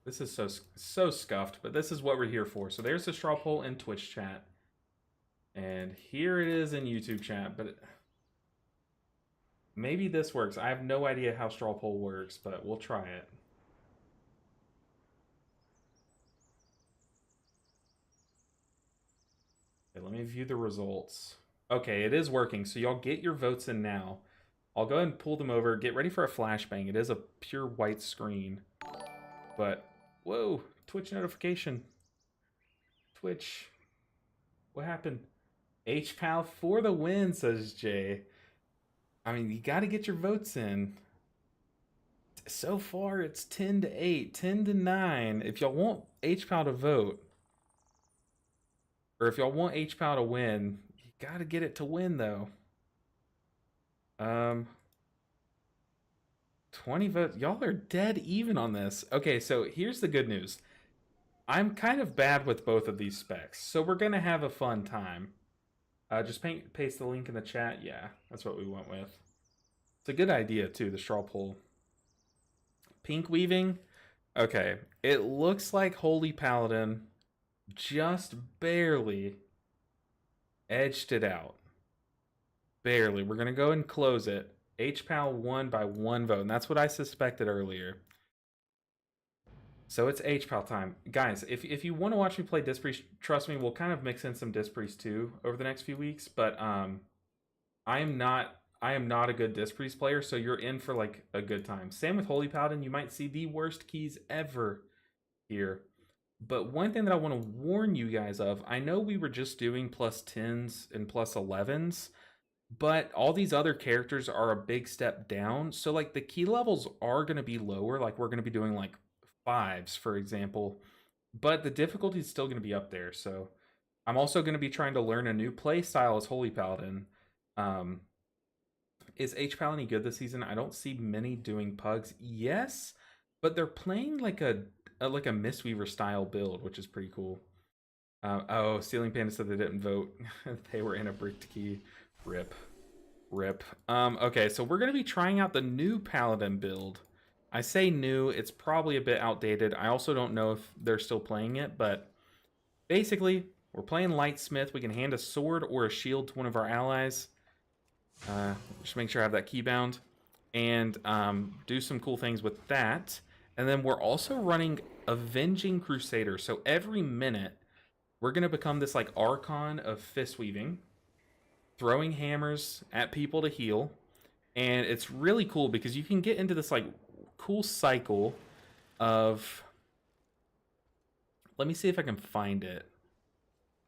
This is so scuffed, but this is what we're here for. So there's the straw poll in Twitch chat. And here it is in YouTube chat, but maybe this works. I have no idea how straw poll works, but we'll try it. Okay, let me view the results. Okay, it is working, so y'all get your votes in now. I'll go ahead and pull them over. Get ready for a flashbang. It is a pure white screen. But, whoa, Twitch notification. Twitch. What happened? HPAL for the win, says Jay. I mean, you got to get your votes in. So far, it's 10 to 8, 10 to 9. If y'all want HPAL to vote, or if y'all want HPAL to win, you got to get it to win, though. 20 votes. Y'all are dead even on this. Okay, so here's the good news. I'm kind of bad with both of these specs, so we're going to have a fun time. Just paste the link in the chat. Yeah, that's what we went with. It's a good idea, too, the straw poll. Pink weaving. Okay, it looks like Holy Paladin just barely edged it out. Barely. We're going to go and close it. HPAL won by 1 vote, and that's what I suspected earlier. So it's HPAL time. Guys, if you want to watch me play Disc Priest, trust me, we'll kind of mix in some Disc Priest too over the next few weeks, but I am not a good Disc Priest player, so you're in for like a good time. Same with Holy Paladin, you might see the worst keys ever here. But one thing that I want to warn you guys of, I know we were just doing plus 10s and plus 11s, but all these other characters are a big step down. So like the key levels are going to be lower. Like we're going to be doing like 5s, for example, but the difficulty is still going to be up there. So I'm also going to be trying to learn a new play style as Holy Paladin. Is HPAL any good this season? I don't see many doing pugs. Yes, but they're playing like a Mistweaver style build, which is pretty cool. Oh, Ceiling Panda said they didn't vote. They were in a bricked key. Rip. Okay, so we're going to be trying out the new Paladin build. I say new, it's probably a bit outdated. I also don't know if they're still playing it, but basically, we're playing Lightsmith. We can hand a sword or a shield to one of our allies. Just make sure I have that keybound. And do some cool things with that. And then we're also running Avenging Crusader. So every minute, we're going to become this like Archon of fist weaving, throwing hammers at people to heal. And it's really cool because you can get into this like cool cycle of... Let me see if I can find it.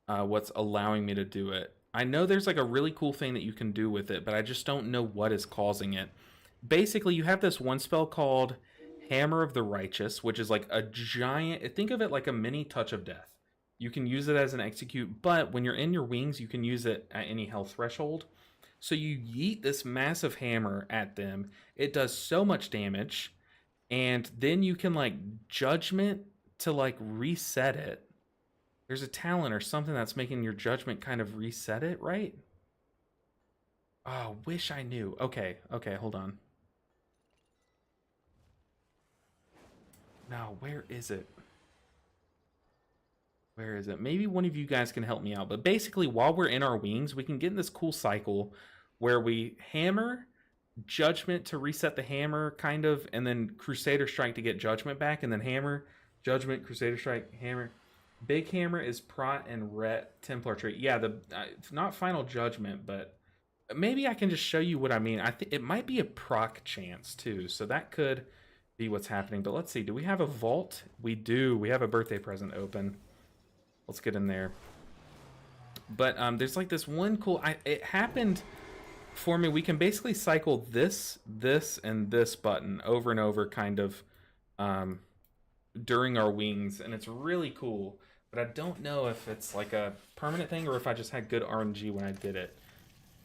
What's allowing me to do it. I know there's like a really cool thing that you can do with it, but I just don't know what is causing it. Basically, you have this one spell called Hammer of the Righteous, which is like a giant... Think of it like a mini Touch of Death. You can use it as an execute, but when you're in your wings, you can use it at any health threshold. So you yeet this massive hammer at them. It does so much damage, and then you can like Judgment to like reset it. There's a talent or something that's making your Judgment kind of reset it, right? Oh, wish I knew. Okay, hold on. Now, where is it? Where is it? Maybe one of you guys can help me out. But basically, while we're in our wings, we can get in this cool cycle where we hammer, Judgment to reset the hammer, kind of, and then Crusader Strike to get Judgment back, and then hammer, Judgment, Crusader Strike, hammer. Big hammer is Prot and Ret Templar trait. Yeah, the not Final Judgment, but maybe I can just show you what I mean. I think it might be a proc chance too, so that could be what's happening. But let's see. Do we have a vault? We do. We have a birthday present open. Let's get in there. But there's like this one cool... it happened for me. We can basically cycle this, and this button over and over kind of during our wings. And it's really cool. But I don't know if it's like a permanent thing or if I just had good RNG when I did it.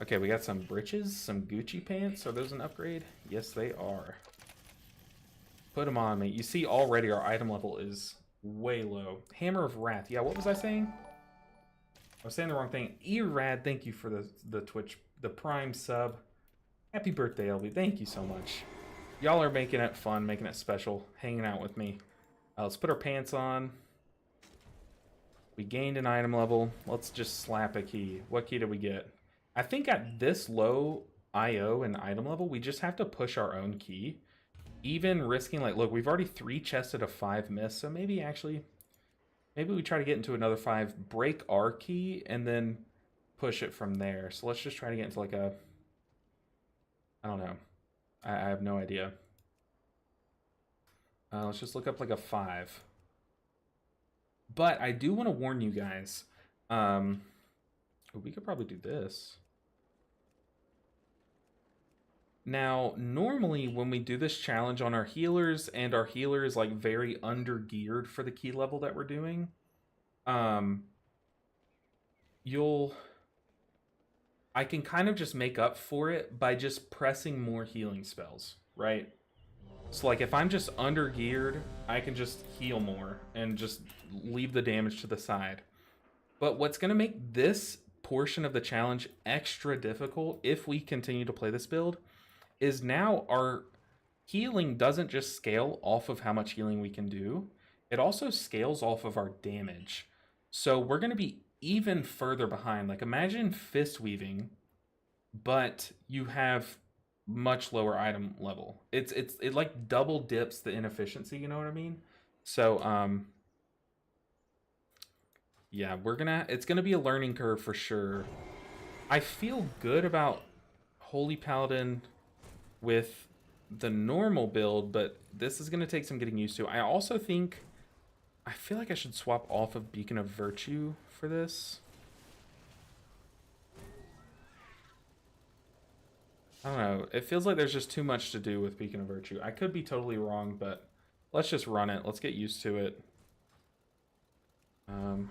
Okay, we got some breeches, some Gucci pants. Are those an upgrade? Yes, they are. Put them on me. You see already our item level is... way low. Hammer of Wrath. Yeah, what was I saying? I was saying the wrong thing. Erad, thank you for the Twitch, the Prime sub. Happy birthday, LB. Thank you so much. Y'all are making it fun, making it special, hanging out with me. Let's put our pants on. We gained an item level. Let's just slap a key. What key did we get? I think at this low IO and item level, we just have to push our own key. Even risking, like, look, we've already 3 chested a 5 miss, so maybe we try to get into another 5, break our key, and then push it from there. So let's just try to get into like a... I don't know. I have no idea. Let's just look up like a 5. But I do want to warn you guys. We could probably do this. Now, normally when we do this challenge on our healers, and our healer is like very under-geared for the key level that we're doing, I can kind of just make up for it by just pressing more healing spells, right? So like if I'm just under-geared, I can just heal more and just leave the damage to the side. But what's going to make this portion of the challenge extra difficult if we continue to play this build is now our healing doesn't just scale off of how much healing we can do. It also scales off of our damage. So we're going to be even further behind. Like imagine fist weaving, but you have much lower item level. It like double dips the inefficiency, you know what I mean? So yeah, it's gonna be a learning curve for sure. I feel good about Holy Paladin with the normal build, but this is going to take some getting used to. I also think... I feel like I should swap off of Beacon of Virtue for this. I don't know. It feels like there's just too much to do with Beacon of Virtue. I could be totally wrong, but let's just run it. Let's get used to it. I'm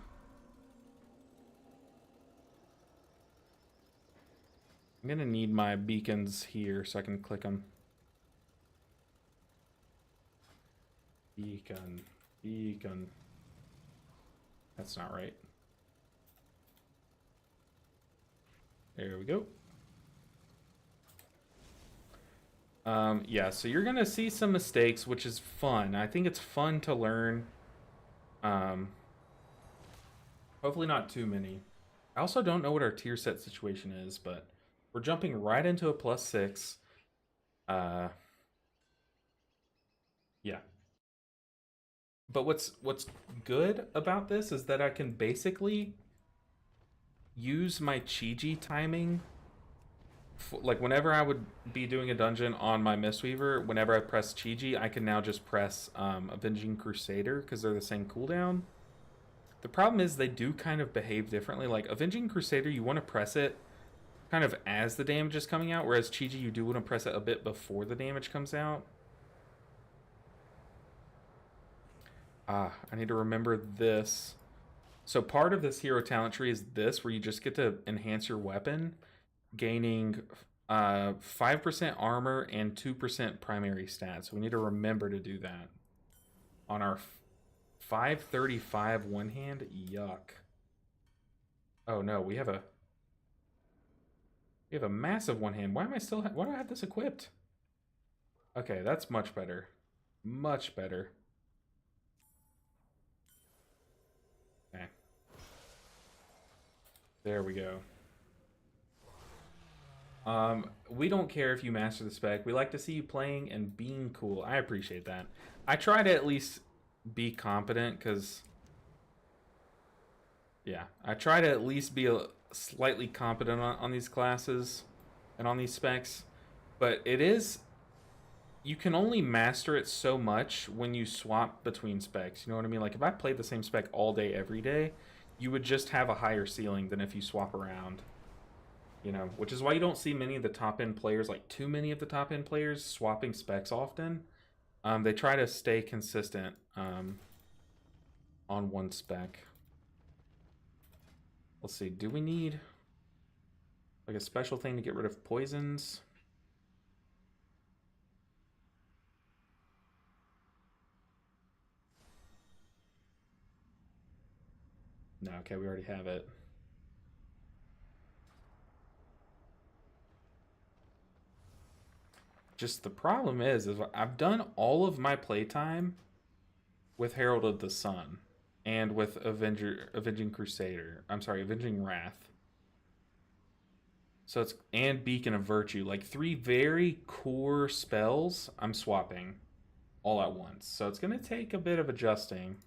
going to need my beacons here so I can click them. Beacon. That's not right. There we go. Yeah, so you're going to see some mistakes, which is fun. I think it's fun to learn. Hopefully not too many. I also don't know what our tier set situation is, but we're jumping right into a +6. Yeah. But what's good about this is that I can basically use my Chi timing. Like whenever I would be doing a dungeon on my Mistweaver, whenever I press Chi, I can now just press Avenging Crusader because they're the same cooldown. The problem is they do kind of behave differently. Like Avenging Crusader, you want to press it kind of as the damage is coming out, whereas Chi, you do want to press it a bit before the damage comes out. I need to remember this. So part of this hero talent tree is this, where you just get to enhance your weapon, gaining 5% armor and 2% primary stats. So we need to remember to do that. On our 535 one hand, yuck. Oh no, we have a massive one hand. Why am I still? Why do I have this equipped? Okay, that's much better. Much better. Okay. There we go. We don't care if you master the spec. We like to see you playing and being cool. I appreciate that. I try to at least be competent because, yeah, I try to at least be slightly competent on these classes and on these specs. But it is, you can only master it so much when you swap between specs. You know what I mean? Like if I played the same spec all day, every day, you would just have a higher ceiling than if you swap around. You know, which is why you don't see many of the top end players, like too many of the top end players, swapping specs often. They try to stay consistent on one spec. Let's see, do we need like a special thing to get rid of poisons? No, okay, we already have it. Just the problem is I've done all of my playtime with Herald of the Sun and with Avenging Crusader. I'm sorry, Avenging Wrath. So it's and Beacon of Virtue, like 3 very core spells I'm swapping all at once. So it's going to take a bit of adjusting.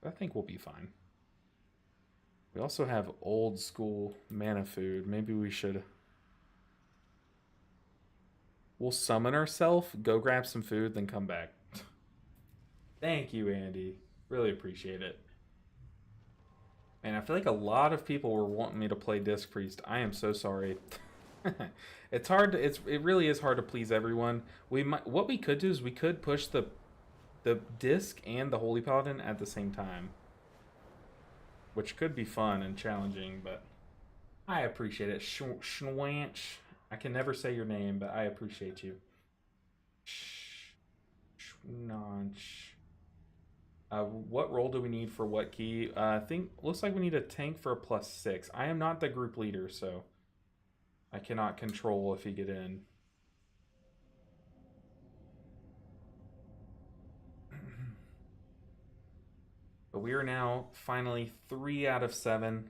I think we'll be fine. We also have old school mana food. Maybe we should... We'll summon ourselves, go grab some food, then come back. Thank you, Andy. Really appreciate it. Man, I feel like a lot of people were wanting me to play Disc Priest. I am so sorry. It's hard to, it really is hard to please everyone. What we could do is we could push the Disc and the Holy Paladin at the same time, which could be fun and challenging, but I appreciate it. Schwanch. I can never say your name, but I appreciate you. Schwanch. What role do we need for what key? I think, looks like we need a tank for a +6. I am not the group leader, so I cannot control if you get in. But we are now finally 3 out of 7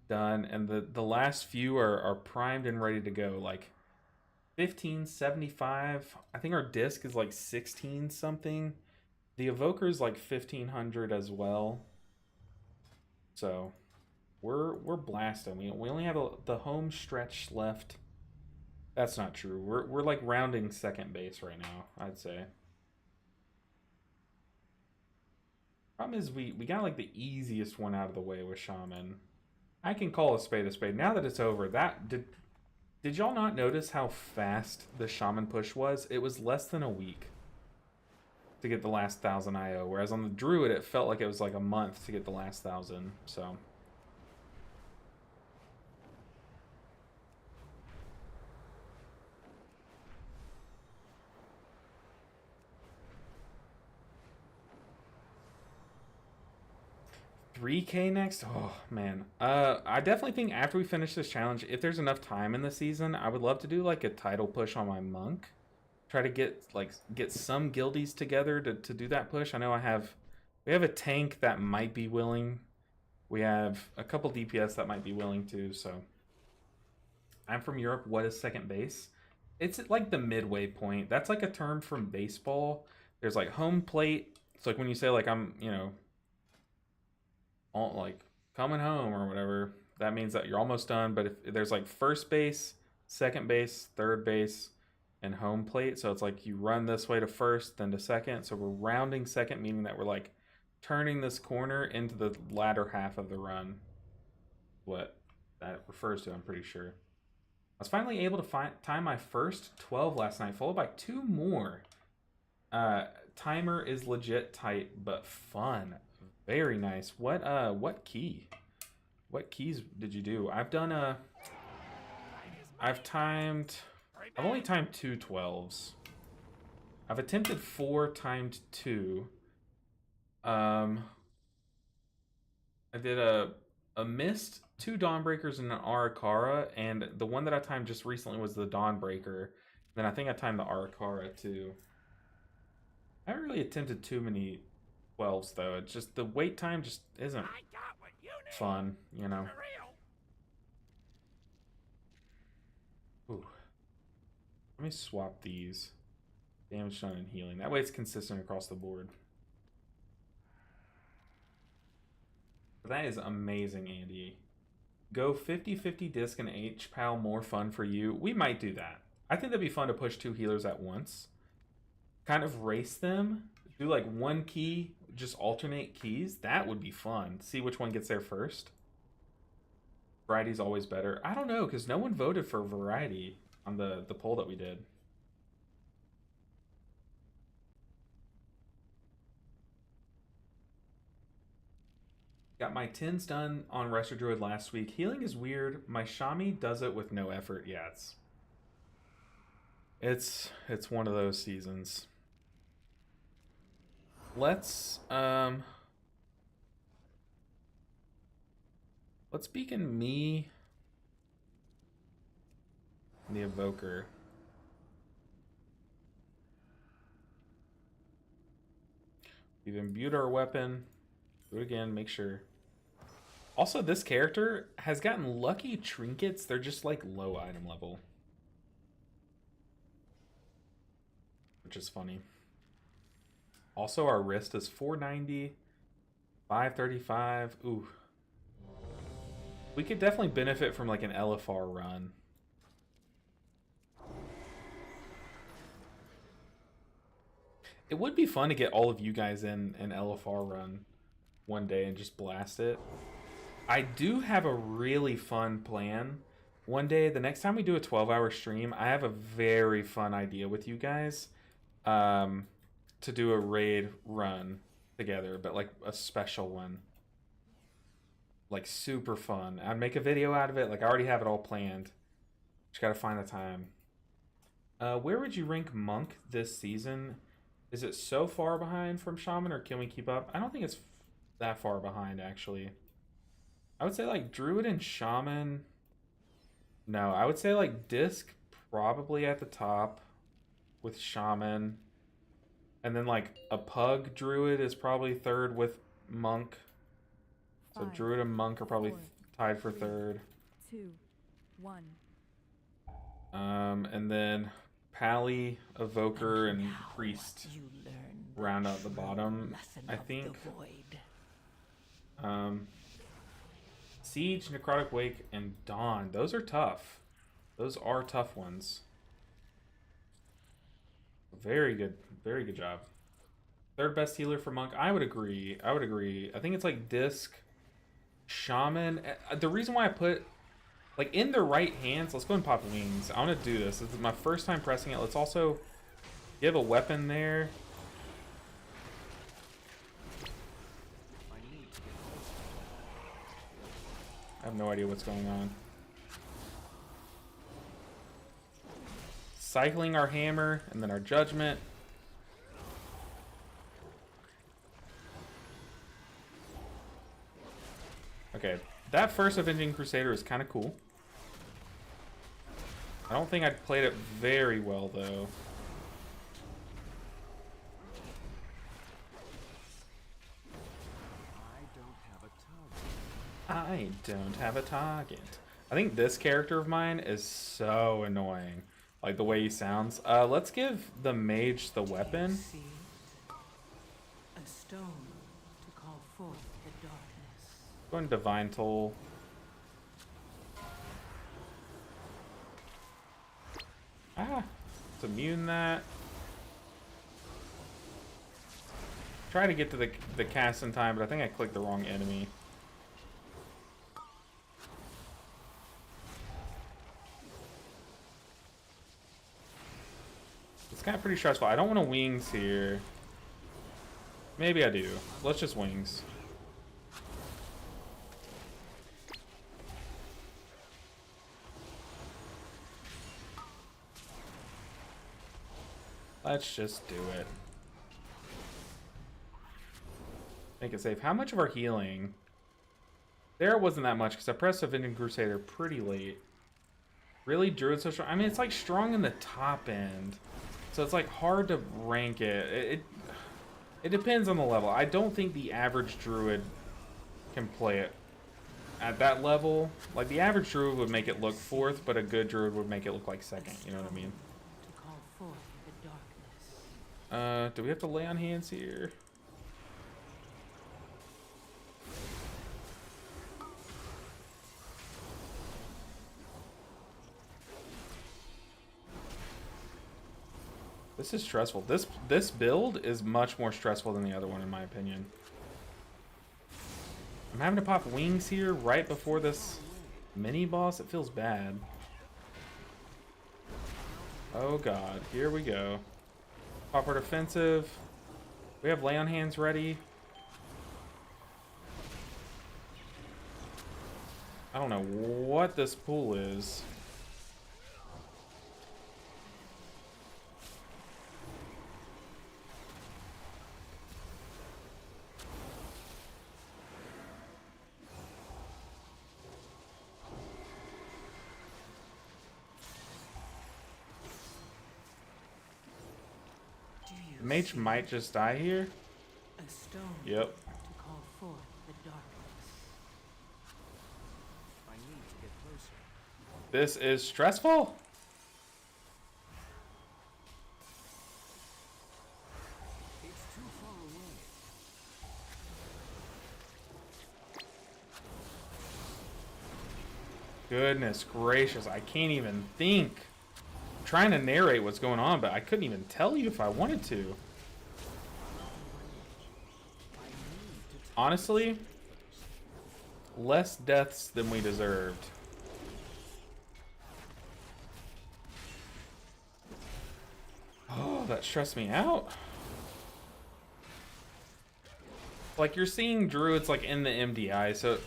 done, and the last few are primed and ready to go. Like 1575. I think our disc is like 16 something. The evoker is like 1500 as well. So we're blasting. We only have the home stretch left. That's not true. We're like rounding second base right now, I'd say. Problem is we got like the easiest one out of the way with Shaman. I can call a spade a spade. Now that it's over, did y'all not notice how fast the Shaman push was? It was less than a week to get the last 1,000 IO, whereas on the Druid it felt like it was like a month to get the last 1,000, so... $3K next? Oh, man. I definitely think after we finish this challenge, if there's enough time in the season, I would love to do like a title push on my monk. Try to get some guildies together to do that push. I know we have a tank that might be willing. We have a couple DPS that might be willing to, so I'm from Europe. What is second base? It's like the midway point. That's like a term from baseball. There's like home plate. It's like when you say like I'm, you know, all, like coming home or whatever. That means that you're almost done. But if there's like first base, second base, third base, and home plate, so it's like you run this way to first, then to second. So we're rounding second, meaning that we're like turning this corner into the latter half of the run. What that refers to, I'm pretty sure. I was finally able to time my first 12 last night, followed by 2 more. Timer is legit tight, but fun. Very nice. What key? What keys did you do? I've only timed 2 12s. I've attempted 4 timed 2. I did a missed 2 Dawnbreakers and an Arakara, and the one that I timed just recently was the Dawnbreaker. Then I think I timed the Arakara too. I haven't really attempted too many 12s though. It's just the wait time just isn't fun, you know. Ooh. Let me swap these. Damage done and healing. That way it's consistent across the board. That is amazing, Andy. Go 50-50 disc and H-Pal, more fun for you. We might do that. I think that'd be fun to push 2 healers at once. Kind of race them. Do like 1 key, just alternate keys. That would be fun. See which one gets there first. Variety's always better. I don't know, because no one voted for variety on the poll that we did. Got my 10s done on Resto Druid last week. Healing is weird. My Shami does it with no effort. Yeah, it's one of those seasons. Let's beacon me and the Evoker. We've imbued our weapon. Do it again, make sure. Also, this character has gotten lucky trinkets. They're just like low item level, which is funny. Also, our wrist is 490, 535. Ooh. We could definitely benefit from like an LFR run. It would be fun to get all of you guys in an LFR run one day and just blast it. I do have a really fun plan. One day, the next time we do a 12-hour stream, I have a very fun idea with you guys to do a raid run together, but like a special one. Like super fun. I'd make a video out of it. Like I already have it all planned. Just gotta find the time. Where would you rank Monk this season? Is it so far behind from Shaman, or can we keep up? I don't think it's that far behind, actually. I would say like Druid and Shaman. No, I would say like Disc probably at the top with Shaman. And then like a Pug Druid is probably third with Monk. So Druid and Monk are probably tied for third. 2, 1. And then Pally, Evoker, and Priest round out the bottom, I think. Siege, Necrotic Wake, and Dawn. Those are tough. Those are tough ones. Very good job. Third best healer for Monk. I would agree. I think it's like Disc, Shaman. The reason why I put like in their right hands, let's go and pop wings. I want to do this. This is my first time pressing it. Let's also give a weapon there. I have no idea what's going on. Cycling our hammer and then our judgment. Okay, that first Avenging Crusader is kind of cool. I don't think I played it very well, though. I don't have a target. I think this character of mine is so annoying. Like the way he sounds. Let's give the mage the weapon. See it? A stone to call forth the darkness. Go and Divine Toll. Ah, it's immune that. Try to get to the cast in time, but I think I clicked the wrong enemy. It's kind of pretty stressful. I don't want to wings here. Maybe I do. Let's just wings. Let's just do it. Make it safe. How much of our healing? There wasn't that much because I pressed Avenging Crusader pretty late. Really? Druid so strong? I mean, it's like strong in the top end. So it's like hard to rank it. It depends on the level. I don't think the average Druid can play it at that level. Like the average Druid would make it look fourth, but a good Druid would make it look like second. You know what I mean? To call forth the darkness. Do we have to lay on hands here? This is stressful. This build is much more stressful than the other one, in my opinion. I'm having to pop wings here right before this mini boss. It feels bad. Oh god, here we go. Pop our defensive. We have lay on hands ready. I don't know what this pool is. The mage might just die here. A stone Yep. to call forth the darkness. I need to get closer. This is stressful. It's too far away. Goodness gracious, I can't even think. I'm trying to narrate what's going on, but I couldn't even tell you if I wanted to. Honestly, less deaths than we deserved. Oh, that stressed me out. Like, you're seeing druids like in the MDI, so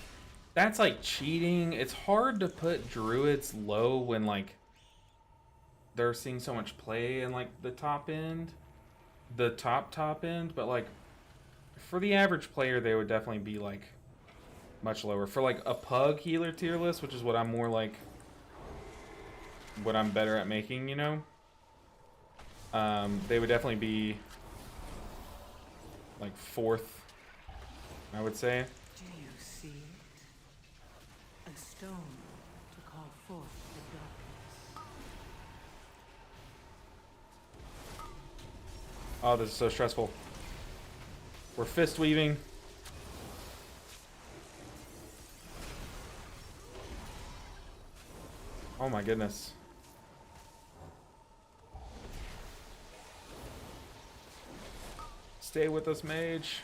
that's like cheating. It's hard to put druids low when like they're seeing so much play in like the top end, the top end, but like for the average player they would definitely be like much lower. For like a pug healer tier list, which is what I'm more like, what I'm better at making, you know, they would definitely be like fourth, I would say. Do you see it? A stone to call forth the darkness. Oh, this is so stressful. We're fist weaving. Oh my goodness. Stay with us, mage.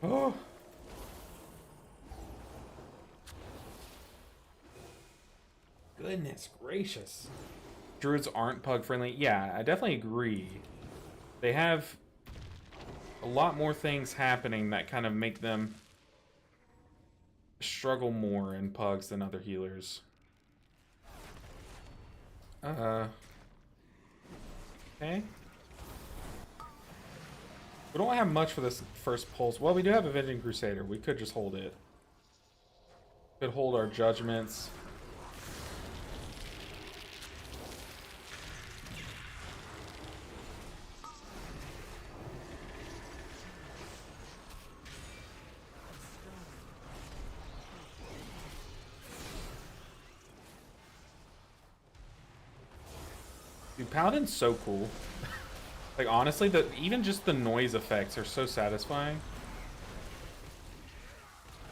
Oh. Goodness gracious. Druids aren't pug friendly. Yeah, I definitely agree. They have a lot more things happening that kind of make them struggle more in pugs than other healers. Okay. We don't have much for this first pulse. Well, we do have Avenging Crusader. We could just hold it. Could hold our judgments. Dude, Paladin's so cool. Like, honestly, even just the noise effects are so satisfying.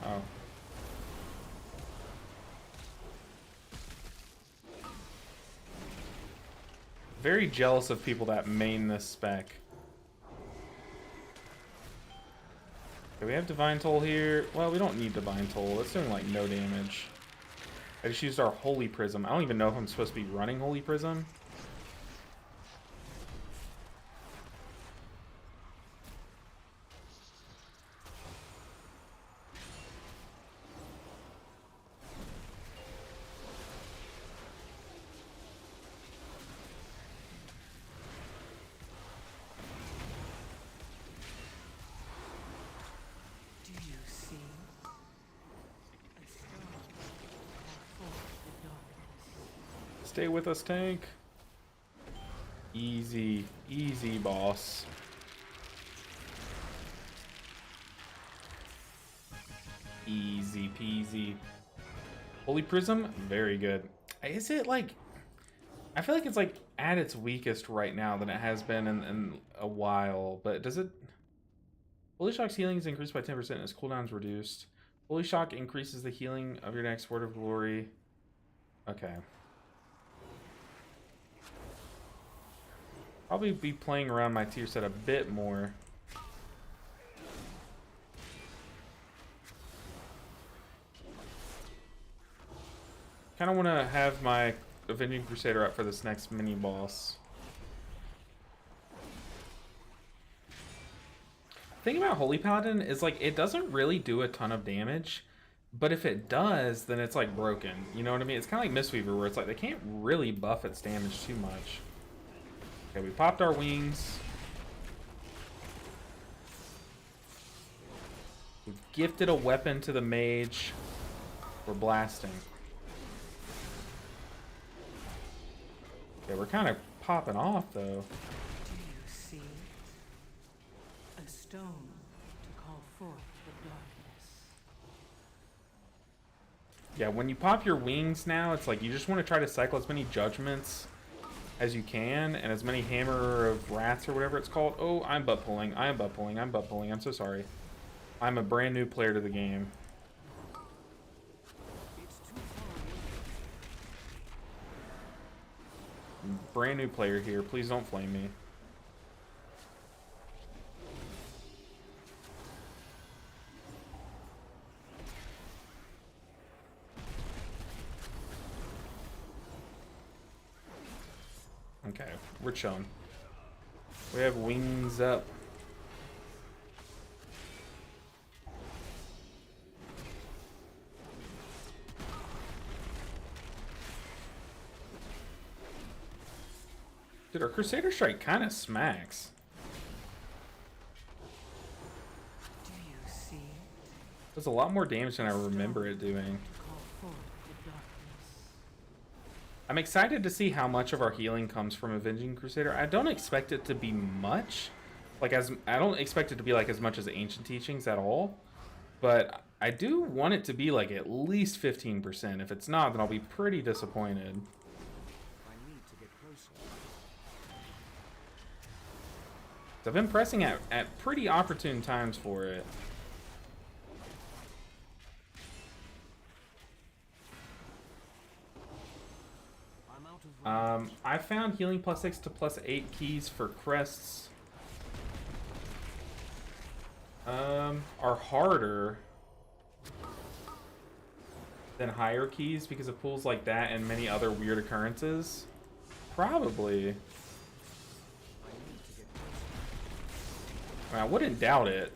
Oh. Very jealous of people that main this spec. Okay, we have Divine Toll here. Well, we don't need Divine Toll. It's doing, like, no damage. I just used our Holy Prism. I don't even know if I'm supposed to be running Holy Prism. Do you see? A stone called forth the darkness. Stay with us, tank. Easy. Easy, boss. Easy peasy. Holy Prism, very good. Is it like... I feel like it's like at its weakest right now than it has been in a while, but does it... Holy Shock's healing is increased by 10% and its cooldown's reduced. Holy Shock increases the healing of your next Word of Glory. Okay. Probably be playing around my tier set a bit more. Kind of want to have my Avenging Crusader up for this next mini boss. The thing about Holy Paladin is like it doesn't really do a ton of damage, but if it does, then it's like broken. You know what I mean? It's kind of like Mistweaver, where it's like they can't really buff its damage too much. Okay, we popped our wings. We've gifted a weapon to the mage. We're blasting. Okay, we're kind of popping off, though. Do you see? A stone to call forth the darkness. Yeah, when you pop your wings now, it's like you just want to try to cycle as many judgments as you can, and as many hammer of wraths or whatever it's called. Oh, I'm butt pulling. I am butt pulling. I'm butt pulling. I'm so sorry. I'm a brand new player to the game. It's too far away. Brand new player here. Please don't flame me. Okay, we're chilling. We have wings up. Dude, our Crusader Strike kind of smacks. Do you see? Does a lot more damage than I remember it doing. To call forth the darkness. I'm excited to see how much of our healing comes from Avenging Crusader. I don't expect it to be much. Like, I don't expect it to be like as much as Ancient Teachings at all. But I do want it to be like at least 15%. If it's not, then I'll be pretty disappointed. I need to get closer. I've been pressing at pretty opportune times for it. I'm out of range. I found healing +6 to +8 keys for crests. Are harder than higher keys because of pools like that and many other weird occurrences. Probably. I need to get closer. I wouldn't doubt it.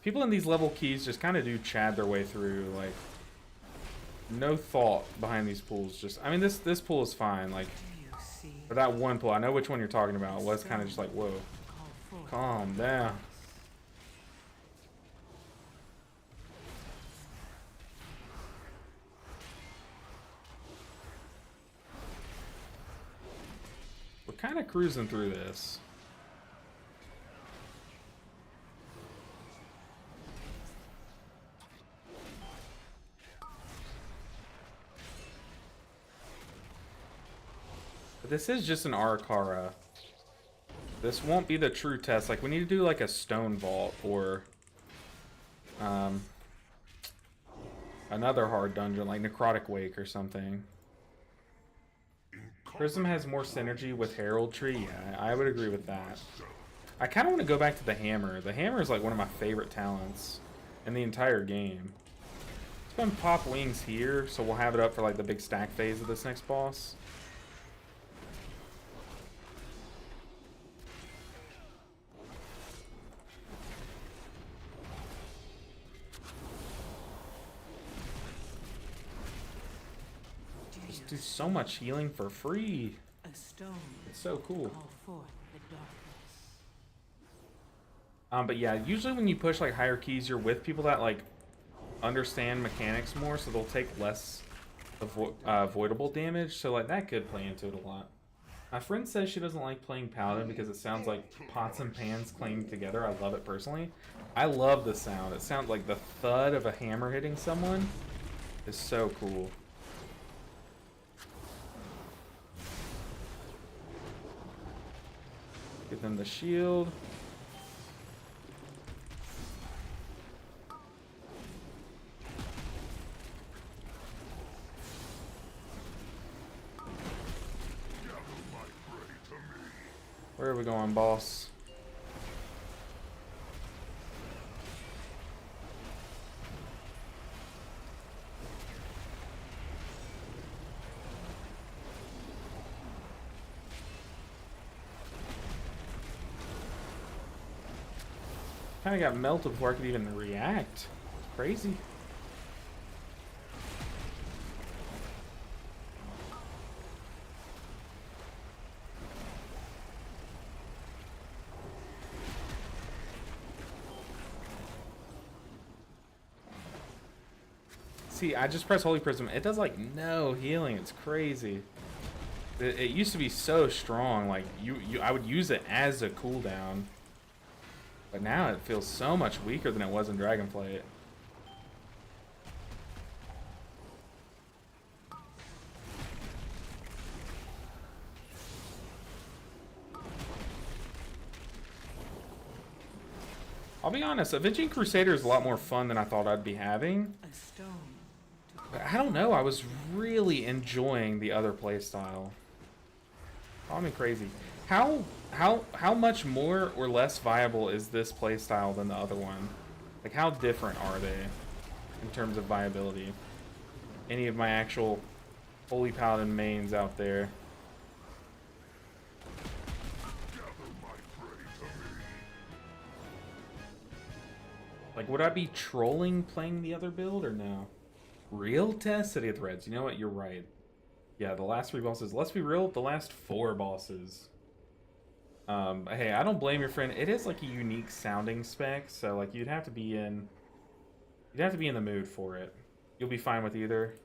People in these level keys just kind of do chad their way through, like, no thought behind these pools. Just, I mean, this pool is fine, like, Do you see? but that one pool, I know which one you're talking about, was kind of just like, whoa, Call forth calm down. We're kind of cruising through this. This is just an Arakara. This won't be the true test. Like, we need to do like a stone vault or another hard dungeon like Necrotic Wake or something. Prism has more synergy with Heraldry. Yeah, I would agree with that. I kind of want to go back to the hammer. The hammer is like one of my favorite talents in the entire game. Let's go and pop wings here, so we'll have it up for like the big stack phase of this next boss. Just do so much healing for free. A stone It's so cool. to call forth the darkness. But yeah, usually when you push like higher keys, you're with people that like understand mechanics more, so they'll take less avoidable damage. So like that could play into it a lot. My friend says she doesn't like playing Paladin because it sounds like pots and pans clanging together. I love it personally. I love the sound. It sounds like the thud of a hammer hitting someone is so cool. Give them the shield. Where are we going, boss? Kind of got melted before I could even react. Crazy. See, I just press Holy Prism. It does like no healing. It's crazy. It used to be so strong. Like I would use it as a cooldown. But now it feels so much weaker than it was in Dragonflight. I'll be honest, Avenging Crusader is a lot more fun than I thought I'd be having. A stone to But I don't know, I was really enjoying the other playstyle. Call me crazy. How much more or less viable is this playstyle than the other one? Like, how different are they in terms of viability? Any of my actual Holy Paladin mains out there? Like, would I be trolling playing the other build or no? Real test? City of Threads. You know what? You're right. Yeah, the last 3 bosses. Let's be real, the last 4 bosses. Hey, I don't blame your friend. It is like a unique sounding spec, so like you'd have to be in the mood for it. You'll be fine with either.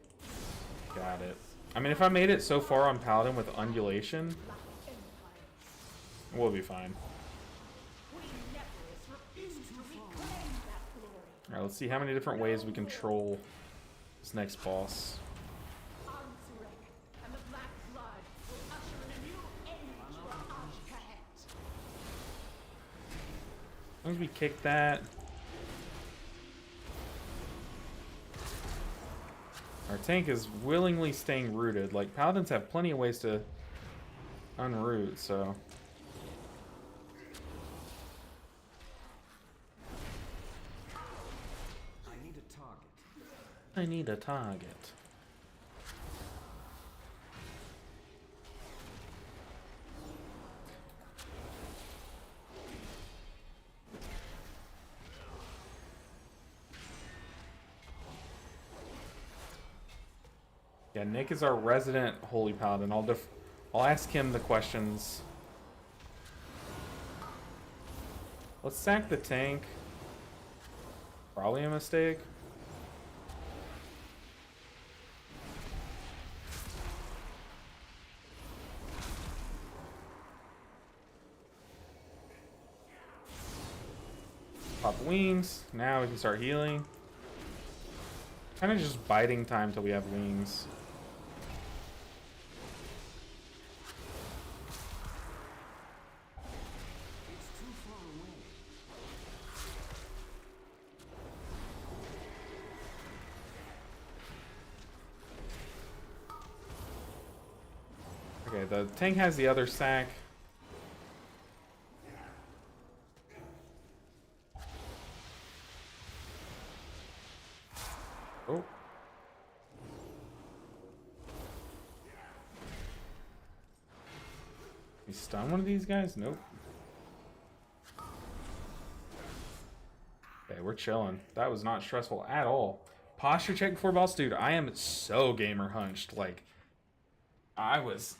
Got it. I mean, if I made it so far on Paladin with undulation, we'll be fine. Alright, let's see how many different ways we can troll this next boss. As long as we kick that. Our tank is willingly staying rooted. Like, Paladins have plenty of ways to unroot, so. I need a target. I need a target. Yeah, Nick is our resident Holy Paladin. I'll ask him the questions. Let's sack the tank. Probably a mistake. Pop wings. Now we can start healing. Kind of just biding time till we have wings. Okay, the tank has the other sack. Oh. You stun one of these guys? Nope. Okay, we're chilling. That was not stressful at all. Posture check before boss. Dude, I am so gamer hunched. Like, I was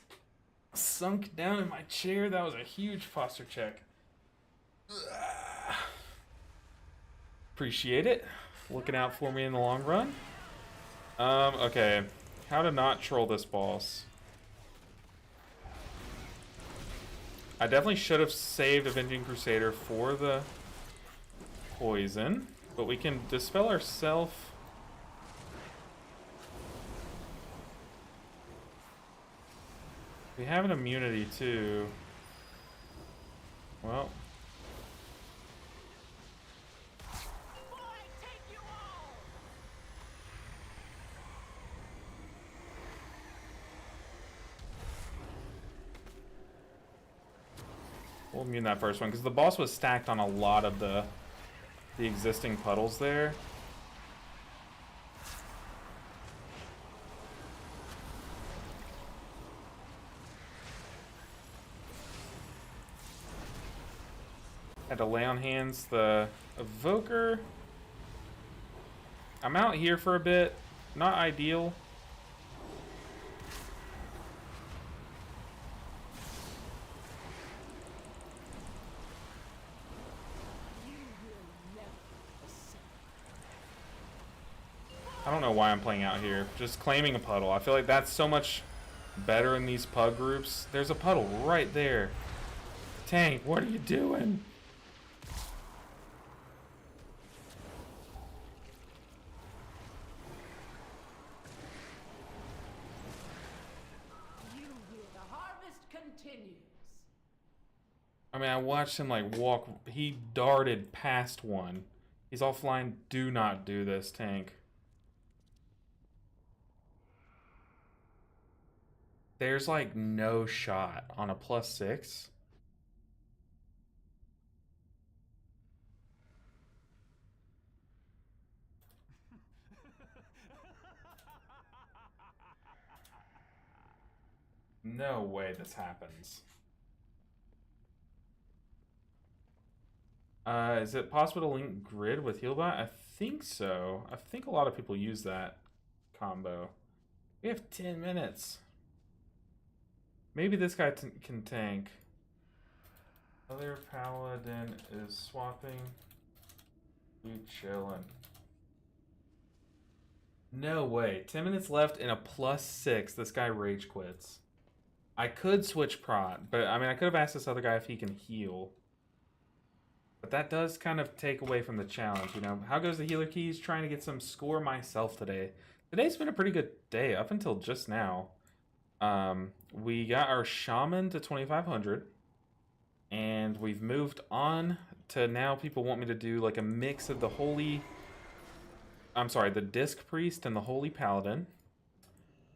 sunk down in my chair. That was a huge posture check. Appreciate it. Looking out for me in the long run. Okay. How to not troll this boss. I definitely should have saved Avenging Crusader for the poison, but we can dispel ourselves. We have an immunity too. Well. We'll immune that first one, because the boss was stacked on a lot of the existing puddles there. Had to lay on hands the Evoker. I'm out here for a bit. Not ideal. I don't know why I'm playing out here. Just claiming a puddle. I feel like that's so much better in these pug groups. There's a puddle right there. Tank, what are you doing? The harvest continues. I mean, I watched him like walk. He darted past one. He's offline. Do not do this, Tank. There's like no shot on a +6. No way this happens. Is it possible to link grid with healbot? I think so. I think a lot of people use that combo. We have 10 minutes. Maybe this guy can tank. Other Paladin is swapping. We chillin'. No way. 10 minutes left and a +6. This guy rage quits. I could switch prot, but I mean, I could have asked this other guy if he can heal. But that does kind of take away from the challenge, you know? How goes the healer keys? Trying to get some score myself today. Today's been a pretty good day up until just now. We got our Shaman to 2500, and we've moved on to now people want me to do like a mix of the the Disc Priest and the Holy Paladin.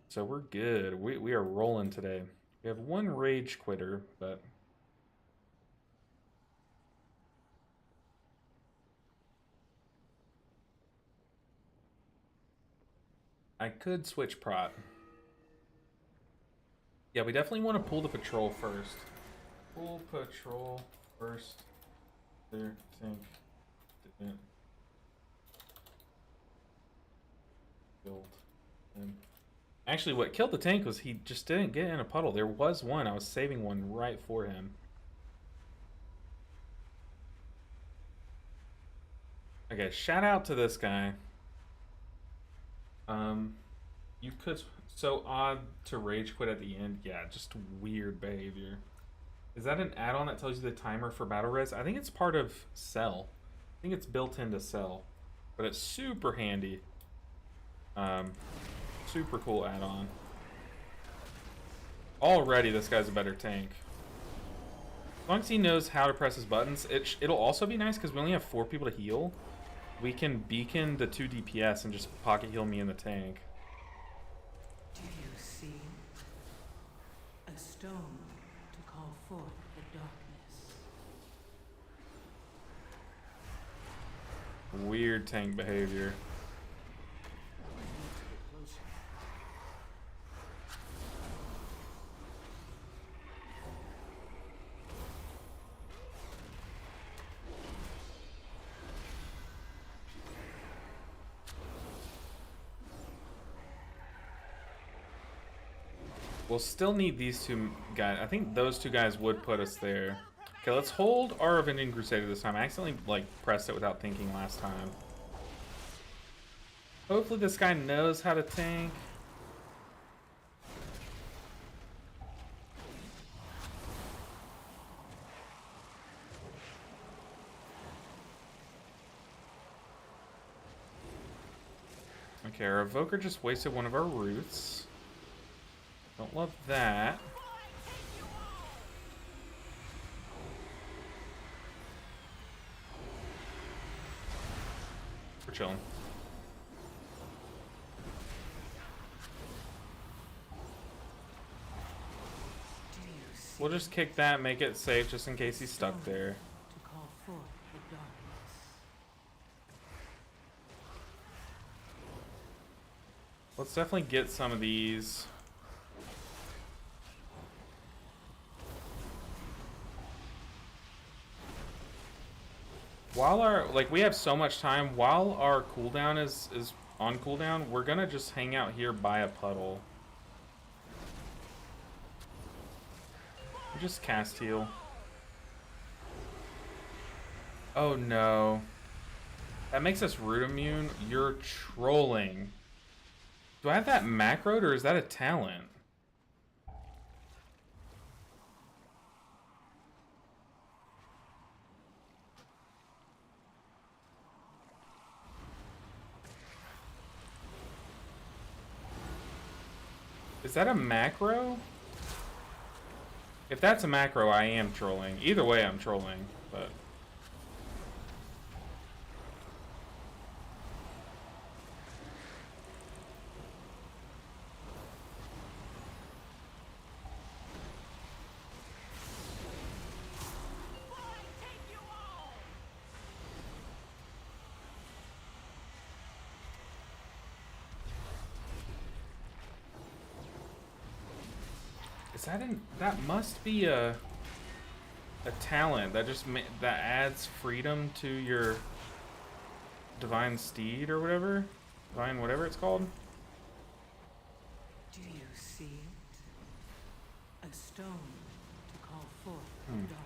So we're good. We are rolling today. We have one Rage Quitter, but I could switch prot. Yeah, we definitely want to pull the patrol first. Pull patrol first. There, tank. Didn't. Build. And actually, what killed the tank was he just didn't get in a puddle. There was one. I was saving one right for him. Okay, shout out to this guy. You could... So odd to rage quit at the end. Yeah, just weird behavior. Is that an add-on that tells you the timer for battle res? I think it's part of Cell. I think it's built into Cell. But it's super handy. Super cool add-on. Already this guy's a better tank. As long as he knows how to press his buttons, it'll also be nice because we only have 4 people to heal. We can beacon the 2 DPS and just pocket heal me in the tank. Do you see? A A stone to call forth the darkness. Weird tank behavior. I need to get closer. We'll still need these two guys. I think those two guys would put us there. Okay, let's hold our Avenging Crusader this time. I accidentally, like, pressed it without thinking last time. Hopefully this guy knows how to tank. Okay, our Evoker just wasted one of our roots. Don't love that. We're chilling. We'll just kick that, make it safe just in case he's stuck there. To call forth the darkness. Let's definitely get some of these. While our, like, we have so much time, while our cooldown is on cooldown, we're gonna just hang out here by a puddle. Just cast heal. Oh no. That makes us root immune? You're trolling. Do I have that macroed or is that a talent? Is that a macro? If that's a macro, I am trolling. Either way, I'm trolling, but... Is that in, that must be a talent that just that adds freedom to your divine steed or whatever, divine whatever it's called. Do you see it? A stone to call forth the darkness.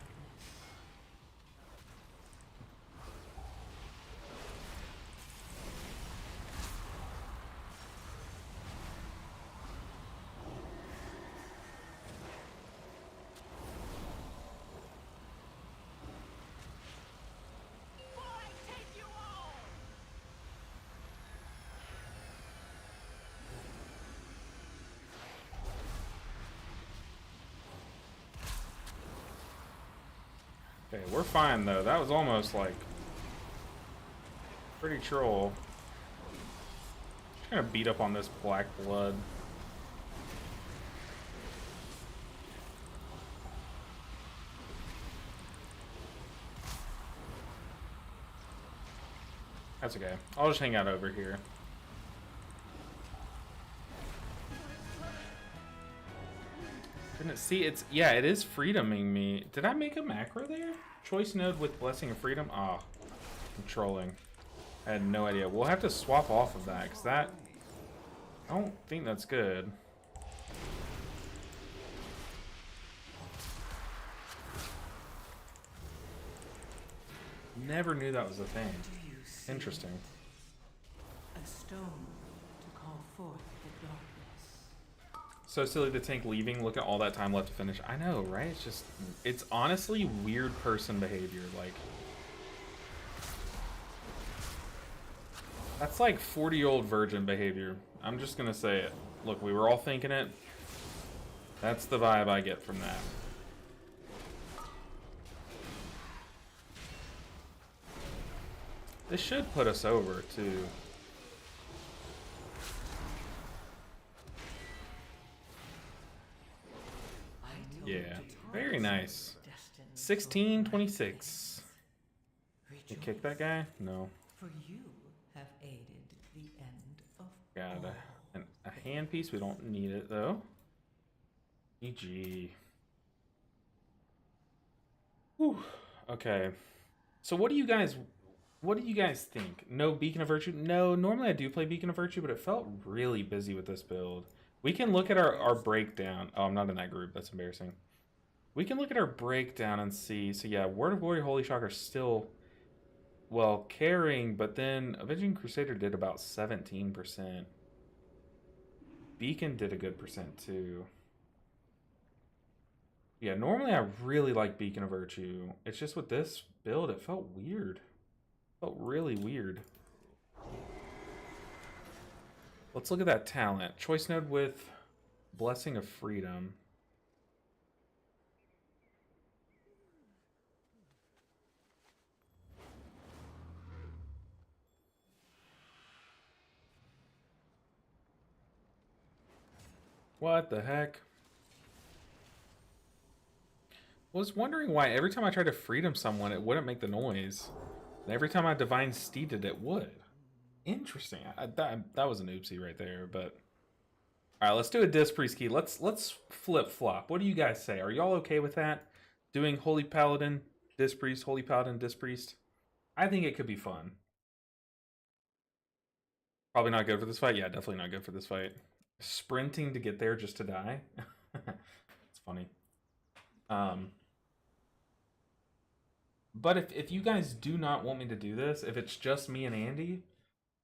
Okay, we're fine though. That was almost like pretty troll. Just gonna beat up on this black blood. That's okay. I'll just hang out over here. Couldn't see it's, yeah, it is freedoming me. Did I make a macro there? Choice node with Blessing of Freedom? Ah, I'm trolling. I had no idea. We'll have to swap off of that because that, I don't think that's good. Never knew that was a thing. Interesting. A stone to call forth the darkness. So silly the tank leaving. Look at all that time left to finish. I know, right? It's just, it's honestly weird person behavior. Like, that's like 40-year-old virgin behavior. I'm just gonna say it. Look, we were all thinking it. That's the vibe I get from that. This should put us over, too. I Yeah, very nice. 16-26. You kick that guy? No. For you have aided the end of Got all. a hand piece. We don't need it though. GG. Whew. Okay. So what do you guys think? No Beacon of Virtue? No, normally I do play Beacon of Virtue, but it felt really busy with this build. We can look at our breakdown. Oh, I'm not in that group. That's embarrassing. We can look at our breakdown and see. So yeah, Word of Glory, Holy Shock are still, well, carrying, but then Avenging Crusader did about 17%. Beacon did a good percent too. Yeah, normally I really like Beacon of Virtue. It's just with this build, it felt weird. Felt really weird. Let's look at that talent. Choice node with Blessing of Freedom. What the heck? Was wondering why every time I tried to freedom someone, it wouldn't make the noise. And every time I Divine Steeded, it would. Interesting. That was an oopsie right there, but... Alright, let's do a Disc Priest key. Let's flip-flop. What do you guys say? Are y'all okay with that? Doing Holy Paladin, Disc Priest, Holy Paladin, Disc Priest? I think it could be fun. Probably not good for this fight. Yeah, definitely not good for this fight. Sprinting to get there just to die? It's funny. But if you guys do not want me to do this, if it's just me and Andy,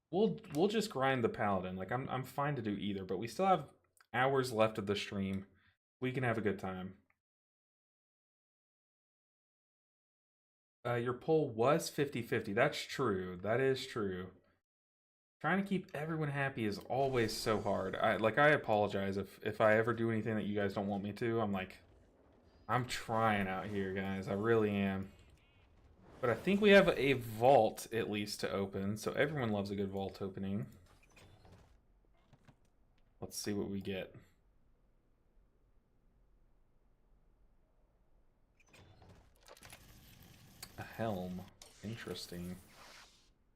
we'll just grind the Paladin. Like I'm fine to do either, but we still have hours left of the stream. We can have a good time. Your poll was 50-50. That's true. That is true. Trying to keep everyone happy is always so hard. I apologize if I ever do anything that you guys don't want me to. I'm trying out here, guys. I really am. But I think we have a vault, at least, to open. So everyone loves a good vault opening. Let's see what we get. A helm. Interesting.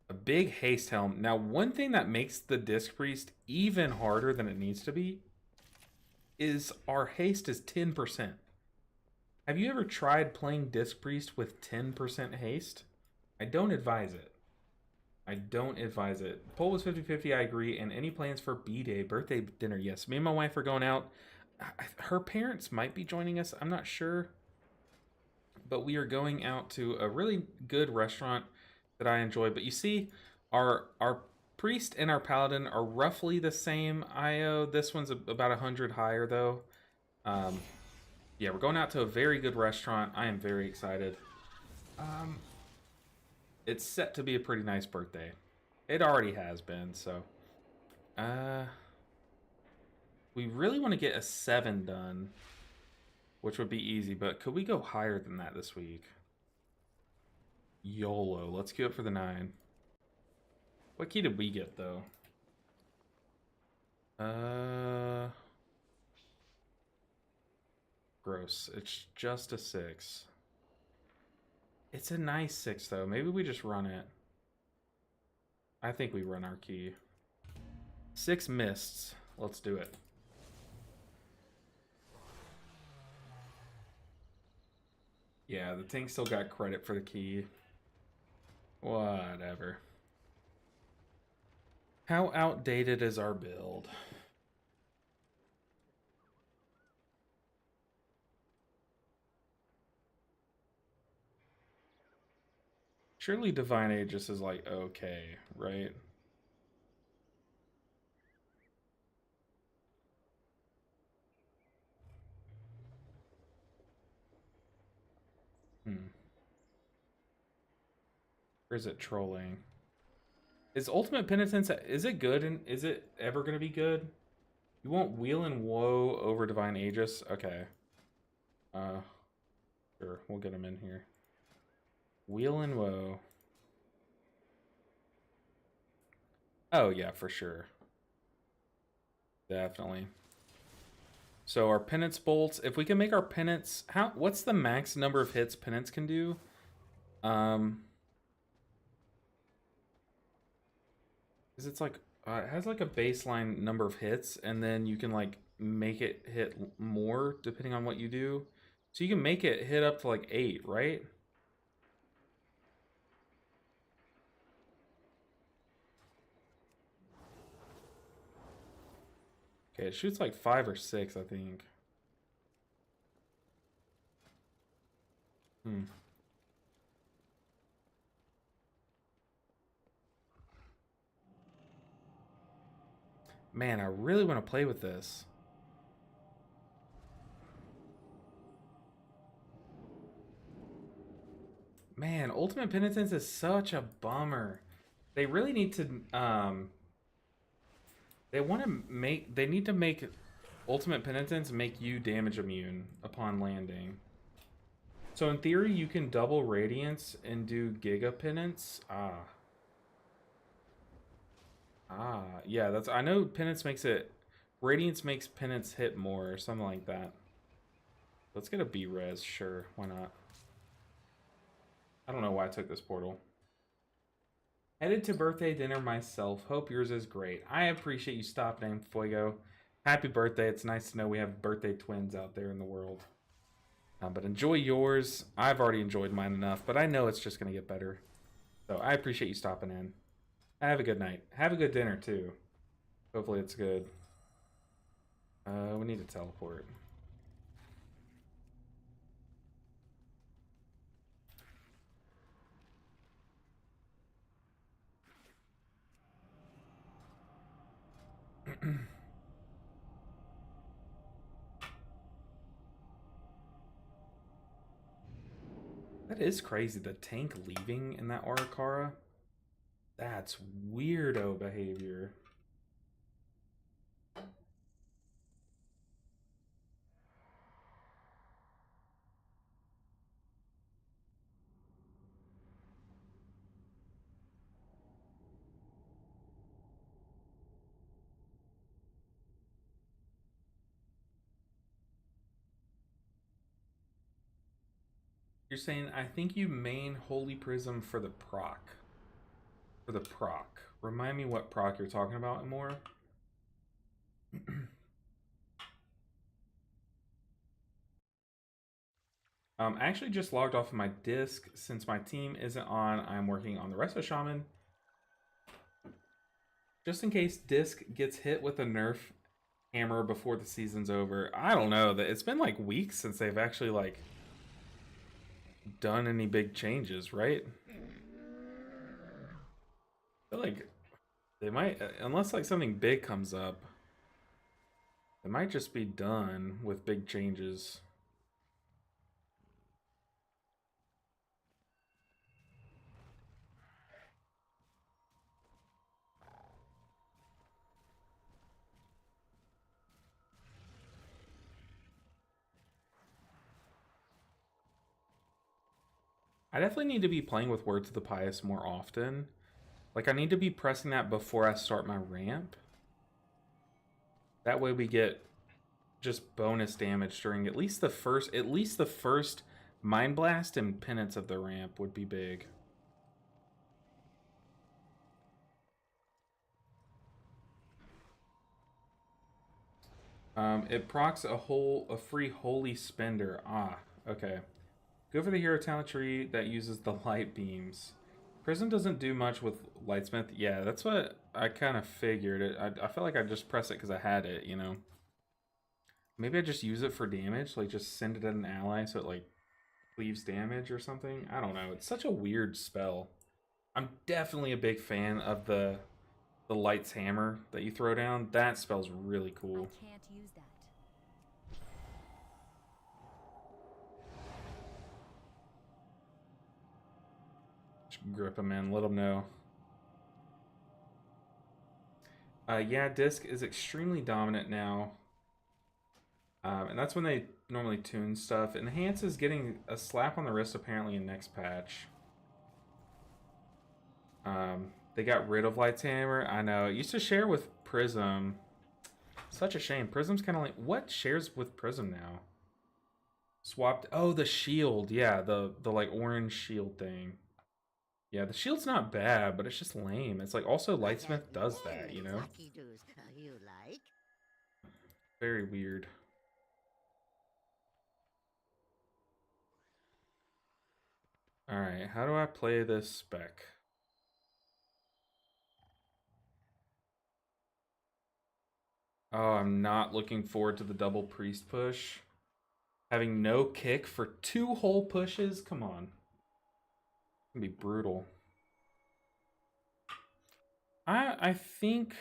A big haste helm. Now, one thing that makes the Disc Priest even harder than it needs to be is our haste is 10%. Have you ever tried playing Disc Priest with 10% haste? I don't advise it. I don't advise it. Poll was 50-50, I agree. And any plans for B-Day, birthday dinner? Yes, me and my wife are going out. Her parents might be joining us. I'm not sure. But we are going out to a really good restaurant that I enjoy. But you see, our priest and our paladin are roughly the same IO. This one's about 100 higher, though. Yeah, we're going out to a very good restaurant. I am very excited. It's set to be a pretty nice birthday. It already has been, so. We really want to get a 7 done, which would be easy, but could we go higher than that this week? YOLO. Let's queue up for the 9. What key did we get, though? Gross. It's just a 6. It's a nice 6, though. Maybe we just run it. I think we run our key. 6 mists. Let's do it. Yeah, the tank still got credit for the key. Whatever. How outdated is our build? Surely Divine Aegis is like okay, right? Or is it trolling? Is Ultimate Penitence, is it good, and is it ever going to be good? You want Wheel and Woe over Divine Aegis? Okay. Sure, we'll get him in here. Wheel and Woe. Oh, yeah, for sure. Definitely. So our penance bolts, if we can make our penance, what's the max number of hits penance can do? Because it's like it has like a baseline number of hits, and then you can like make it hit more depending on what you do. So you can make it hit up to like 8, right? Okay, it shoots like 5 or 6, I think. Hmm. Man, I really want to play with this. Man, Ultimate Penitence is such a bummer. They really need to they need to make Ultimate Penitence make you damage immune upon landing. So in theory you can double Radiance and do Giga Penance. Yeah, that's I know Penance makes it Radiance makes Penance hit more or something like that. Let's get a B-res, sure, why not? I don't know why I took this portal. Headed to birthday dinner myself. Hope yours is great. I appreciate you stopping, Fuego. Happy birthday. It's nice to know we have birthday twins out there in the world. But enjoy yours. I've already enjoyed mine enough, but I know it's just going to get better. So I appreciate you stopping in. Have a good night. Have a good dinner, too. Hopefully it's good. We need to teleport. That is crazy. The tank leaving in that Arakara. That's weirdo behavior. You're saying, I think you main Holy Prism for the proc. For the proc. Remind me what proc you're talking about more. I actually just logged off of my disc. Since my team isn't on, I'm working on the rest of Shaman. Just in case disc gets hit with a nerf hammer before the season's over. I don't know. It's been like weeks since they've actually like done any big changes, right? I feel like they might, unless like something big comes up, they might just be done with big changes. I definitely need to be playing with Words of the Pious more often. Like, I need to be pressing that before I start my ramp. That way we get just bonus damage during at least the first Mind Blast and Penance of the ramp would be big. It procs a free Holy Spender. Okay. Go for the hero talent tree that uses the light beams. Prism doesn't do much with Lightsmith. Yeah, that's what I kind of figured. I felt like I just press it because I had it, you know? Maybe I just use it for damage, like just send it at an ally so it like cleaves damage or something. I don't know. It's such a weird spell. I'm definitely a big fan of the Light's Hammer that you throw down. That spell's really cool. I can't use that. Grip them in, let them know. Yeah, Disc is extremely dominant now. And that's when they normally tune stuff. Enhance is getting a slap on the wrist apparently in next patch. They got rid of Light's Hammer. I know. It used to share with Prism. Such a shame. Prism's kind of like... What shares with Prism now? Swapped... Oh, the shield. Yeah, the like orange shield thing. Yeah, the shield's not bad, but it's just lame. It's like also Lightsmith does that, you know? You like? Very weird. Alright, how do I play this spec? Oh, I'm not looking forward to the double priest push. Having no kick for 2 whole pushes? Come on. It's gonna be brutal. I think...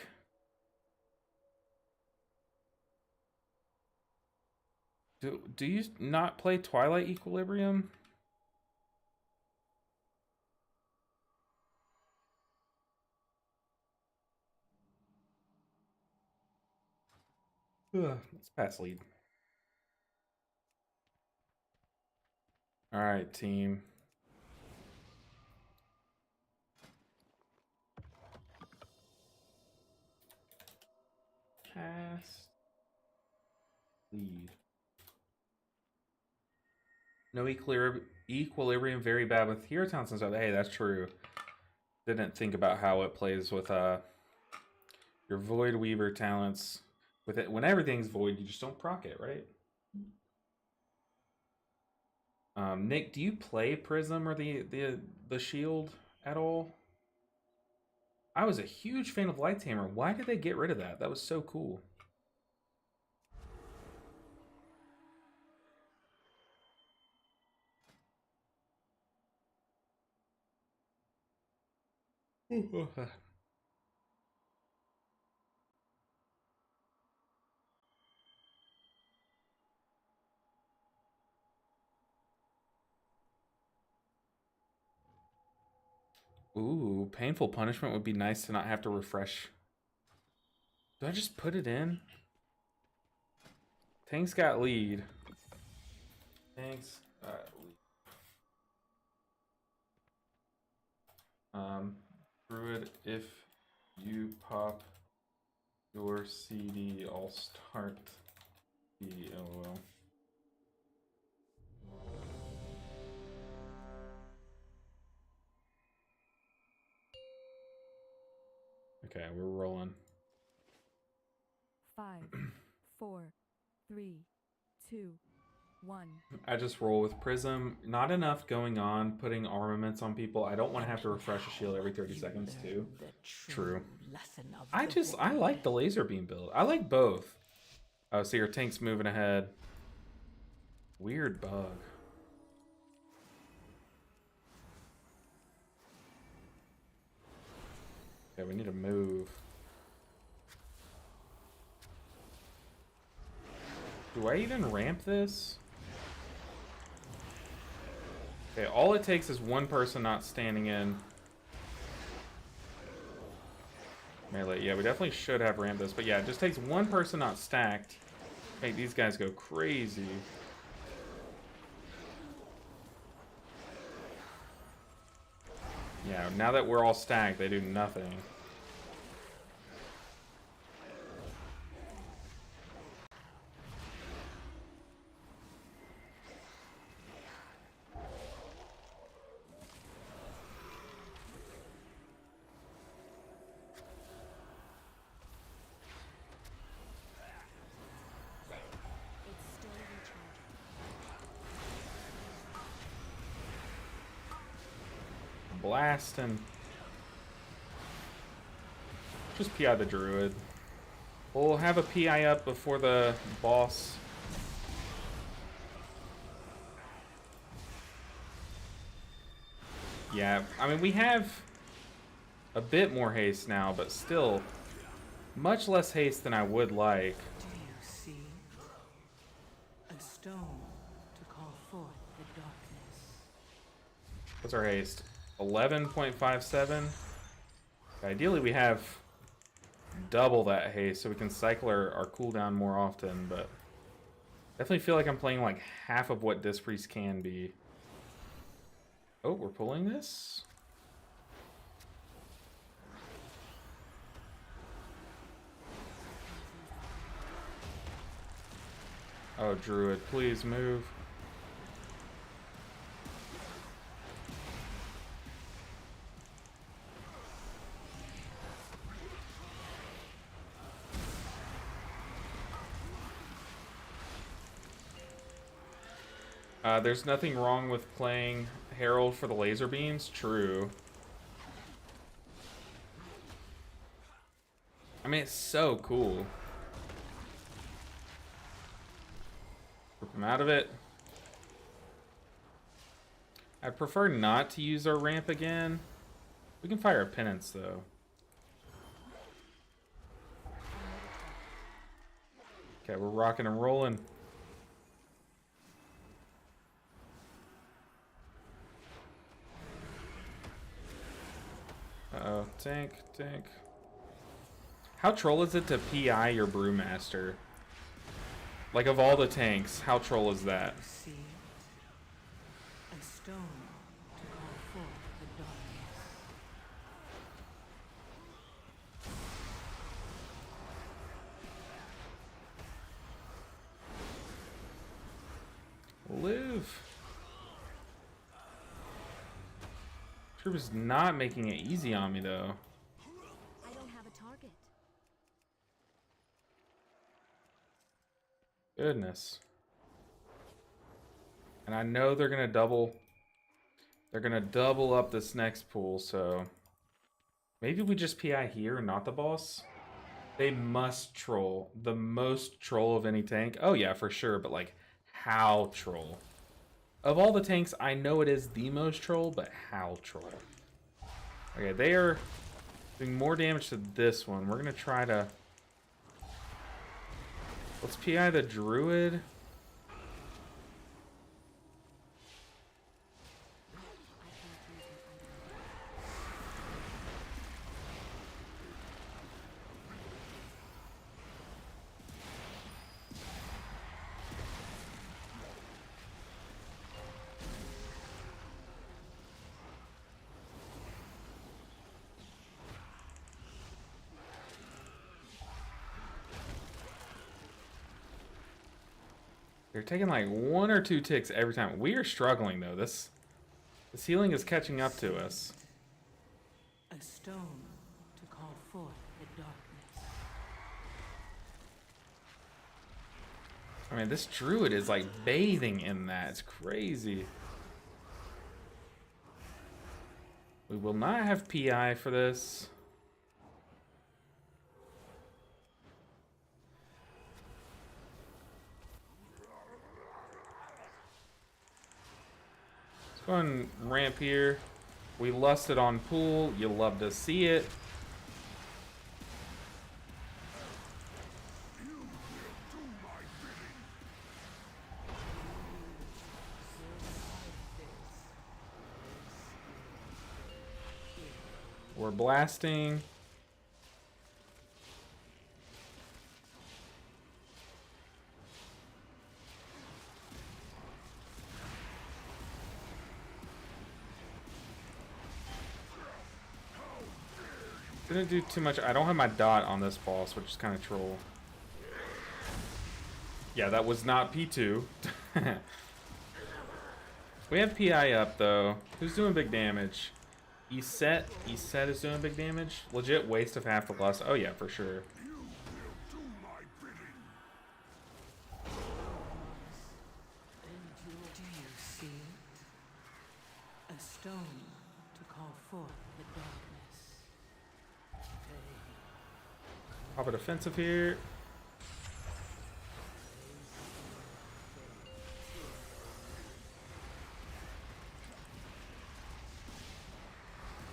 Do you not play Twilight Equilibrium? Ugh, let's pass lead. Alright, team. Pass lead. No equilibrium, very bad with hero talents and stuff. Hey, that's true. Didn't think about how it plays with your Void Weaver talents. With it, when everything's void, you just don't proc it, right? Nick, do you play Prism or the shield at all? I was a huge fan of Lighthammer. Why did they get rid of that? That was so cool. Ooh, painful punishment would be nice to not have to refresh. Do I just put it in? Tank's got lead. Tank's got lead. Druid, if you pop your CD, I'll start the LOL. Okay, we're rolling. 5, 4, 3, 2, 1. I just roll with Prism. Not enough going on, putting armaments on people. I don't want to have to refresh a shield every 30 seconds too. True. I like the laser beam build. I like both. Oh, so your tank's moving ahead. Weird bug. Okay, we need to move. Do I even ramp this? Okay, all it takes is one person not standing in. Melee, yeah, we definitely should have ramped this, but yeah, it just takes one person not stacked. Make these guys go crazy. Yeah, now that we're all stacked, they do nothing. Blasting. Just PI the druid. We'll have a PI up before the boss. Yeah, I mean, we have a bit more haste now, but still much less haste than I would like. Do you see? A stone to call forth the darkness. What's our haste? 11.57. Ideally, we have double that haste so we can cycle our cooldown more often, but definitely feel like I'm playing like half of what Disc Priest can be. Oh, we're pulling this? Oh, Druid, please move. There's nothing wrong with playing Herald for the laser beams. True. I mean, it's so cool. Rip him out of it. I prefer not to use our ramp again. We can fire a penance, though. Okay, we're rocking and rolling. Uh-oh, tank. How troll is it to PI your Brewmaster? Like, of all the tanks, how troll is that? See it? A stone to call forth the darkness. Live. Troop is not making it easy on me, though. I don't have a target. Goodness. And I know they're gonna double. They're gonna double up this next pool, so maybe we just PI here and not the boss. They must troll. The most troll of any tank. Oh yeah, for sure, but like, how troll? Of all the tanks, I know it is the most troll, but how troll? Okay, they are doing more damage to this one. We're gonna try to... Let's PI the Druid. They're taking like 1 or 2 ticks every time. We are struggling though. This healing is catching up to us. A stone to call forth the darkness. I mean, this Druid is like bathing in that. It's crazy. We will not have PI for this. Let's go and ramp here. We lusted on pool. You love to see it. We're blasting. Didn't do too much. I don't have my dot on this boss, which is kind of troll. Yeah, that was not P2. We have PI up though. Who's doing big damage? Eset is doing big damage. Legit waste of half the lust. Oh yeah, for sure. Do you see it? A stone to call forth the darkness. Pop a defensive here.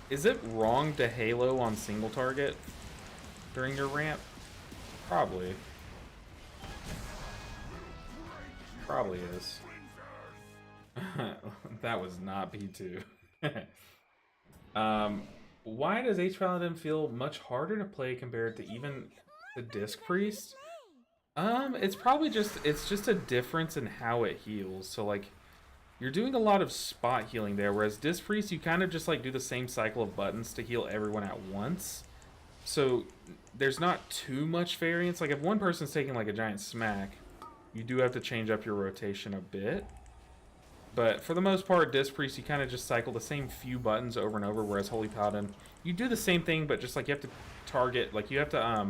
Is it wrong to halo on single target during your ramp? Probably. Probably is. That was not P2. Why does H Paladin feel much harder to play compared to even the Disc Priest? It's probably just a difference in how it heals. So like, you're doing a lot of spot healing there, whereas Disc Priest, you kind of just like do the same cycle of buttons to heal everyone at once. So there's not too much variance. Like if one person's taking like a giant smack, You do have to change up your rotation a bit. But for the most part, Disc Priest, you kind of just cycle the same few buttons over and over, whereas Holy Paladin, you do the same thing, but just like you have to target, like you have to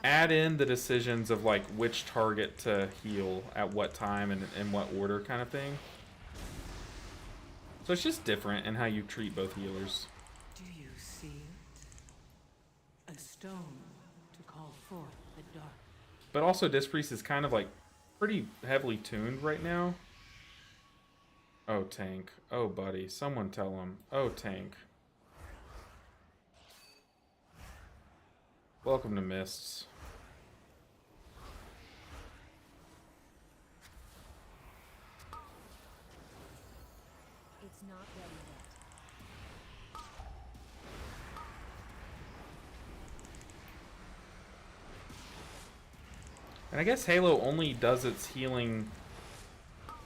add in the decisions of like which target to heal at what time and in what order kind of thing. So it's just different in how you treat both healers. Do you see it? A stone to call forth the dark. But also Disc Priest is kind of like pretty heavily tuned right now. Oh, tank. Oh, buddy. Someone tell him. Oh, tank. Welcome to Mists. It's not ready yet. And I guess Halo only does its healing.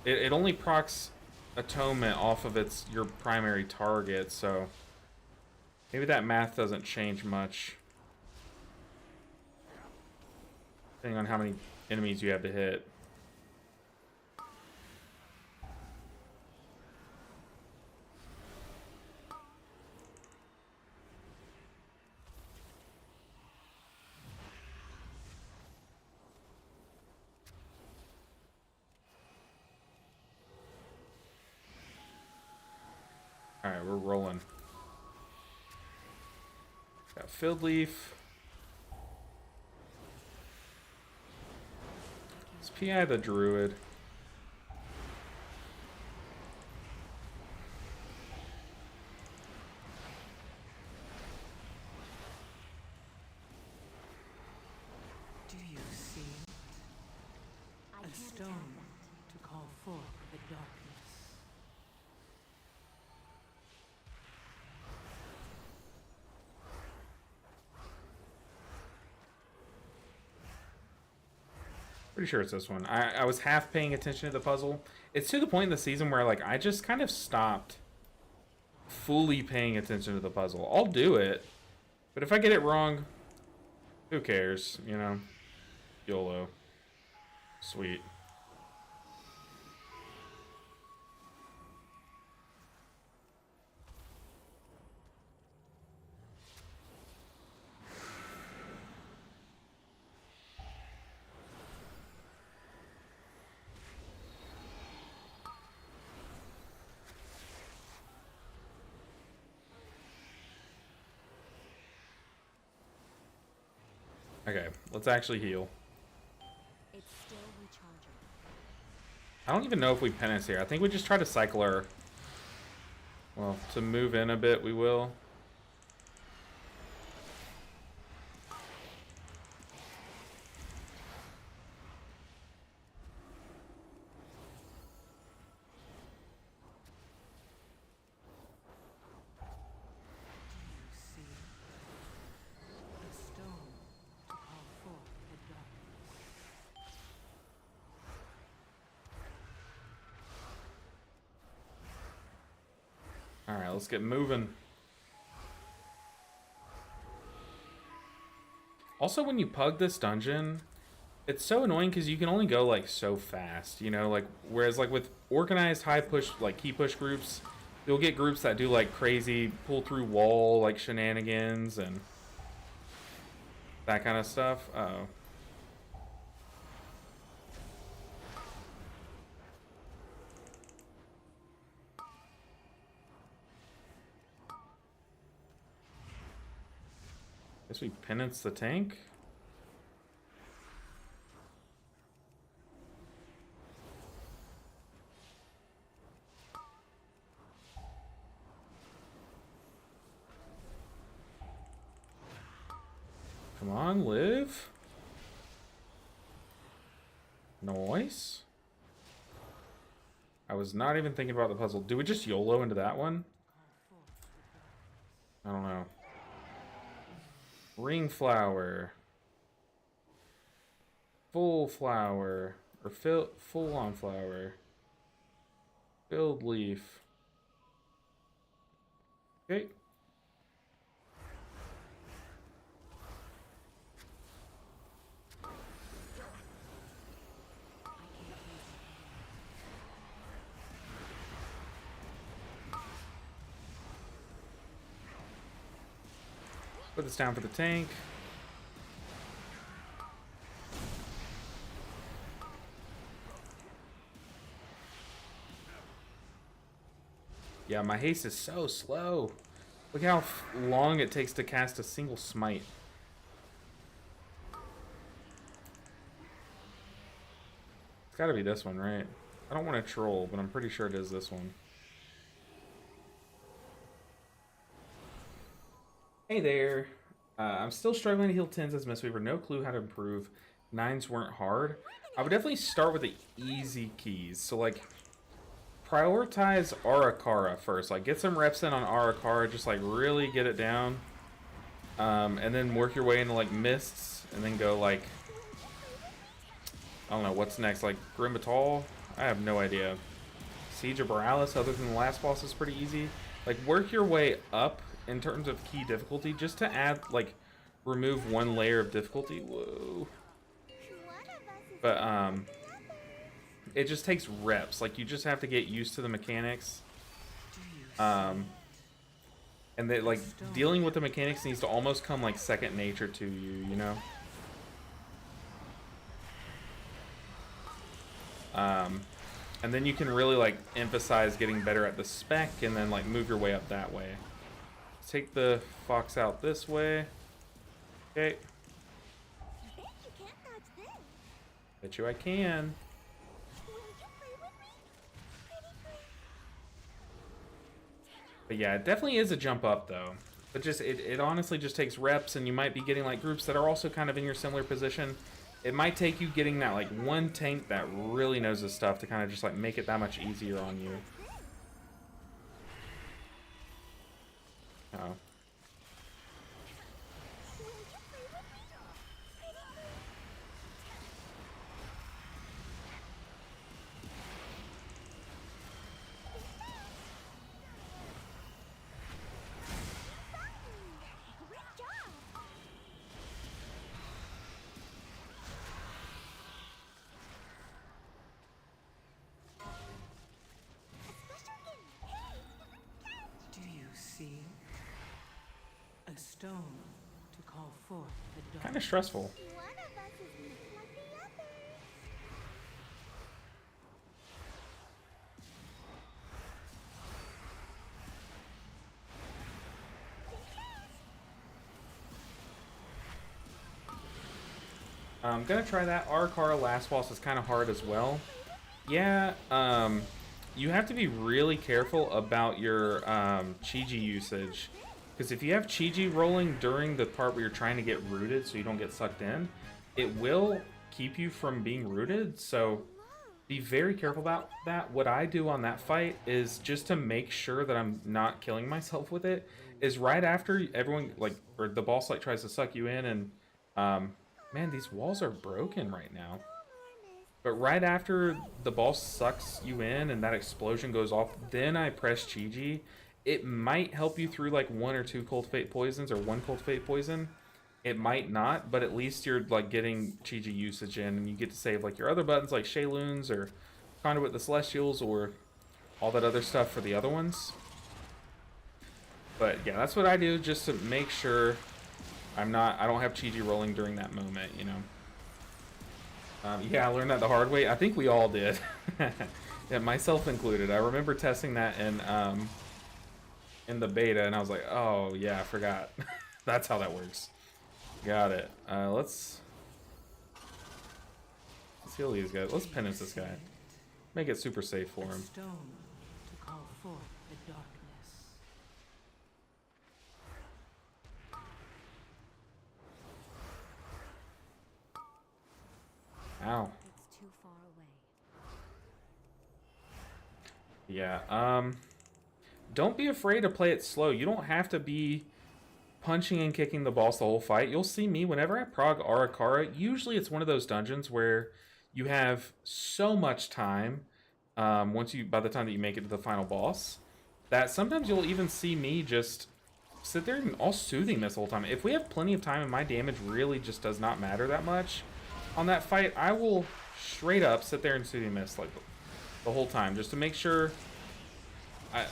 It only procs Atonement off of your primary target, so maybe that math doesn't change much. Depending on how many enemies you have to hit. Alright, we're rolling. Got Field Leaf. Let's PI the Druid. Do you see it? I A can't stone attack that. to call forth the darkness. Pretty sure it's this one. I was half paying attention to the puzzle. It's to the point in the season where like I just kind of stopped fully paying attention to the puzzle. I'll do it, but if I get it wrong, who cares, you know? YOLO. Sweet. Okay, let's actually heal. It's still recharging. I don't even know if we penance here. I think we just try to cycle our... Well, to move in a bit, we will. See a stone to call forth the darkness. Alright, let's get moving. Also, when you pug this dungeon, it's so annoying because you can only go like so fast, you know, like whereas like with organized high push, like key push groups, you'll get groups that do like crazy pull through wall like shenanigans and that kind of stuff. Uh-oh. Guess we penance the tank. Come on, live. Nice. I was not even thinking about the puzzle. Do we just YOLO into that one? I don't know. Ring flower. Full flower. Or full on flower. Filled leaf. Okay. Put this down for the tank. Yeah, my haste is so slow. Look how long it takes to cast a single smite. It's gotta be this one, right? I don't want to troll, but I'm pretty sure it is this one. Hey there. I'm still struggling to heal 10s as Mistweaver. No clue how to improve. 9s weren't hard. I would definitely start with the easy keys. So, like, prioritize Arakara first. Like, get some reps in on Arakara. Just, like, really get it down. And then work your way into, like, Mists. And then go, like, I don't know, what's next? Like, Grimbatal? I have no idea. Siege of Borealis, other than the last boss, is pretty easy. Like, work your way up in terms of key difficulty, just to add, like, remove one layer of difficulty. Whoa. But, it just takes reps. Like, you just have to get used to the mechanics. And that, like, dealing with the mechanics needs to almost come, like, second nature to you, you know? And then you can really, like, emphasize getting better at the spec and then, like, move your way up that way. Take the fox out this way. Okay. Bet you I can. But yeah, it definitely is a jump up though. But just it honestly just takes reps, and you might be getting like groups that are also kind of in your similar position. It might take you getting that like one tank that really knows his stuff to kind of just like make it that much easier on you. Oh. A stone to call forth the dark. Kind of stressful. I'm gonna try that. Arakara last boss is kind of hard as well. Yeah, you have to be really careful about your Chi-Ji usage. Because if you have Chi-Ji rolling during the part where you're trying to get rooted so you don't get sucked in, it will keep you from being rooted. So be very careful about that. What I do on that fight is just to make sure that I'm not killing myself with it, is right after everyone, like, or the boss, like, tries to suck you in and, man, these walls are broken right now. But right after the boss sucks you in and that explosion goes off, then I press Chi-Ji. It might help you through like 1 or 2 Cold Fate poisons or 1 Cold Fate poison. It might not, but at least you're like getting Chi-Ji usage in, and you get to save like your other buttons like Shayloons or Conduit the Celestials or all that other stuff for the other ones. But yeah, that's what I do just to make sure I don't have Chi-Ji rolling during that moment, you know. Yeah, I learned that the hard way. I think we all did. Yeah, myself included. I remember testing that in the beta, and I was like, oh yeah, I forgot. That's how that works. Got it. Let's heal these guys. Let's penance this guy. Make it super safe for him. Stone to call forth the darkness. Ow. It's too far away. Yeah, don't be afraid to play it slow. You don't have to be punching and kicking the boss the whole fight. You'll see me whenever I prog Arakara. Usually it's one of those dungeons where you have so much time by the time that you make it to the final boss, that sometimes you'll even see me just sit there and all soothing this whole time. If we have plenty of time and my damage really just does not matter that much on that fight, I will straight up sit there and soothing mist like the whole time, just to make sure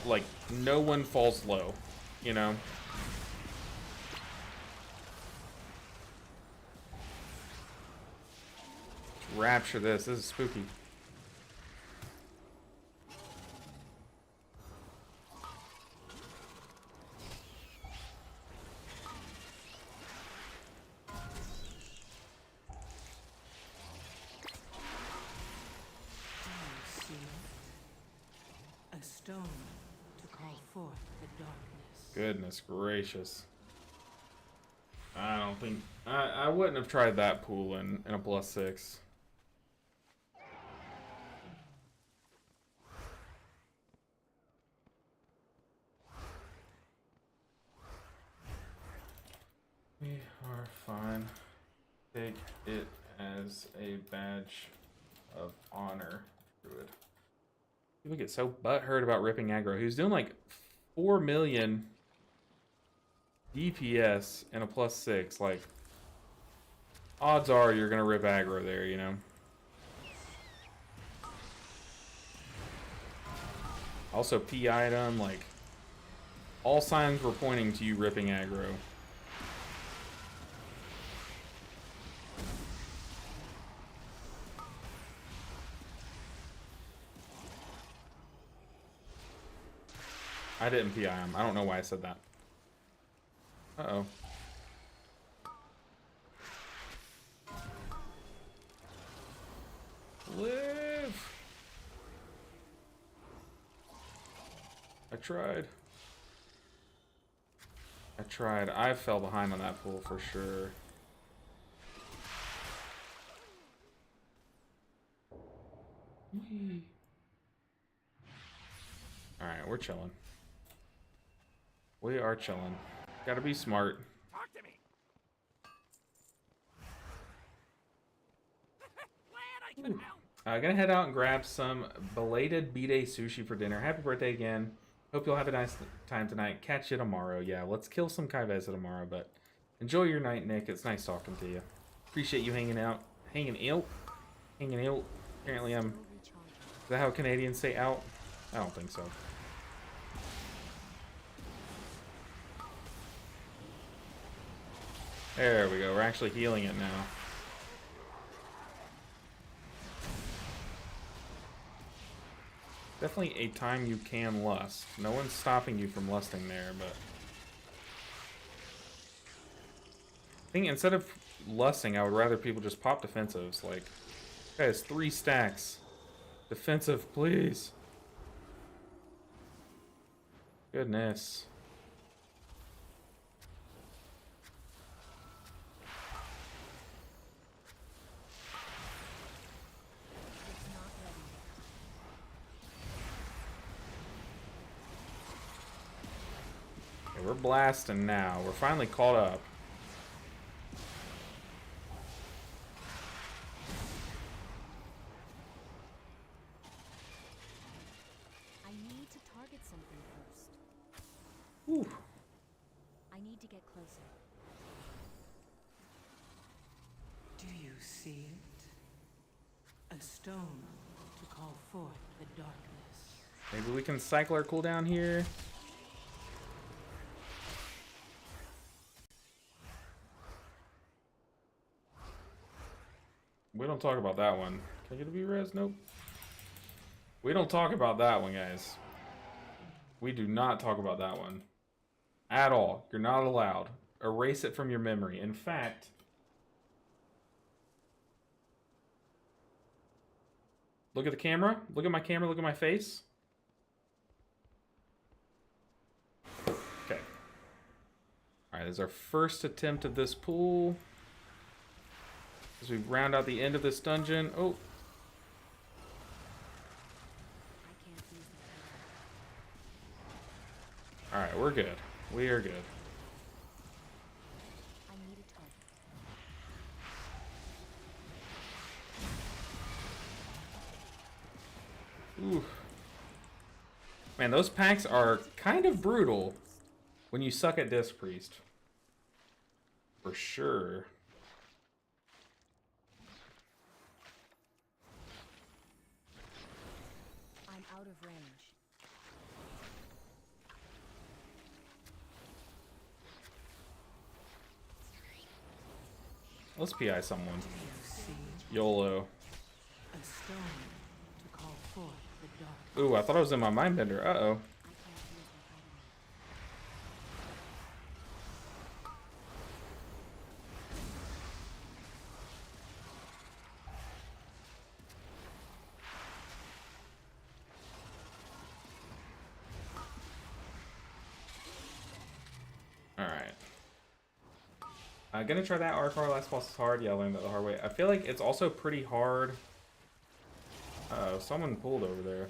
like no one falls low, you know. rapture this. This is spooky. A stone to call forth the darkness. Goodness gracious. I don't think I wouldn't have tried that pool in a +6. We are fine. Take it as a badge of honor, Druid. People get so butthurt about ripping aggro. He was doing like 4 million DPS and a +6. Like, odds are you're gonna rip aggro there, you know. Also, P item, like, all signs were pointing to you ripping aggro. I didn't PI him. I don't know why I said that. Uh-oh. Live! I tried. I fell behind on that pool for sure. Alright, we're chilling. We are chilling. Gotta be smart. Talk to me. Glad I could help. Gonna head out and grab some belated B-Day sushi for dinner. Happy birthday again. Hope you'll have a nice time tonight. Catch you tomorrow. Yeah, let's kill some Kaiveza tomorrow, but enjoy your night, Nick. It's nice talking to you. Appreciate you hanging out. Hanging out. Apparently I'm... Is that how Canadians say out? I don't think so. There we go. We're actually healing it now. Definitely a time you can lust. No one's stopping you from lusting there, but... I think instead of lusting, I would rather people just pop defensives. Like, guys, 3 stacks. Defensive, please. Goodness. Okay, we're blasting now. We're finally caught up. I need to target something first. Whew. I need to get closer. Do you see it? A stone to call forth the darkness. Maybe we can cycle our cooldown here. We don't talk about that one. Can I get a V-res? Nope. We don't talk about that one, guys. We do not talk about that one. At all. You're not allowed. Erase it from your memory. In fact... Look at the camera. Look at my camera. Look at my face. Okay. Alright, this is our first attempt at this pool. As we round out the end of this dungeon. Oh. I can't use that. Alright, we're good. We are good. I need a target. Ooh. Man, those packs are kind of brutal when you suck at Disc Priest. For sure. I'm out of range. Let's PI someone. YOLO. A stone to call forth the darkness. Ooh, I thought I was in my mind bender. Uh-oh. Alright. I'm gonna try that Arcar. Last boss is hard. Yeah, I learned that the hard way. I feel like it's also pretty hard. Uh-oh, someone pulled over there.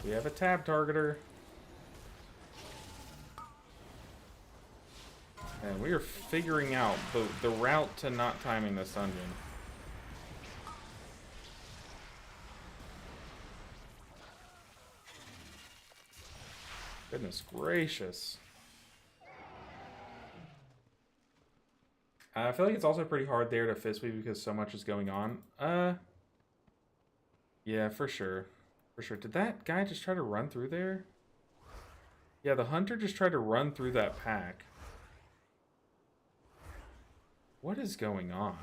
We have a tab targeter. And we are figuring out the route to not timing this dungeon. Goodness gracious. I feel like it's also pretty hard there to fist weave because so much is going on. Yeah, for sure. For sure. Did that guy just try to run through there? Yeah, the hunter just tried to run through that pack. What is going on?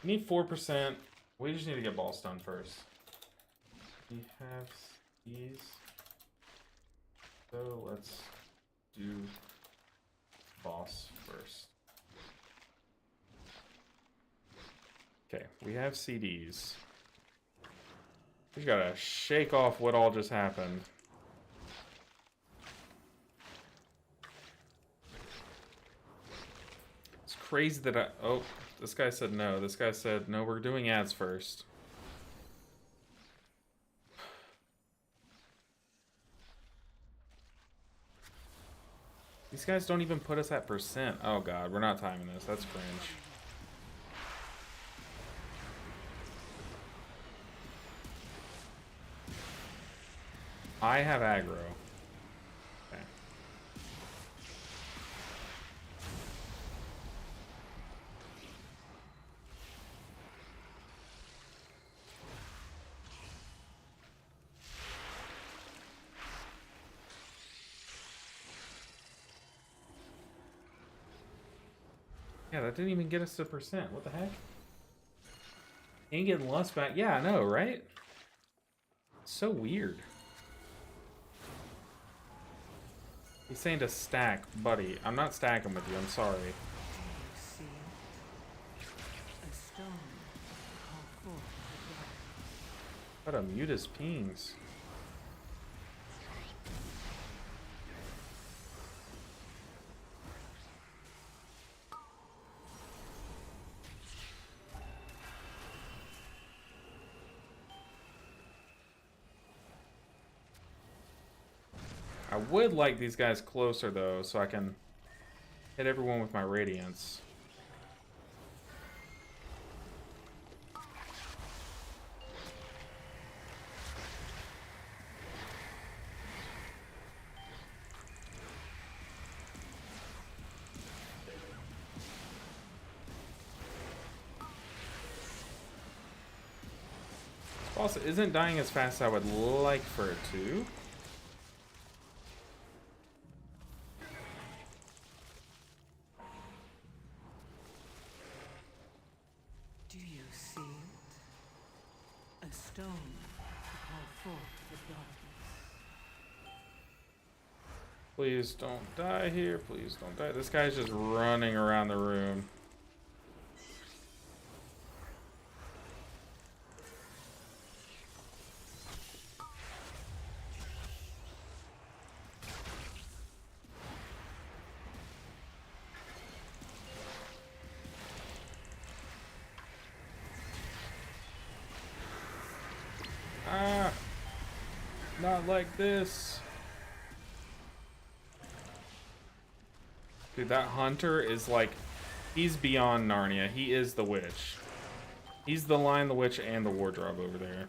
We need 4%. We just need to get ball stun first. We have these. So let's do boss first. Okay, we have CDs. We gotta shake off what all just happened. It's crazy that oh, this guy said no. This guy said, no, we're doing ads first. These guys don't even put us at percent. Oh god, we're not timing this. That's cringe. I have aggro. Okay. Yeah, that didn't even get us to percent. What the heck? Ain't getting lust back. Yeah, I know, right? So weird. He's saying to stack, buddy. I'm not stacking with you. I'm sorry. Do you see it? A stone to call forth the darkness. Gotta mute his pings. I would like these guys closer though, so I can hit everyone with my radiance. This boss isn't dying as fast as I would like for it to. Do you see it? A stone to call forth the darkness. Please don't die here. Please don't die. This guy's just running around the room. Ah! Not like this. Dude, that hunter is like, he's beyond Narnia. He is the witch. He's the Lion, the Witch, and the wardrobe over there.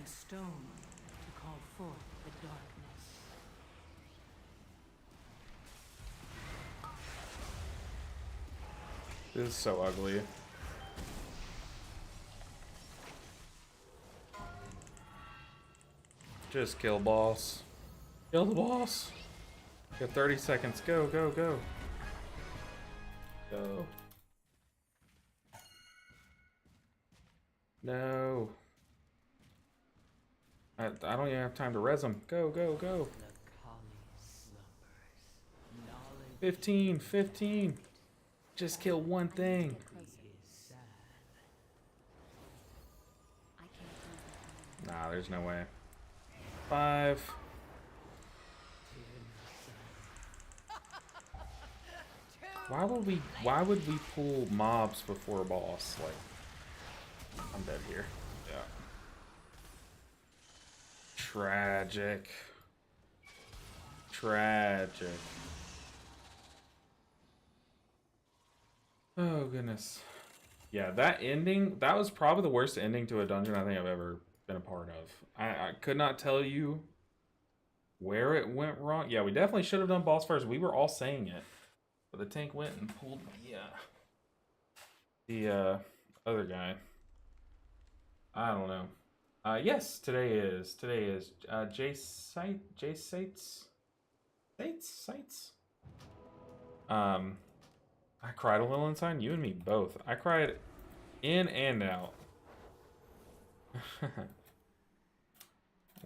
A stone to call forth the darkness. This is so ugly. Just kill boss. Kill the boss. Got 30 seconds. Go, go, go. Go. No. I don't even have time to res him. Go, go, go. 15, 15. Just kill one thing. Nah, there's no way. 5. Why would we pull mobs before a boss? Like, I'm dead here. Yeah. Tragic. Tragic. Oh goodness. Yeah, that ending, that was probably the worst ending to a dungeon I think I've ever been a part of. I could not tell you where it went wrong. Yeah, we definitely should have done boss first. We were all saying it. But the tank went and pulled the other guy. I don't know. Yes, today is J Sites. I cried a little inside. You and me both. I cried in and out.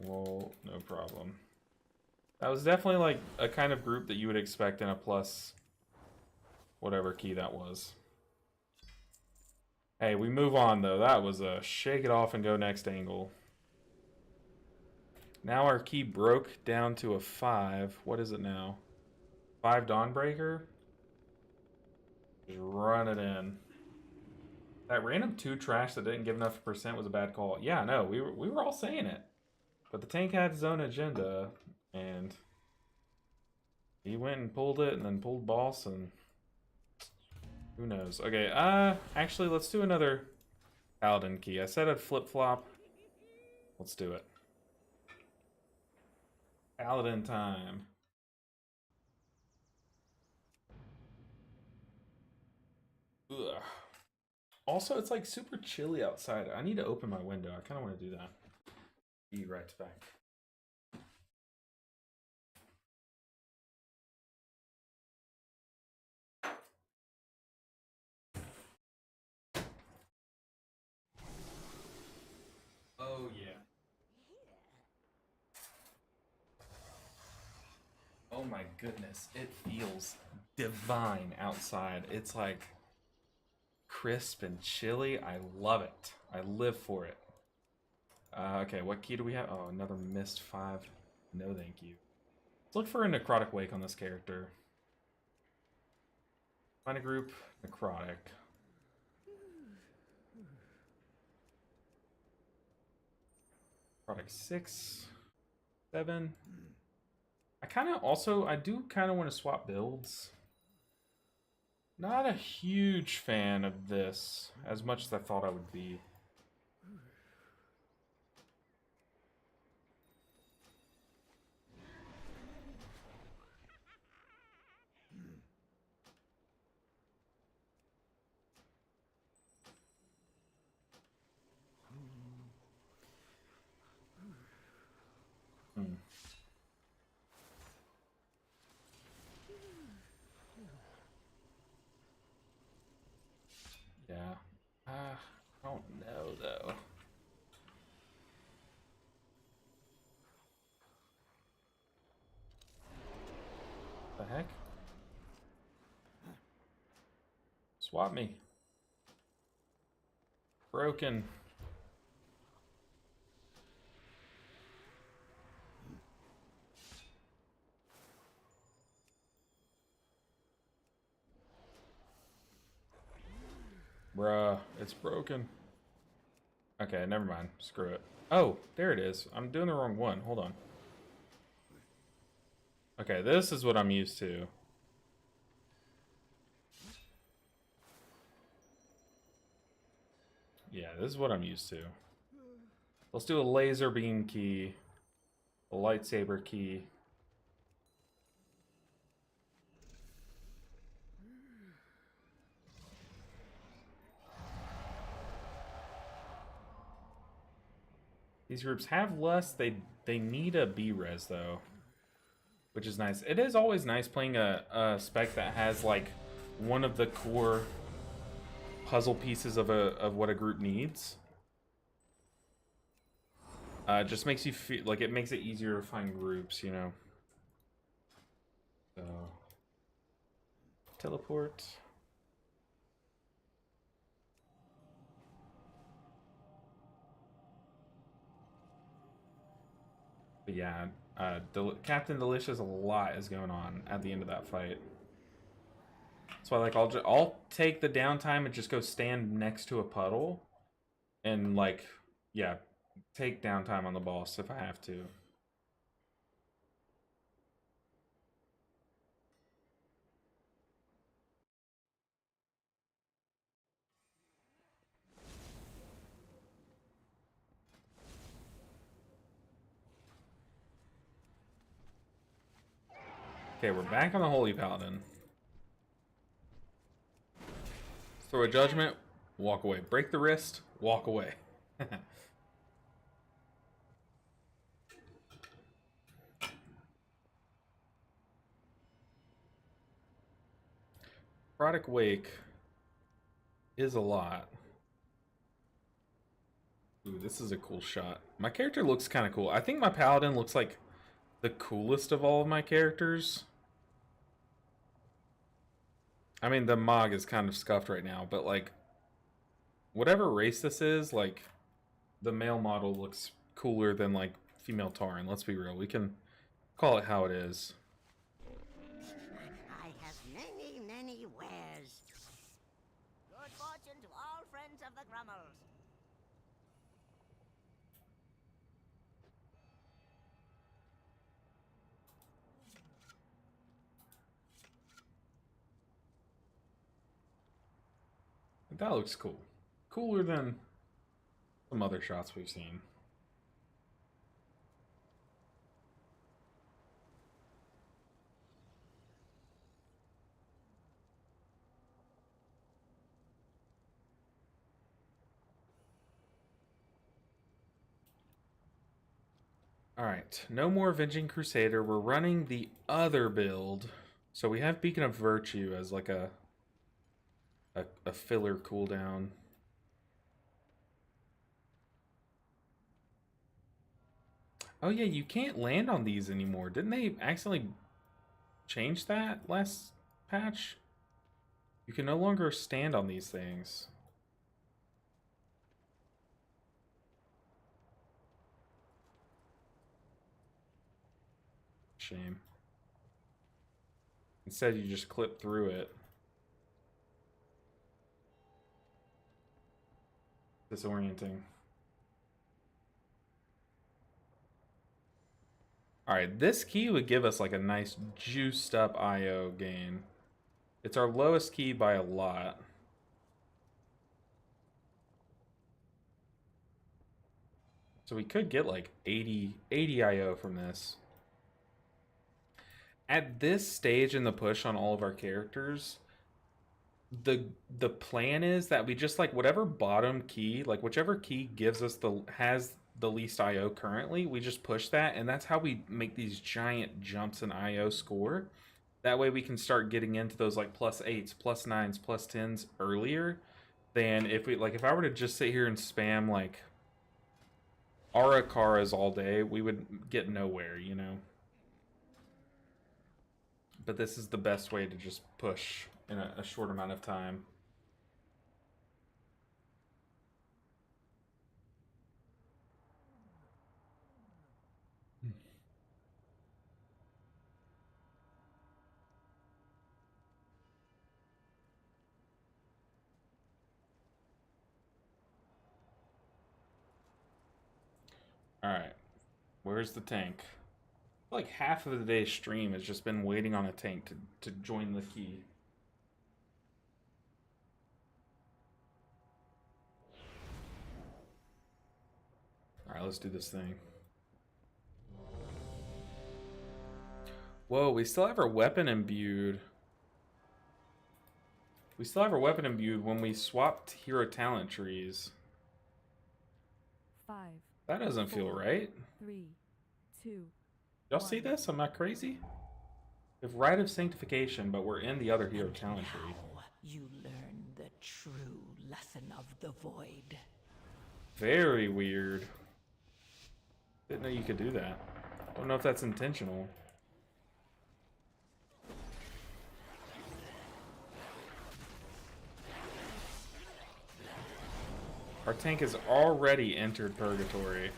Well, no problem. That was definitely like a kind of group that you would expect in a plus whatever key that was. Hey, we move on though. That was a shake it off and go next angle. Now our key broke down to a 5. What is it now? 5 Dawnbreaker? Just run it in. That random 2 trash that didn't give enough percent was a bad call. Yeah, no, we were all saying it. But the tank had his own agenda, and he went and pulled it, and then pulled boss, and who knows. Okay, actually, let's do another Paladin key. I said I'd flip-flop. Let's do it. Paladin time. Ugh. Also, it's like super chilly outside. I need to open my window. I kind of want to do that. Be right back. Oh, yeah. Oh my goodness. It feels divine outside. It's like crisp and chilly. I love it. I live for it. Okay, what key do we have? Oh, another missed 5. No, thank you. Let's look for a necrotic wake on this character. Find a group, necrotic. Necrotic 6, 7. I do kind of want to swap builds. Not a huge fan of this, as much as I thought I would be. Yeah. I don't know, though. The heck? Swap me. Broken. Bruh, it's broken. Okay, never mind. Screw it. Oh, there it is. I'm doing the wrong one. Hold on. Okay, this is what I'm used to. Yeah, this is what I'm used to. Let's do a laser beam key, a lightsaber key. These groups have less. They need a B-res though, which is nice. It is always nice playing a spec that has like one of the core puzzle pieces of what a group needs. Just makes you feel like it makes it easier to find groups, you know. So teleport. But yeah, Captain Delicious, a lot is going on at the end of that fight. So like I'll take the downtime and just go stand next to a puddle, and like yeah, take downtime on the boss if I have to. Okay, we're back on the Holy Paladin. Throw a judgment, walk away. Break the wrist, walk away. Product Wake is a lot. Ooh, this is a cool shot. My character looks kind of cool. I think my Paladin looks like the coolest of all of my characters. I mean, the Mog is kind of scuffed right now, but like, whatever race this is, like, the male model looks cooler than like female Tauren. Let's be real. We can call it how it is. I have many, many wares. Good fortune to all friends of the Grummels. That looks cool. Cooler than some other shots we've seen. Alright, no more Avenging Crusader. We're running the other build. So we have Beacon of Virtue as like a filler cooldown. Oh yeah, you can't land on these anymore. Didn't they accidentally change that last patch? You can no longer stand on these things. Shame. Instead, you just clip through it. Disorienting. Alright, this key would give us like a nice juiced up IO gain. It's our lowest key by a lot. So we could get like 80 IO from this. At this stage in the push on all of our characters, the plan is that we just like whatever bottom key, like whichever key gives us has the least IO currently, we just push that, and that's how we make these giant jumps in IO score. That way we can start getting into those like +8s, +9s, +10s earlier than if I were to just sit here and spam like Arakaras all day, we would get nowhere, you know. But this is the best way to just push in a short amount of time. Alright, where's the tank? Like half of the day's stream has just been waiting on a tank to join the key. Alright, let's do this thing. Whoa, we still have our weapon imbued. We still have our weapon imbued when we swapped hero talent trees. 5. That doesn't feel right. 3, 2. Y'all see this? I'm not crazy? We have Rite of Sanctification, but we're in the other hero talent tree. Now you learn the true lesson of the void. Very weird. Didn't know you could do that. Don't know if that's intentional. Our tank has already entered purgatory.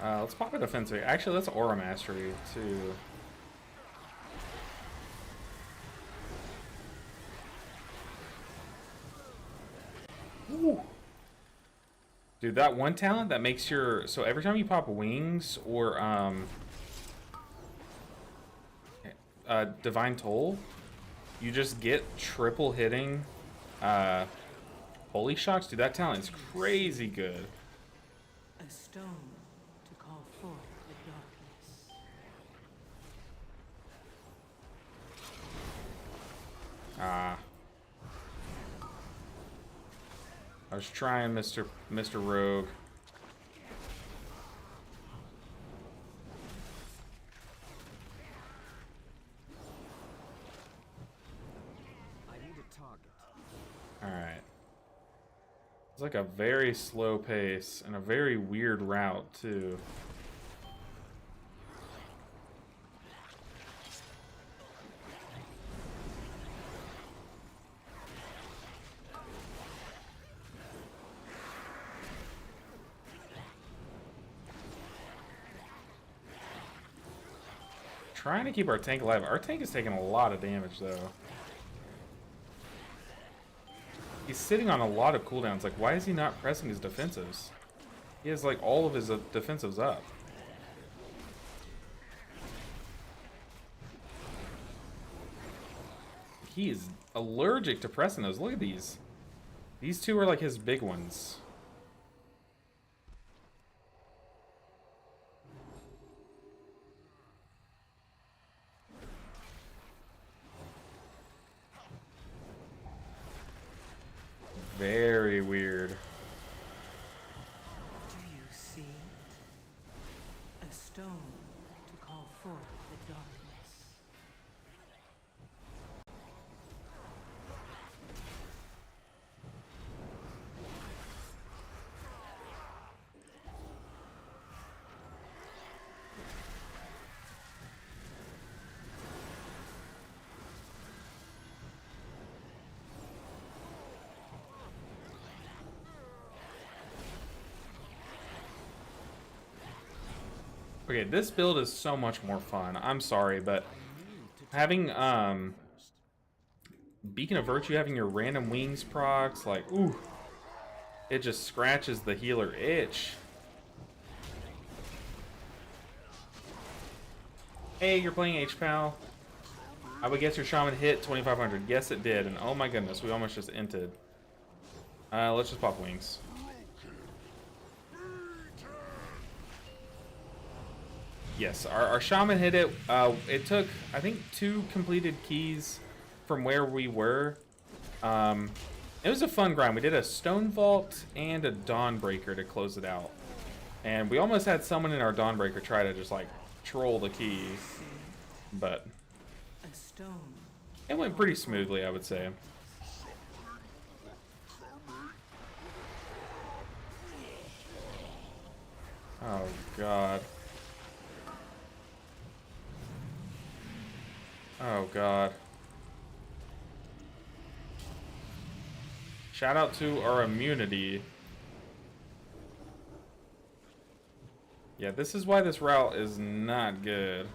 Let's pop a defensive. Actually, let's Aura Mastery too. Ooh. Dude, that one talent that makes your so every time you pop wings or Divine Toll, you just get triple hitting Holy Shocks. Dude, that talent is crazy good. A stone to call forth the darkness. I was trying, Mr. Rogue. I need a target. Alright. It's like a very slow pace and a very weird route, too. Trying to keep our tank alive. Our tank is taking a lot of damage, though. He's sitting on a lot of cooldowns. Like, why is he not pressing his defensives? He has, like, all of his defensives up. He is allergic to pressing those. Look at these. These two are, like, his big ones. Very weird. Do you see? A stone to call forth the darkness. Okay, this build is so much more fun. I'm sorry, but having Beacon of Virtue, having your random wings procs, like, ooh, it just scratches the healer itch. Hey, you're playing HPAL. I would guess your Shaman hit 2500. Yes, it did, and oh my goodness, we almost just inted. Let's just pop wings. Yes, our Shaman hit it. It took, I think, 2 completed keys from where we were. It was a fun grind. We did a Stone Vault and a Dawnbreaker to close it out. And we almost had someone in our Dawnbreaker try to just, like, troll the key. But A stone. it went pretty smoothly, I would say. Oh, God. Oh, God. Shout out to our immunity. Yeah, this is why this route is not good.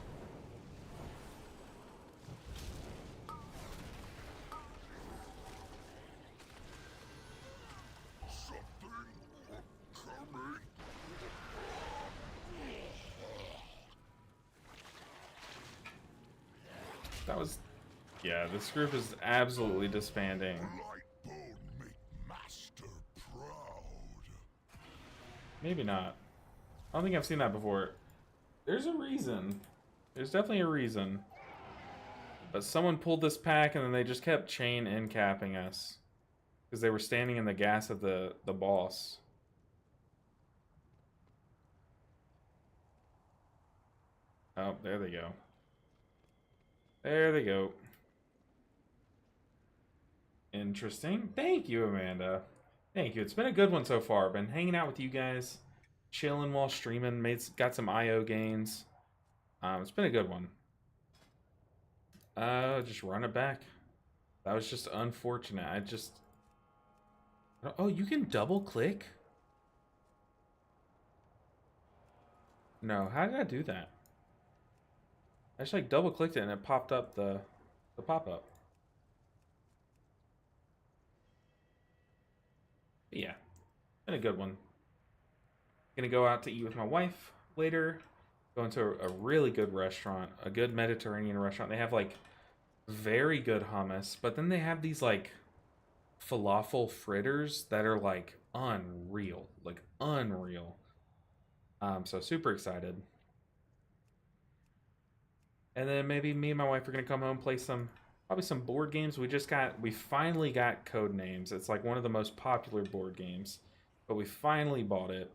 That was... Yeah, this group is absolutely disbanding. Maybe not. I don't think I've seen that before. There's a reason. There's definitely a reason. But someone pulled this pack and then they just kept chain end capping us. Because they were standing in the gas of the boss. Oh, there they go. There they go. Interesting. Thank you, Amanda. Thank you. It's been a good one so far. Been hanging out with you guys, chilling while streaming. Got some IO gains. It's been a good one. Just run it back. That was just unfortunate. Oh, you can double click? No, how did I do that? I just like double clicked it and it popped up the pop-up. Yeah, been a good one. Gonna go out to eat with my wife later. Going to a really good restaurant, a good Mediterranean restaurant. They have like very good hummus, but then they have these like falafel fritters that are like unreal, like unreal. So super excited. And then maybe me and my wife are gonna come home, play probably some board games. We finally got Codenames. It's like one of the most popular board games, but we finally bought it.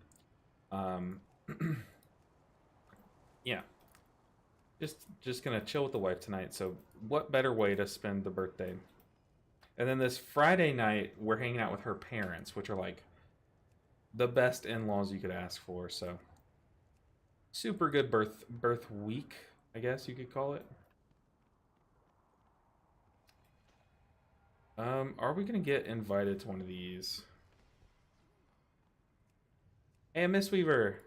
Yeah, just gonna chill with the wife tonight. So what better way to spend the birthday? And then this Friday night, we're hanging out with her parents, which are like the best in-laws you could ask for. So super good birth week, I guess you could call it. Are we gonna get invited to one of these? Hey, Miss Weaver.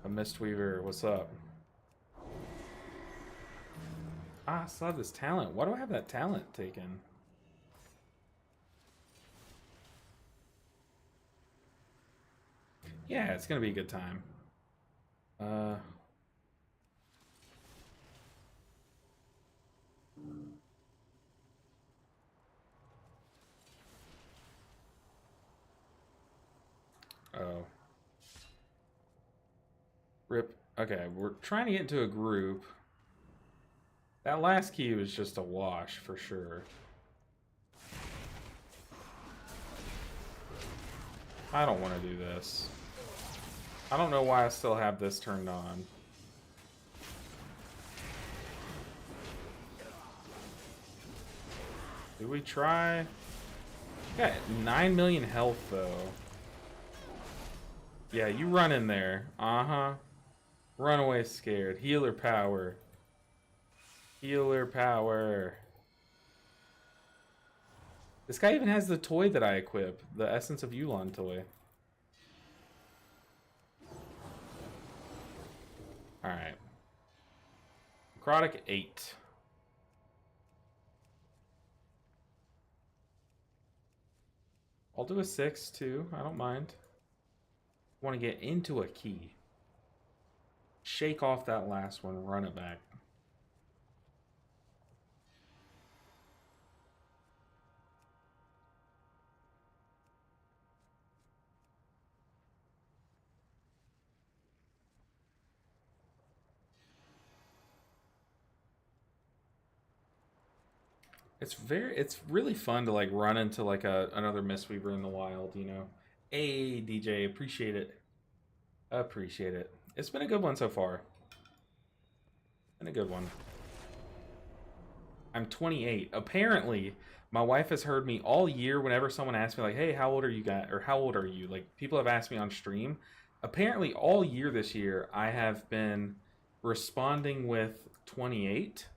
A Mistweaver, what's up? I still have this talent. Why do I have that talent taken? Yeah, it's gonna be a good time. Oh. Rip. Okay, we're trying to get into a group. That last key was just a wash for sure. I don't want to do this. I don't know why I still have this turned on. Did we try? Got 9 million health though. Yeah, you run in there. Uh-huh. Run away scared. Healer power. Healer power. This guy even has the toy that I equip. The Essence of Yulon toy. Alright. Necrotic 8. I'll do a 6 too. I don't mind. Want to get into a key. Shake off that last one. Run it back. It's really fun to like run into like another Mistweaver in the wild, you know. Hey DJ, appreciate it. Appreciate it. It's been a good one so far. Been a good one. I'm 28. Apparently, my wife has heard me all year whenever someone asks me like, "Hey, how old are you guys?" or "How old are you?" Like people have asked me on stream. Apparently, all year this year, I have been responding with 28,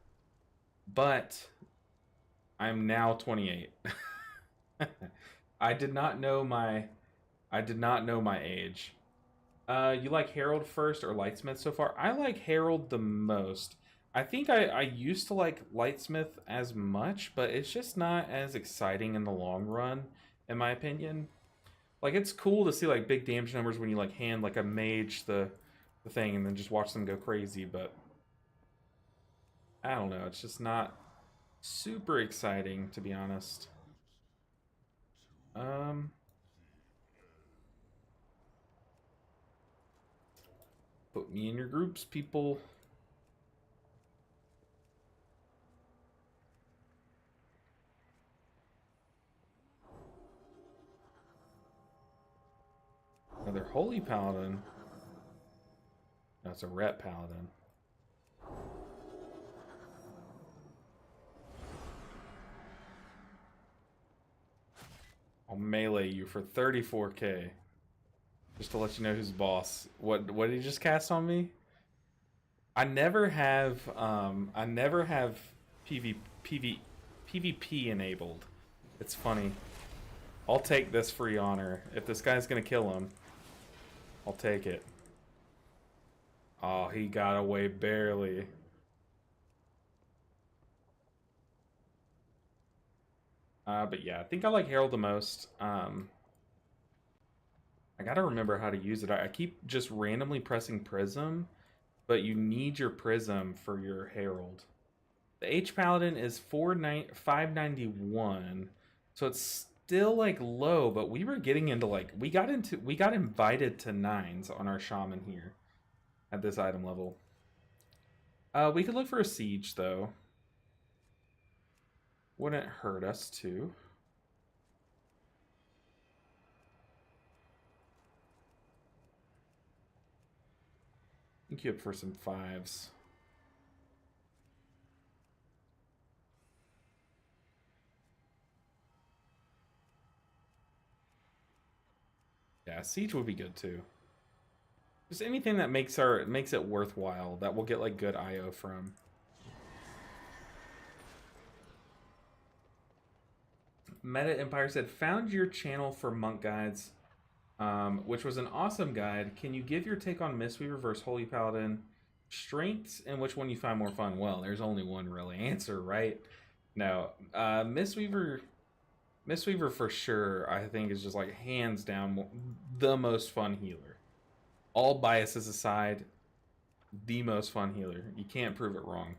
but I'm now 28. I did not know my age. You like Harold first or Lightsmith so far? I like Harold the most. I think I used to like Lightsmith as much, but it's just not as exciting in the long run, in my opinion. Like it's cool to see like big damage numbers when you like hand like a mage the thing and then just watch them go crazy, but I don't know, it's just not super exciting to be honest. Um Put me in your groups, people. Another Holy Paladin. That's a Ret Paladin. I'll melee you for 34k. Just to let you know who's boss. What did he just cast on me? I never have PvP enabled. It's funny. I'll take this free honor. If this guy's gonna kill him, I'll take it. Oh, he got away barely. But yeah, I think I like Herald the most. I gotta remember how to use it. I keep just randomly pressing Prism, but you need your Prism for your Herald. The H Paladin is 591, so it's still like low, but we were getting into like we got invited to 9s on our Shaman here at this item level. We could look for a siege though. Wouldn't hurt us to. Thank you up for some 5s. Yeah, siege would be good too. Just anything that makes it worthwhile that we'll get like good IO from. Meta Empire said, found your channel for monk guides, which was an awesome guide. Can you give your take on Mistweaver versus Holy Paladin? Strengths and which one you find more fun? Well, there's only one really answer, right? No, Mistweaver for sure, I think is just like hands down the most fun healer. All biases aside, the most fun healer. You can't prove it wrong.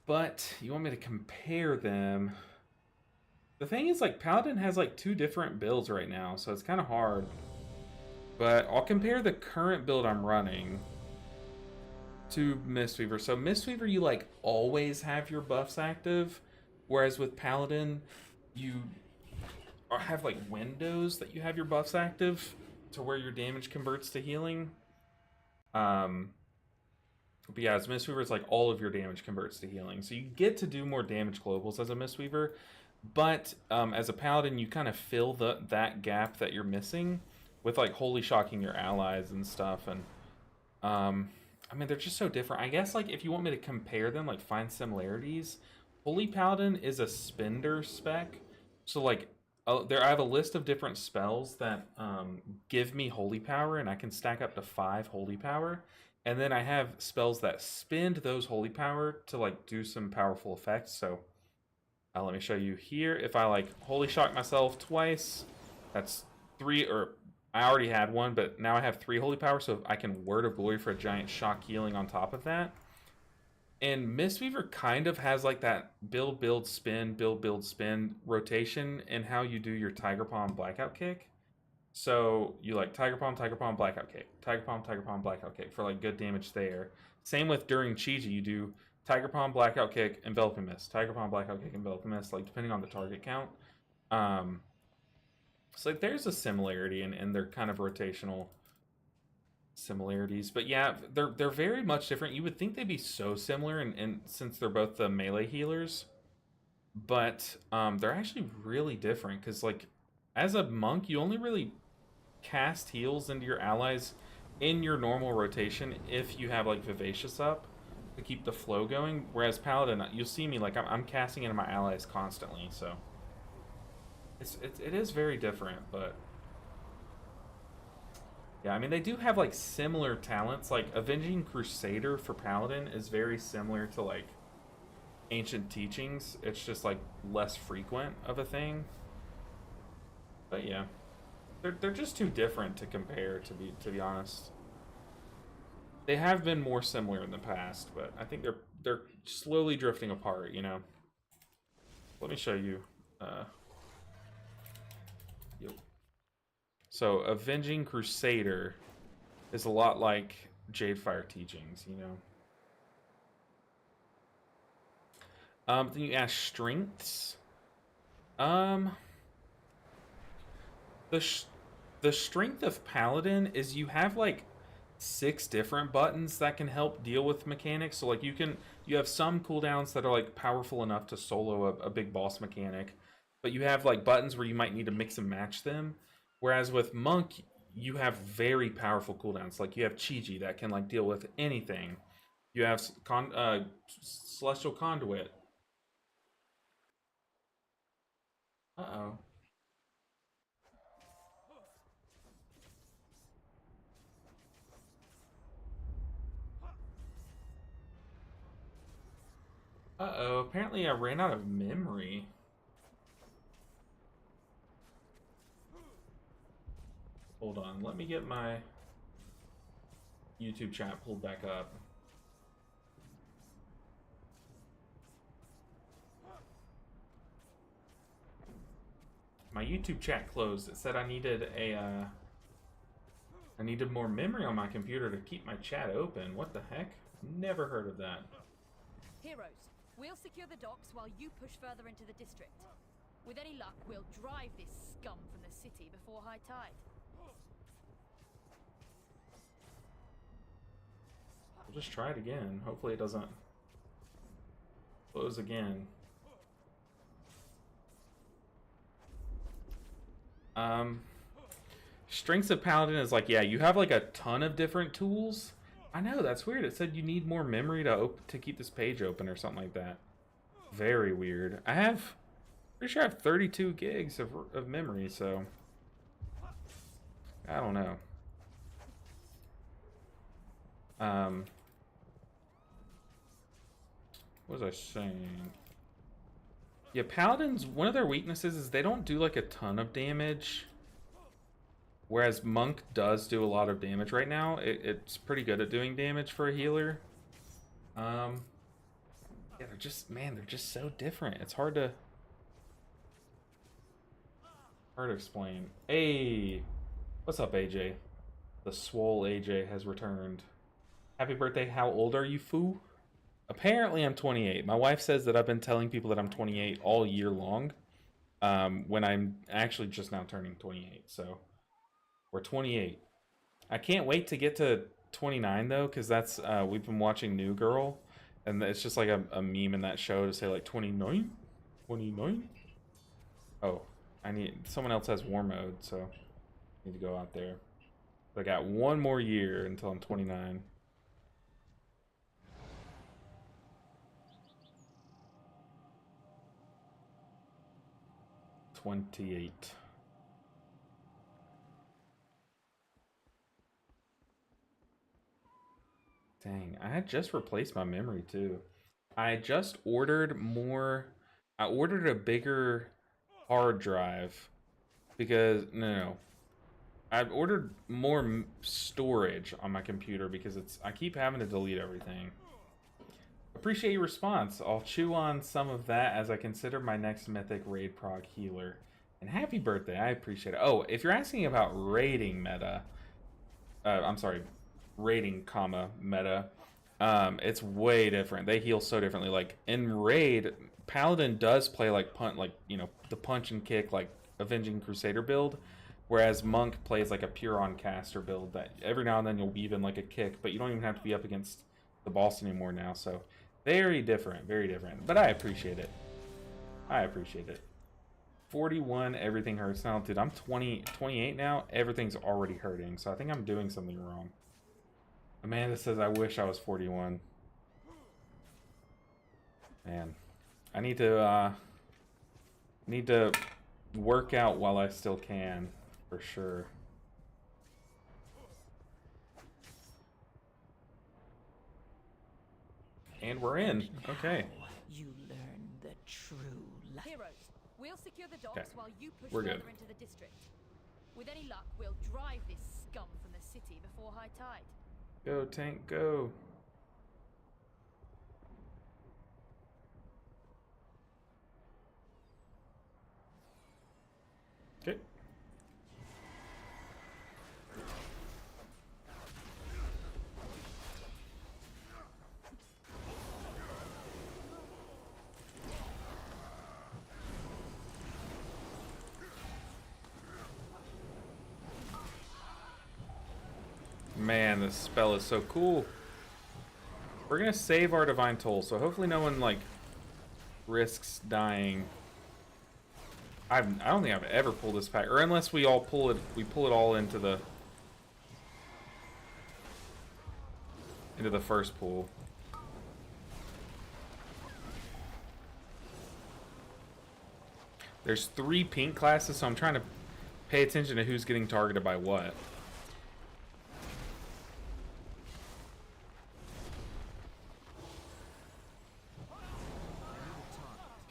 But you want me to compare them? The thing is, like, Paladin has like 2 different builds right now, so it's kind of hard. But I'll compare the current build I'm running to Mistweaver. So Mistweaver, you like always have your buffs active, whereas with Paladin, you have like windows that you have your buffs active to where your damage converts to healing. But yeah, as Mistweaver, it's like all of your damage converts to healing. So you get to do more damage globals as a Mistweaver, but as a Paladin, you kind of fill that gap that you're missing with like Holy Shocking your allies and stuff. And I mean, they're just so different. I guess like if you want me to compare them, like find similarities, Holy Paladin is a spender spec. So like I have a list of different spells that give me Holy Power, and I can stack up to 5 Holy Power. And then I have spells that spend those Holy Power to like do some powerful effects. So let me show you here. If I like Holy Shock myself twice, that's 3, or I already had 1, but now I have 3 Holy Power, so I can Word of Glory for a giant shock healing on top of that. And Mistweaver kind of has like that build, spin rotation in how you do your Tiger Palm Blackout Kick. So you like Tiger Palm, Blackout Kick, Tiger Palm, Blackout Kick for like good damage there. Same with during Chi-Ji, you do Tiger Palm, Blackout Kick, Enveloping Mist, Tiger Palm, Blackout Kick, Enveloping Mist, like depending on the target count. So like there's a similarity in their kind of rotational similarities. But yeah, they're very much different. You would think they'd be so similar, and since they're both the melee healers, but they're actually really different. Because like, as a monk, you only really cast heals into your allies in your normal rotation if you have like Vivacious up to keep the flow going. Whereas Paladin, you'll see me like I'm casting into my allies constantly, so it is very different. But yeah, I mean they do have like similar talents. Like Avenging Crusader for Paladin is very similar to like Ancient Teachings. It's just like less frequent of a thing. But yeah. They're just too different to compare, to be honest. They have been more similar in the past, but I think they're slowly drifting apart, you know. Let me show you. Yo. So Avenging Crusader is a lot like Jadefire Teachings, you know. Then you ask strengths. The strength of Paladin is you have like 6 different buttons that can help deal with mechanics. So like you have some cooldowns that are like powerful enough to solo a big boss mechanic, but you have like buttons where you might need to mix and match them. Whereas with Monk, you have very powerful cooldowns. Like you have Chi-Ji that can like deal with anything. You have Celestial Conduit. Uh-oh. Uh-oh, apparently I ran out of memory. Hold on, let me get my YouTube chat pulled back up. My YouTube chat closed. It said I needed more memory on my computer to keep my chat open. What the heck? Never heard of that. Heroes, we'll secure the docks while you push further into the district. With any luck, we'll drive this scum from the city before high tide. We'll just try it again. Hopefully it doesn't close again. Strengths of Paladin is like, yeah, you have like a ton of different tools. I know, that's weird. It said you need more memory to keep this page open or something like that. Very weird. Pretty sure I have 32 gigs of memory, so I don't know. What was I saying? Yeah, Paladins, one of their weaknesses is they don't do like a ton of damage. Whereas Monk does do a lot of damage right now. It's pretty good at doing damage for a healer. Yeah, they're just so different. It's hard to explain. Hey, what's up, AJ? The swole AJ has returned. Happy birthday. How old are you, foo? Apparently I'm 28. My wife says that I've been telling people that I'm 28 all year long, when I'm actually just now turning 28, so we're 28. I can't wait to get to 29 though, because that's we've been watching New Girl, and it's just like a meme in that show to say like 29. Oh, someone else has war mode, so I need to go out there. But I got one more year until I'm 29. Dang, I had just replaced my memory too. I just ordered more. I ordered a bigger hard drive because no. I've ordered more storage on my computer because I keep having to delete everything. Appreciate your response. I'll chew on some of that as I consider my next mythic raid prog healer. And happy birthday, I appreciate it. Oh, if you're asking about raiding meta, I'm sorry, raiding comma meta, it's way different. They heal so differently. Like in raid, Paladin does play like the punch and kick, like Avenging Crusader build, Whereas Monk plays like a pure on caster build that every now and then you'll weave in like a kick, but you don't even have to be up against the boss anymore now. So very different, very different. But I appreciate it. I appreciate it. 41, everything hurts now. Dude, I'm 28 now. Everything's already hurting. So I think I'm doing something wrong. Amanda says, I wish I was 41. Man, I need to work out while I still can, for sure. And we're in. Okay. You learn the true life. Heroes, we'll secure the docks Okay. while you push We're further good. into the district. With any luck, we'll drive this scum from the city before high tide. Go, tank, go. Okay. Man, this spell is so cool. We're gonna save our divine toll, so hopefully no one like risks dying. I don't think I've ever pulled this pack, or unless we all pull it, we pull it all into the first pool. There's 3 pink classes, so I'm trying to pay attention to who's getting targeted by what.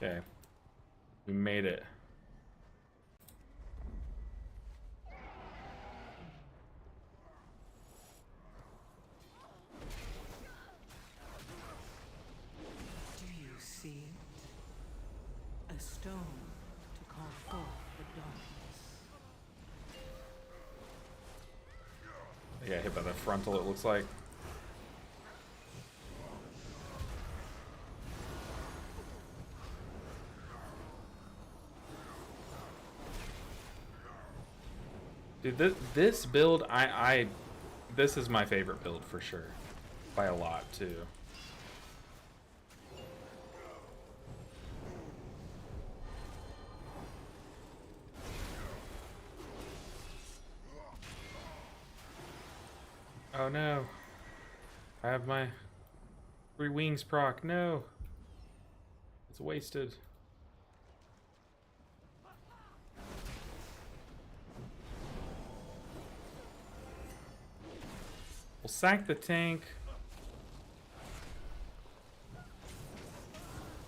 Okay, we made it. Do you see it? A stone to call forth the darkness. I got hit by the frontal, it looks like. Dude, this build, this is my favorite build for sure. By a lot, too. Oh no. I have my 3 wings proc. No. It's wasted. We'll sack the tank.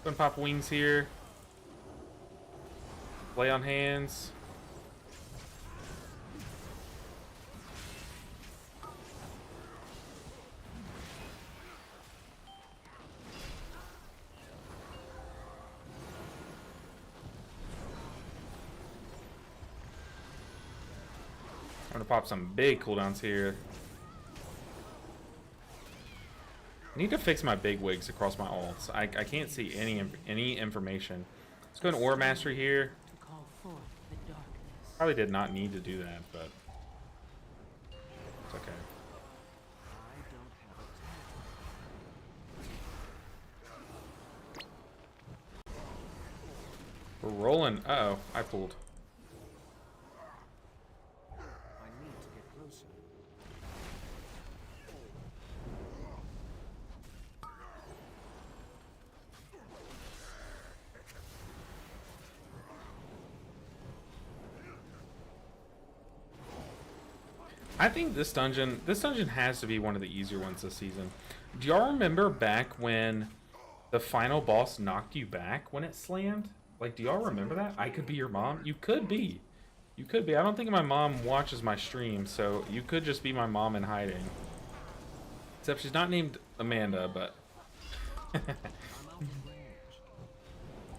Gonna pop wings here. Lay on hands. I'm gonna pop some big cooldowns here. I need to fix my big wigs across my alts. I can't see any information. Let's go to Aura Mastery here. To call forth the darkness. Probably did not need to do that, but it's okay. I don't have a tag. We're rolling. Uh-oh, I pulled. I need to get closer. I think this dungeon has to be one of the easier ones this season. Do y'all remember back when the final boss knocked you back when it slammed? Like, do y'all remember that? I could be your mom? You could be. You could be. I don't think my mom watches my stream, so you could just be my mom in hiding. Except she's not named Amanda, but... I'm out of range.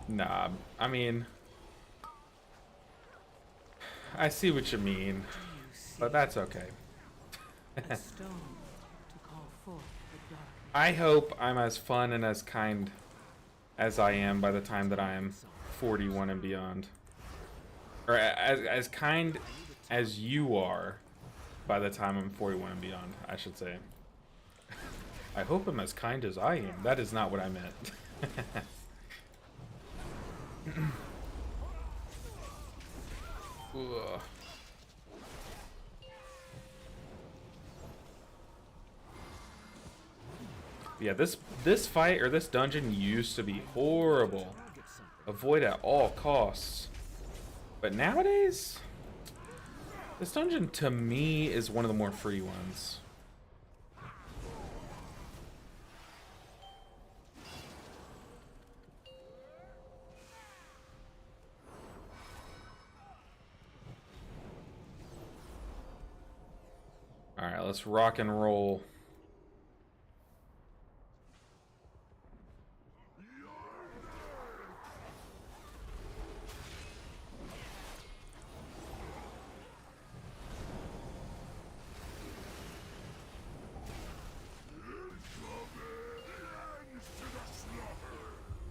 Nah, I mean... I see what you mean, but that's okay. A stone to call forth the darkness. I hope I'm as fun and as kind as I am by the time that I am 41 and beyond. Or as kind as you are by the time I'm 41 and beyond, I should say. I hope I'm as kind as I am. That is not what I meant. Ugh. Yeah, this fight or this dungeon used to be horrible. Avoid at all costs. But nowadays, this dungeon to me is one of the more free ones. All right, let's rock and roll.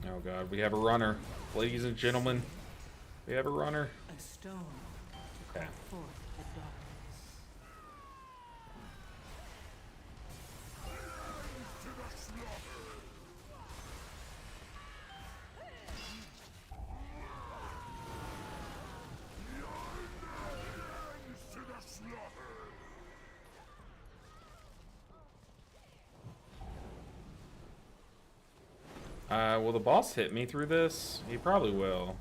Oh god, we have a runner. Ladies and gentlemen, we have a runner. A stone to call Okay. forth the darkness. Will the boss hit me through this? He probably will.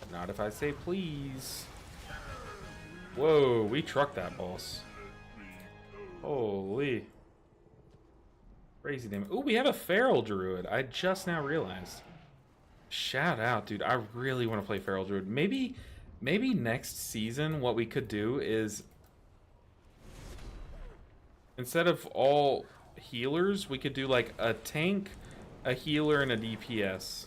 But not if I say please. Whoa, we trucked that boss. Holy. Crazy damn. Ooh, we have a feral druid. I just now realized. Shout out, dude. I really want to play feral druid. Maybe next season what we could do is, instead of all healers, we could do like a tank, a healer, and a DPS.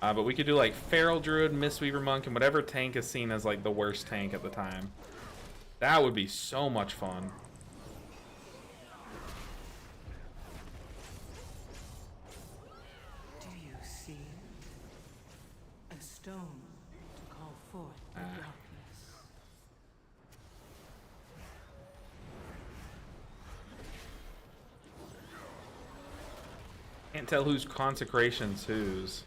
But we could do like Feral Druid, Mistweaver Monk, and whatever tank is seen as like the worst tank at the time. That would be so much fun. Do you see? A stone to call forth the darkness. Can't tell whose consecration's whose.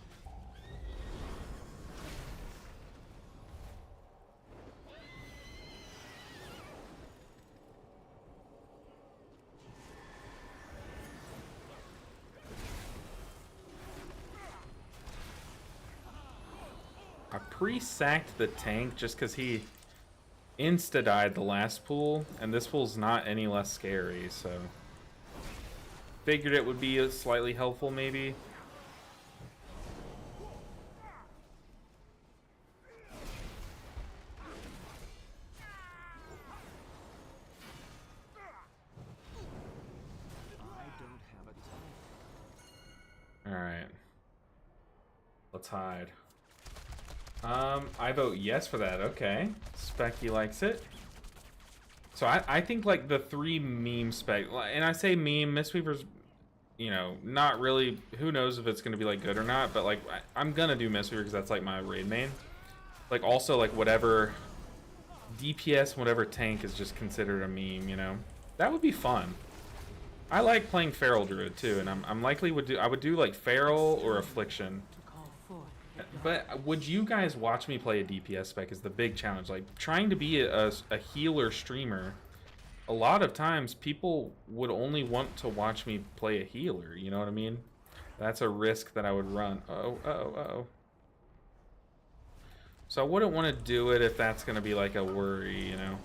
I pre-sacked the tank just because he insta-died the last pool, and this pool's not any less scary, so figured it would be slightly helpful maybe. I don't have a time. Alright. Let's hide. I vote yes for that. Okay. Specky likes it. So I think like the 3 meme spec, and I say meme, Mistweaver's, you know, not really, who knows if it's going to be like good or not, but like I'm going to do Mistweaver because that's like my raid main. Like also like whatever DPS, whatever tank is just considered a meme, you know. That would be fun. I like playing Feral Druid too, and I'm likely I would do like Feral or Affliction. To call forth the darkness. But would you guys watch me play a DPS spec is the big challenge. Like, trying to be a healer streamer, a lot of times people would only want to watch me play a healer, you know what I mean? That's a risk that I would run. Uh-oh. So I wouldn't want to do it if that's going to be like a worry, you know?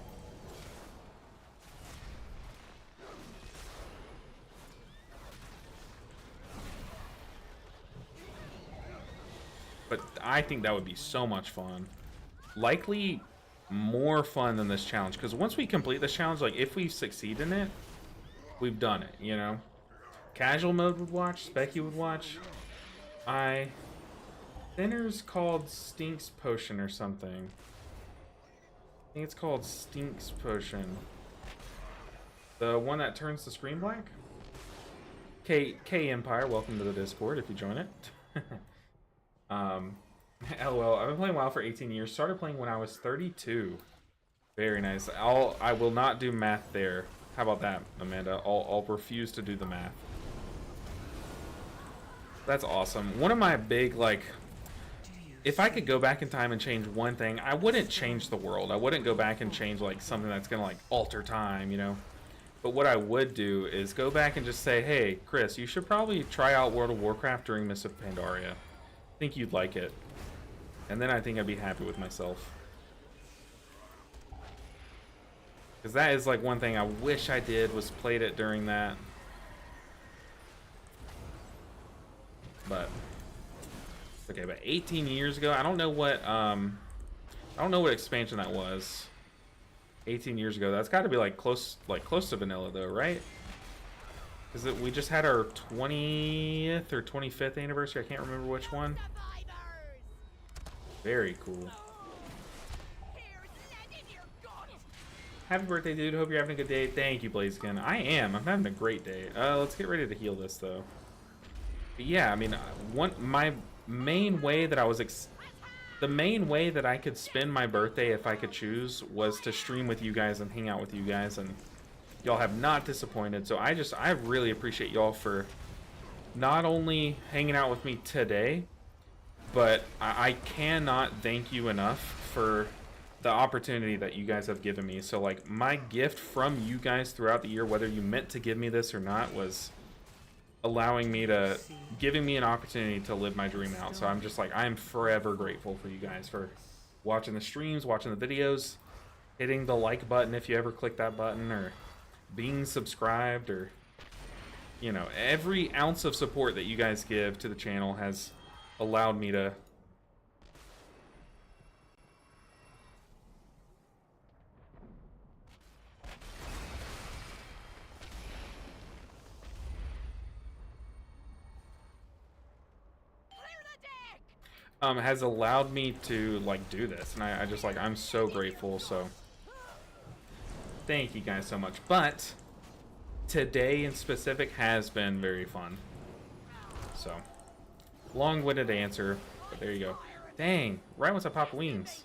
But I think that would be so much fun. Likely more fun than this challenge. Because once we complete this challenge, like if we succeed in it, we've done it, you know? Casual mode would watch, Specky would watch. Thinner's called Stinks Potion or something. I think it's called Stinks Potion. The one that turns the screen black? K Empire, welcome to the Discord if you join it. LOL, I've been playing WoW for 18 years. Started playing when I was 32. Very nice. I will not do math there. How about that, Amanda? I'll refuse to do the math. That's awesome. One of my big, like, if I could go back in time and change one thing, I wouldn't change the world. I wouldn't go back and change, like, something that's gonna, like, alter time, you know? But what I would do is go back and just say, hey, Chris, you should probably try out World of Warcraft during Mists of Pandaria. I think you'd like it. And then I think I'd be happy with myself. Because that is, like, one thing I wish I did, was played it during that. But okay, but 18 years ago, I don't know what expansion that was. 18 years ago, that's got to be like close to vanilla though, right? Because we just had our 20th or 25th anniversary. I can't remember which one. Very cool. Happy birthday, dude. Hope you're having a good day. Thank you, Blaziken. I am. I'm having a great day. Let's get ready to heal this though. But yeah, I mean, my main way that the main way that I could spend my birthday, if I could choose, was to stream with you guys and hang out with you guys, and y'all have not disappointed. So I really appreciate y'all for not only hanging out with me today, but I cannot thank you enough for the opportunity that you guys have given me. So like, my gift from you guys throughout the year, whether you meant to give me this or not, was giving me an opportunity to live my dream out. So I'm just like, I'm forever grateful for you guys for watching the streams, watching the videos, hitting the like button if you ever click that button, or being subscribed, or, you know, every ounce of support that you guys give to the channel has allowed me to has allowed me to like do this, and I just like, I'm so grateful. So thank you guys so much. But today in specific has been very fun. So long-winded answer, but there you go. Dang, right once I pop wings.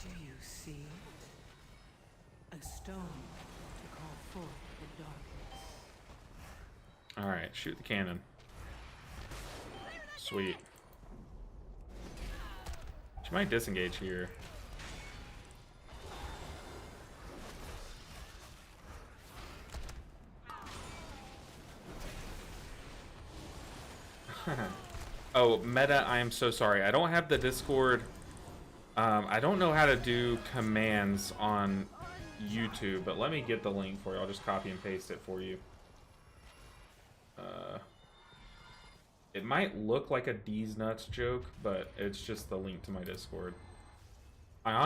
Do you see it? A stone to call forth the darkness. Alright, shoot the cannon. Sweet. She might disengage here. Oh, Meta, I am so sorry. I don't have the Discord. I don't know how to do commands on YouTube, but let me get the link for you. I'll just copy and paste it for you. It might look like a D's Nuts joke, but it's just the link to my Discord. I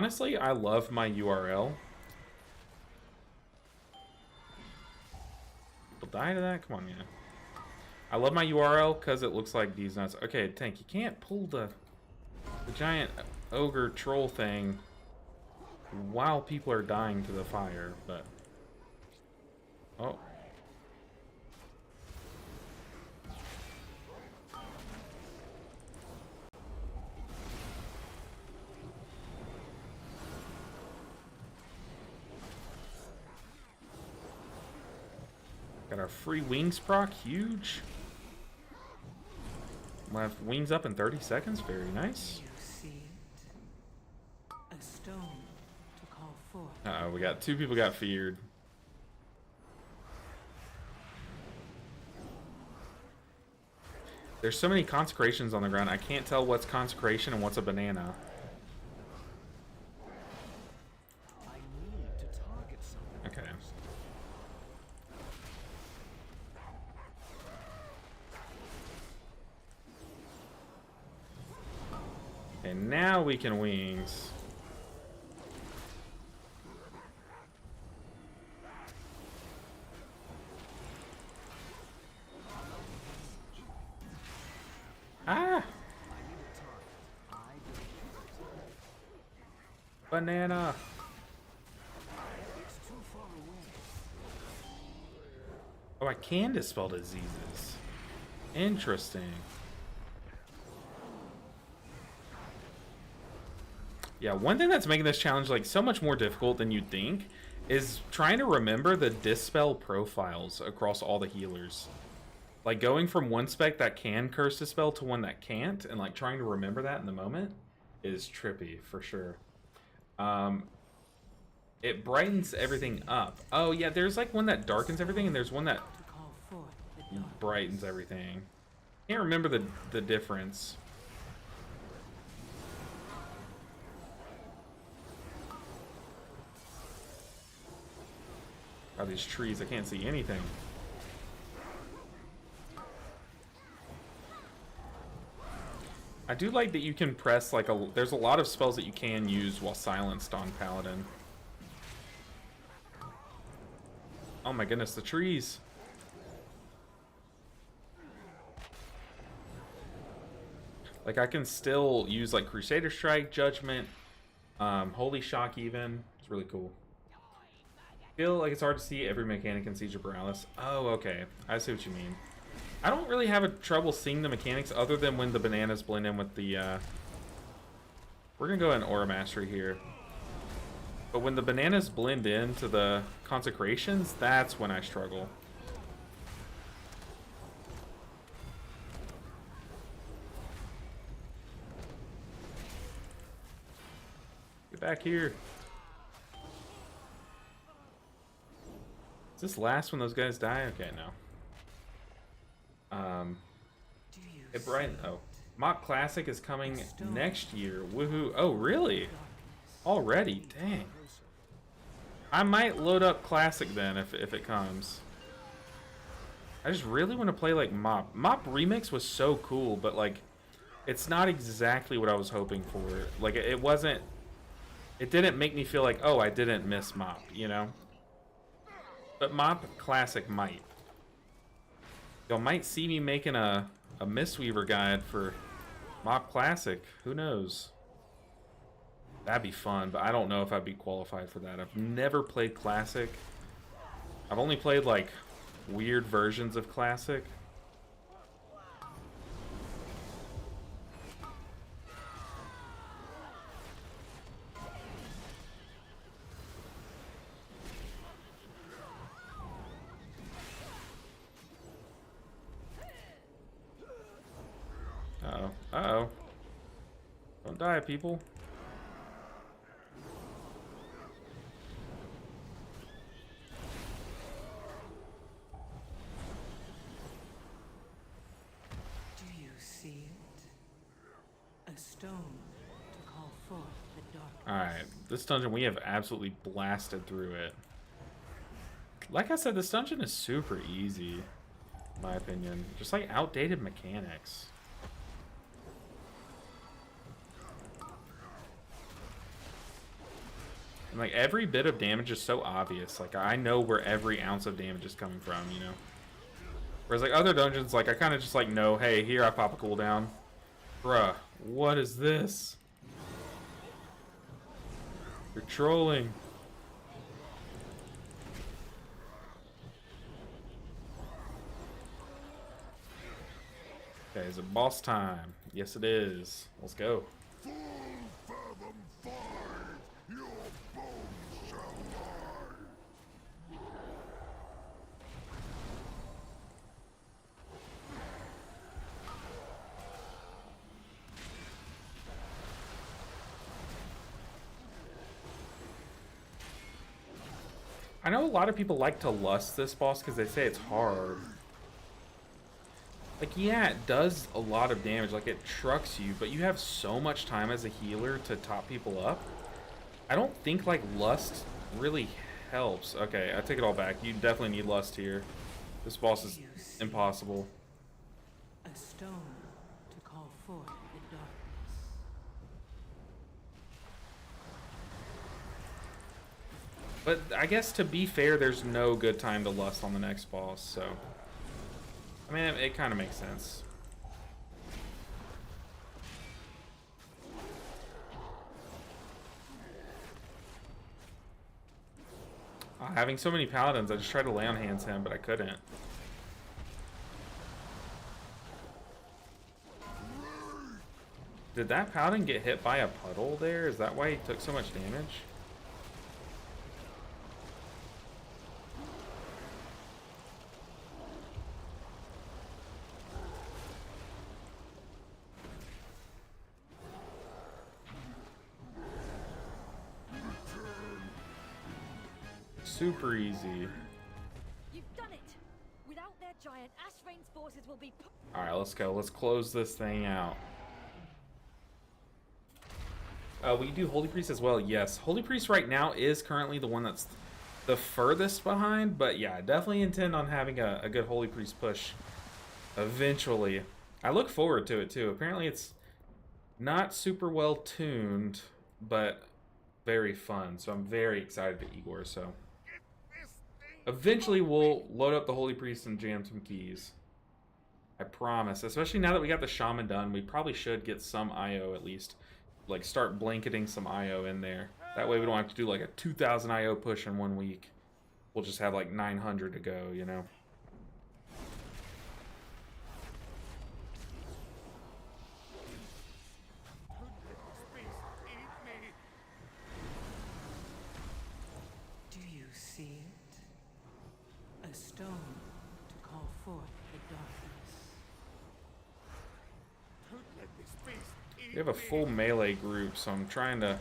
love my URL. People die to that? Come on, man. I love my URL because it looks like D's Nuts. Okay, Tank, you can't pull the giant ogre troll thing while people are dying to the fire, but... Oh. Got our free wings proc, huge. We'll have wings up in 30 seconds, very nice. You see it? A stone to call forth. Uh-oh, we got two people got feared. There's so many consecrations on the ground, I can't tell what's consecration and what's a banana. I need to target something. Okay. And now we can wings. Ah! Banana. It's too far away. Oh, I can dispel diseases. Interesting. Yeah, one thing that's making this challenge like so much more difficult than you'd think is trying to remember the dispel profiles across all the healers. Like going from one spec that can curse dispel to one that can't, and like trying to remember that in the moment is trippy for sure. It brightens everything up. Oh yeah, there's like one that darkens everything, and there's one that To call forth the darkness. brightens everything. Can't remember the difference. Oh, these trees, I can't see anything. I do like that you can press like there's a lot of spells that you can use while silenced on Paladin. Oh my goodness, the trees. Like I can still use like Crusader Strike, Judgment, Holy Shock even. It's really cool. Feel like it's hard to see every mechanic in Siege of Borealis. Oh, okay. I see what you mean. I don't really have a trouble seeing the mechanics other than when the bananas blend in with the, we're gonna go in Aura Mastery here. But when the bananas blend into the consecrations, that's when I struggle. Get back here. Is this last when those guys die? Okay, no. Do you It brighten. see Oh, Mock Classic is coming Stone. next year. Woohoo! Oh, really? darkness? Already? Dang. I might load up Classic then if it comes. I just really want to play like Mop. Mop Remix was so cool, but like, it's not exactly what I was hoping for. Like, it wasn't. It didn't make me feel like, oh, I didn't miss Mop, you know. But Mop Classic might. Y'all might see me making a Mistweaver guide for Mop Classic. Who knows? That'd be fun, but I don't know if I'd be qualified for that. I've never played Classic. I've only played like weird versions of Classic. Uh-oh. Uh-oh. Don't die, people. Do you see it? A stone to call forth the darkness. Alright, this dungeon, we have absolutely blasted through it. Like I said, this dungeon is super easy, in my opinion. Just like outdated mechanics. And like every bit of damage is so obvious. Like I know where every ounce of damage is coming from, you know? Whereas like other dungeons, like I kind of just like know, hey, here I pop a cooldown. Bruh, what is this? You're trolling. Okay, is it boss time? Yes, it is. Let's go. Full fathom 5, your bones shall lie. I know a lot of people like to lust this boss because they say it's hard. Like, yeah, it does a lot of damage. Like, it trucks you, but you have so much time as a healer to top people up. I don't think, like, lust really helps. Okay, I take it all back. You definitely need lust here. This boss is impossible. A stone to call forth the darkness. But I guess to be fair, there's no good time to lust on the next boss, so... I mean, it kind of makes sense. Having so many paladins, I just tried to lay on hands him, but I couldn't. Did that paladin get hit by a puddle there? Is that why he took so much damage? Super easy. You've done it. Without their giant, Ashvane's forces will be. All right, let's go. Let's close this thing out. We do Holy Priest as well. Yes, Holy Priest right now is currently the one that's the furthest behind, but yeah, I definitely intend on having a good Holy Priest push eventually. I look forward to it too. Apparently it's not super well tuned, but very fun. So I'm very excited to Igor. So eventually we'll load up the Holy Priest and jam some keys. I promise. Especially now that we got the Shaman done, we probably should get some IO at least. Like start blanketing some IO in there. That way we don't have to do like a 2,000 IO push in 1 week. We'll just have like 900 to go, you know. Do you see it? A stone to call forth the darkness. Don't let this beast eat We have a full melee group, so I'm trying to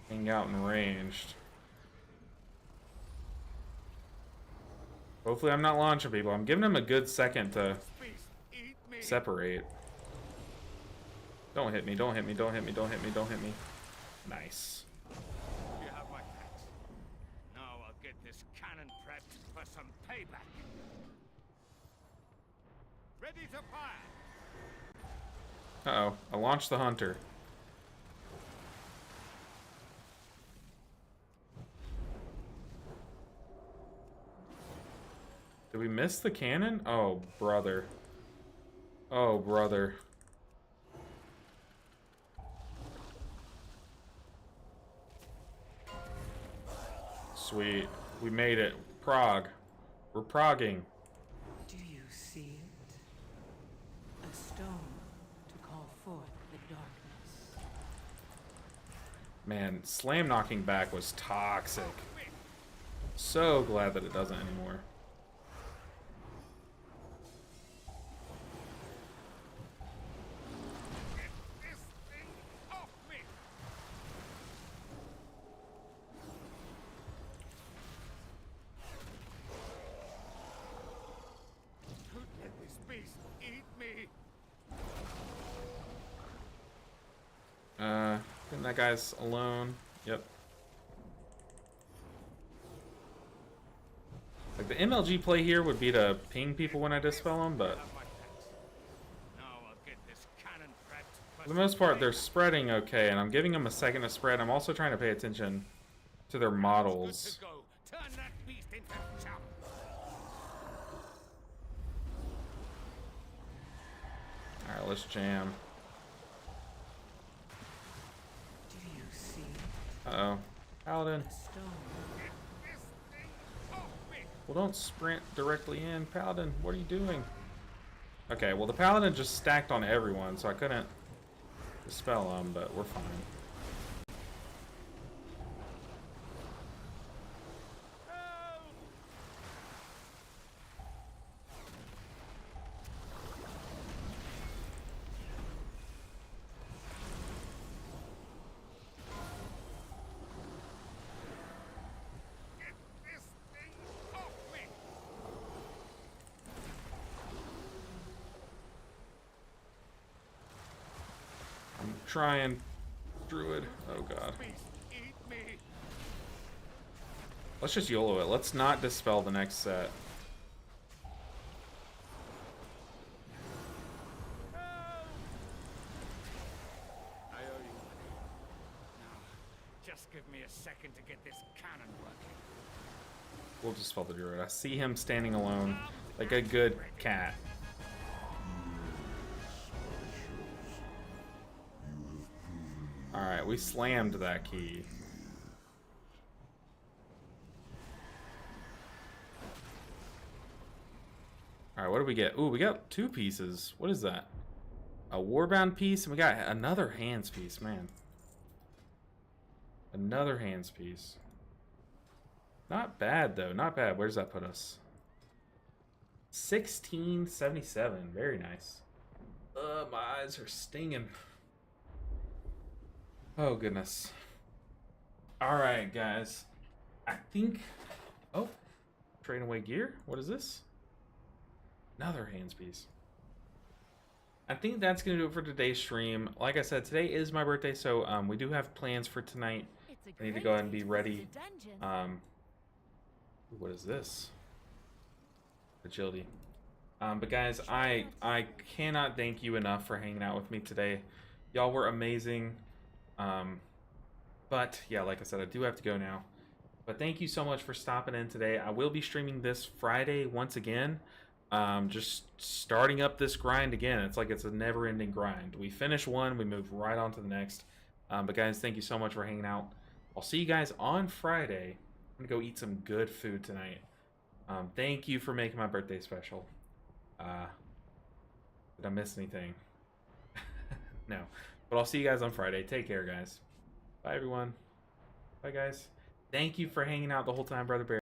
hang out in ranged. Hopefully I'm not launching people. I'm giving them a good second to separate. Don't hit me, don't hit me, don't hit me, don't hit me, don't hit me. Nice. You have my thanks. Now I'll get this cannon prepped for some payback. Ready to fire. Uh-oh, I launched the hunter. Did we miss the cannon? Oh, brother. Oh, brother. Sweet. We made it. Prog. We're progging. Do you see it? A stone to call forth the darkness. Man, slam knocking back was toxic. So glad that it doesn't anymore. This thing off me. Don't let this beast eat me. I think that guy's alone. Yep. Like the MLG play here would be to ping people when I dispel them, but Have my thanks. Now I'll get this cannon prepped for the most part they're spreading okay, and I'm giving them a second to spread. I'm also trying to pay attention to their models. Good to go. Turn that beast into chum. Alright, let's jam. Do you see Uh-oh. Paladin. a stone? This thing off me. Well, don't sprint directly in. Paladin, what are you doing? Okay, well the Paladin just stacked on everyone, so I couldn't dispel them, but we're fine. This thing off me. I'm trying. Druid. Oh god. Beast, eat me. Let's just YOLO it. Let's not dispel the next set. I owe you money. Now, just give me a second to get this cannon working. We'll dispel the Druid. I see him standing alone like a good cat. Alright, we slammed that key. All right, what do we get? Ooh, we got 2 pieces. What is that? A Warbound piece, and we got another hands piece, man. Another hands piece. Not bad, though. Not bad. Where does that put us? 1677. Very nice. My eyes are stinging. Oh, goodness. All right, guys. I think... Oh. Trading away gear? What is this? Another hands piece. I think that's going to do it for today's stream. Like I said, today is my birthday, so we do have plans for tonight. I need to go ahead and be ready. What is this? Agility. But guys, I cannot thank you enough for hanging out with me today. Y'all were amazing. But yeah, like I said, I do have to go now. But thank you so much for stopping in today. I will be streaming this Friday once again. Just starting up this grind again. It's like it's a never-ending grind. We finish one, we move right on to the next. But guys, thank you so much for hanging out. I'll see you guys on Friday. I'm gonna go eat some good food tonight. Thank you for making my birthday special. Did I miss anything? No. But I'll see you guys on Friday. Take care, guys. Bye, everyone. Bye, guys. Thank you for hanging out the whole time, Brother Bear.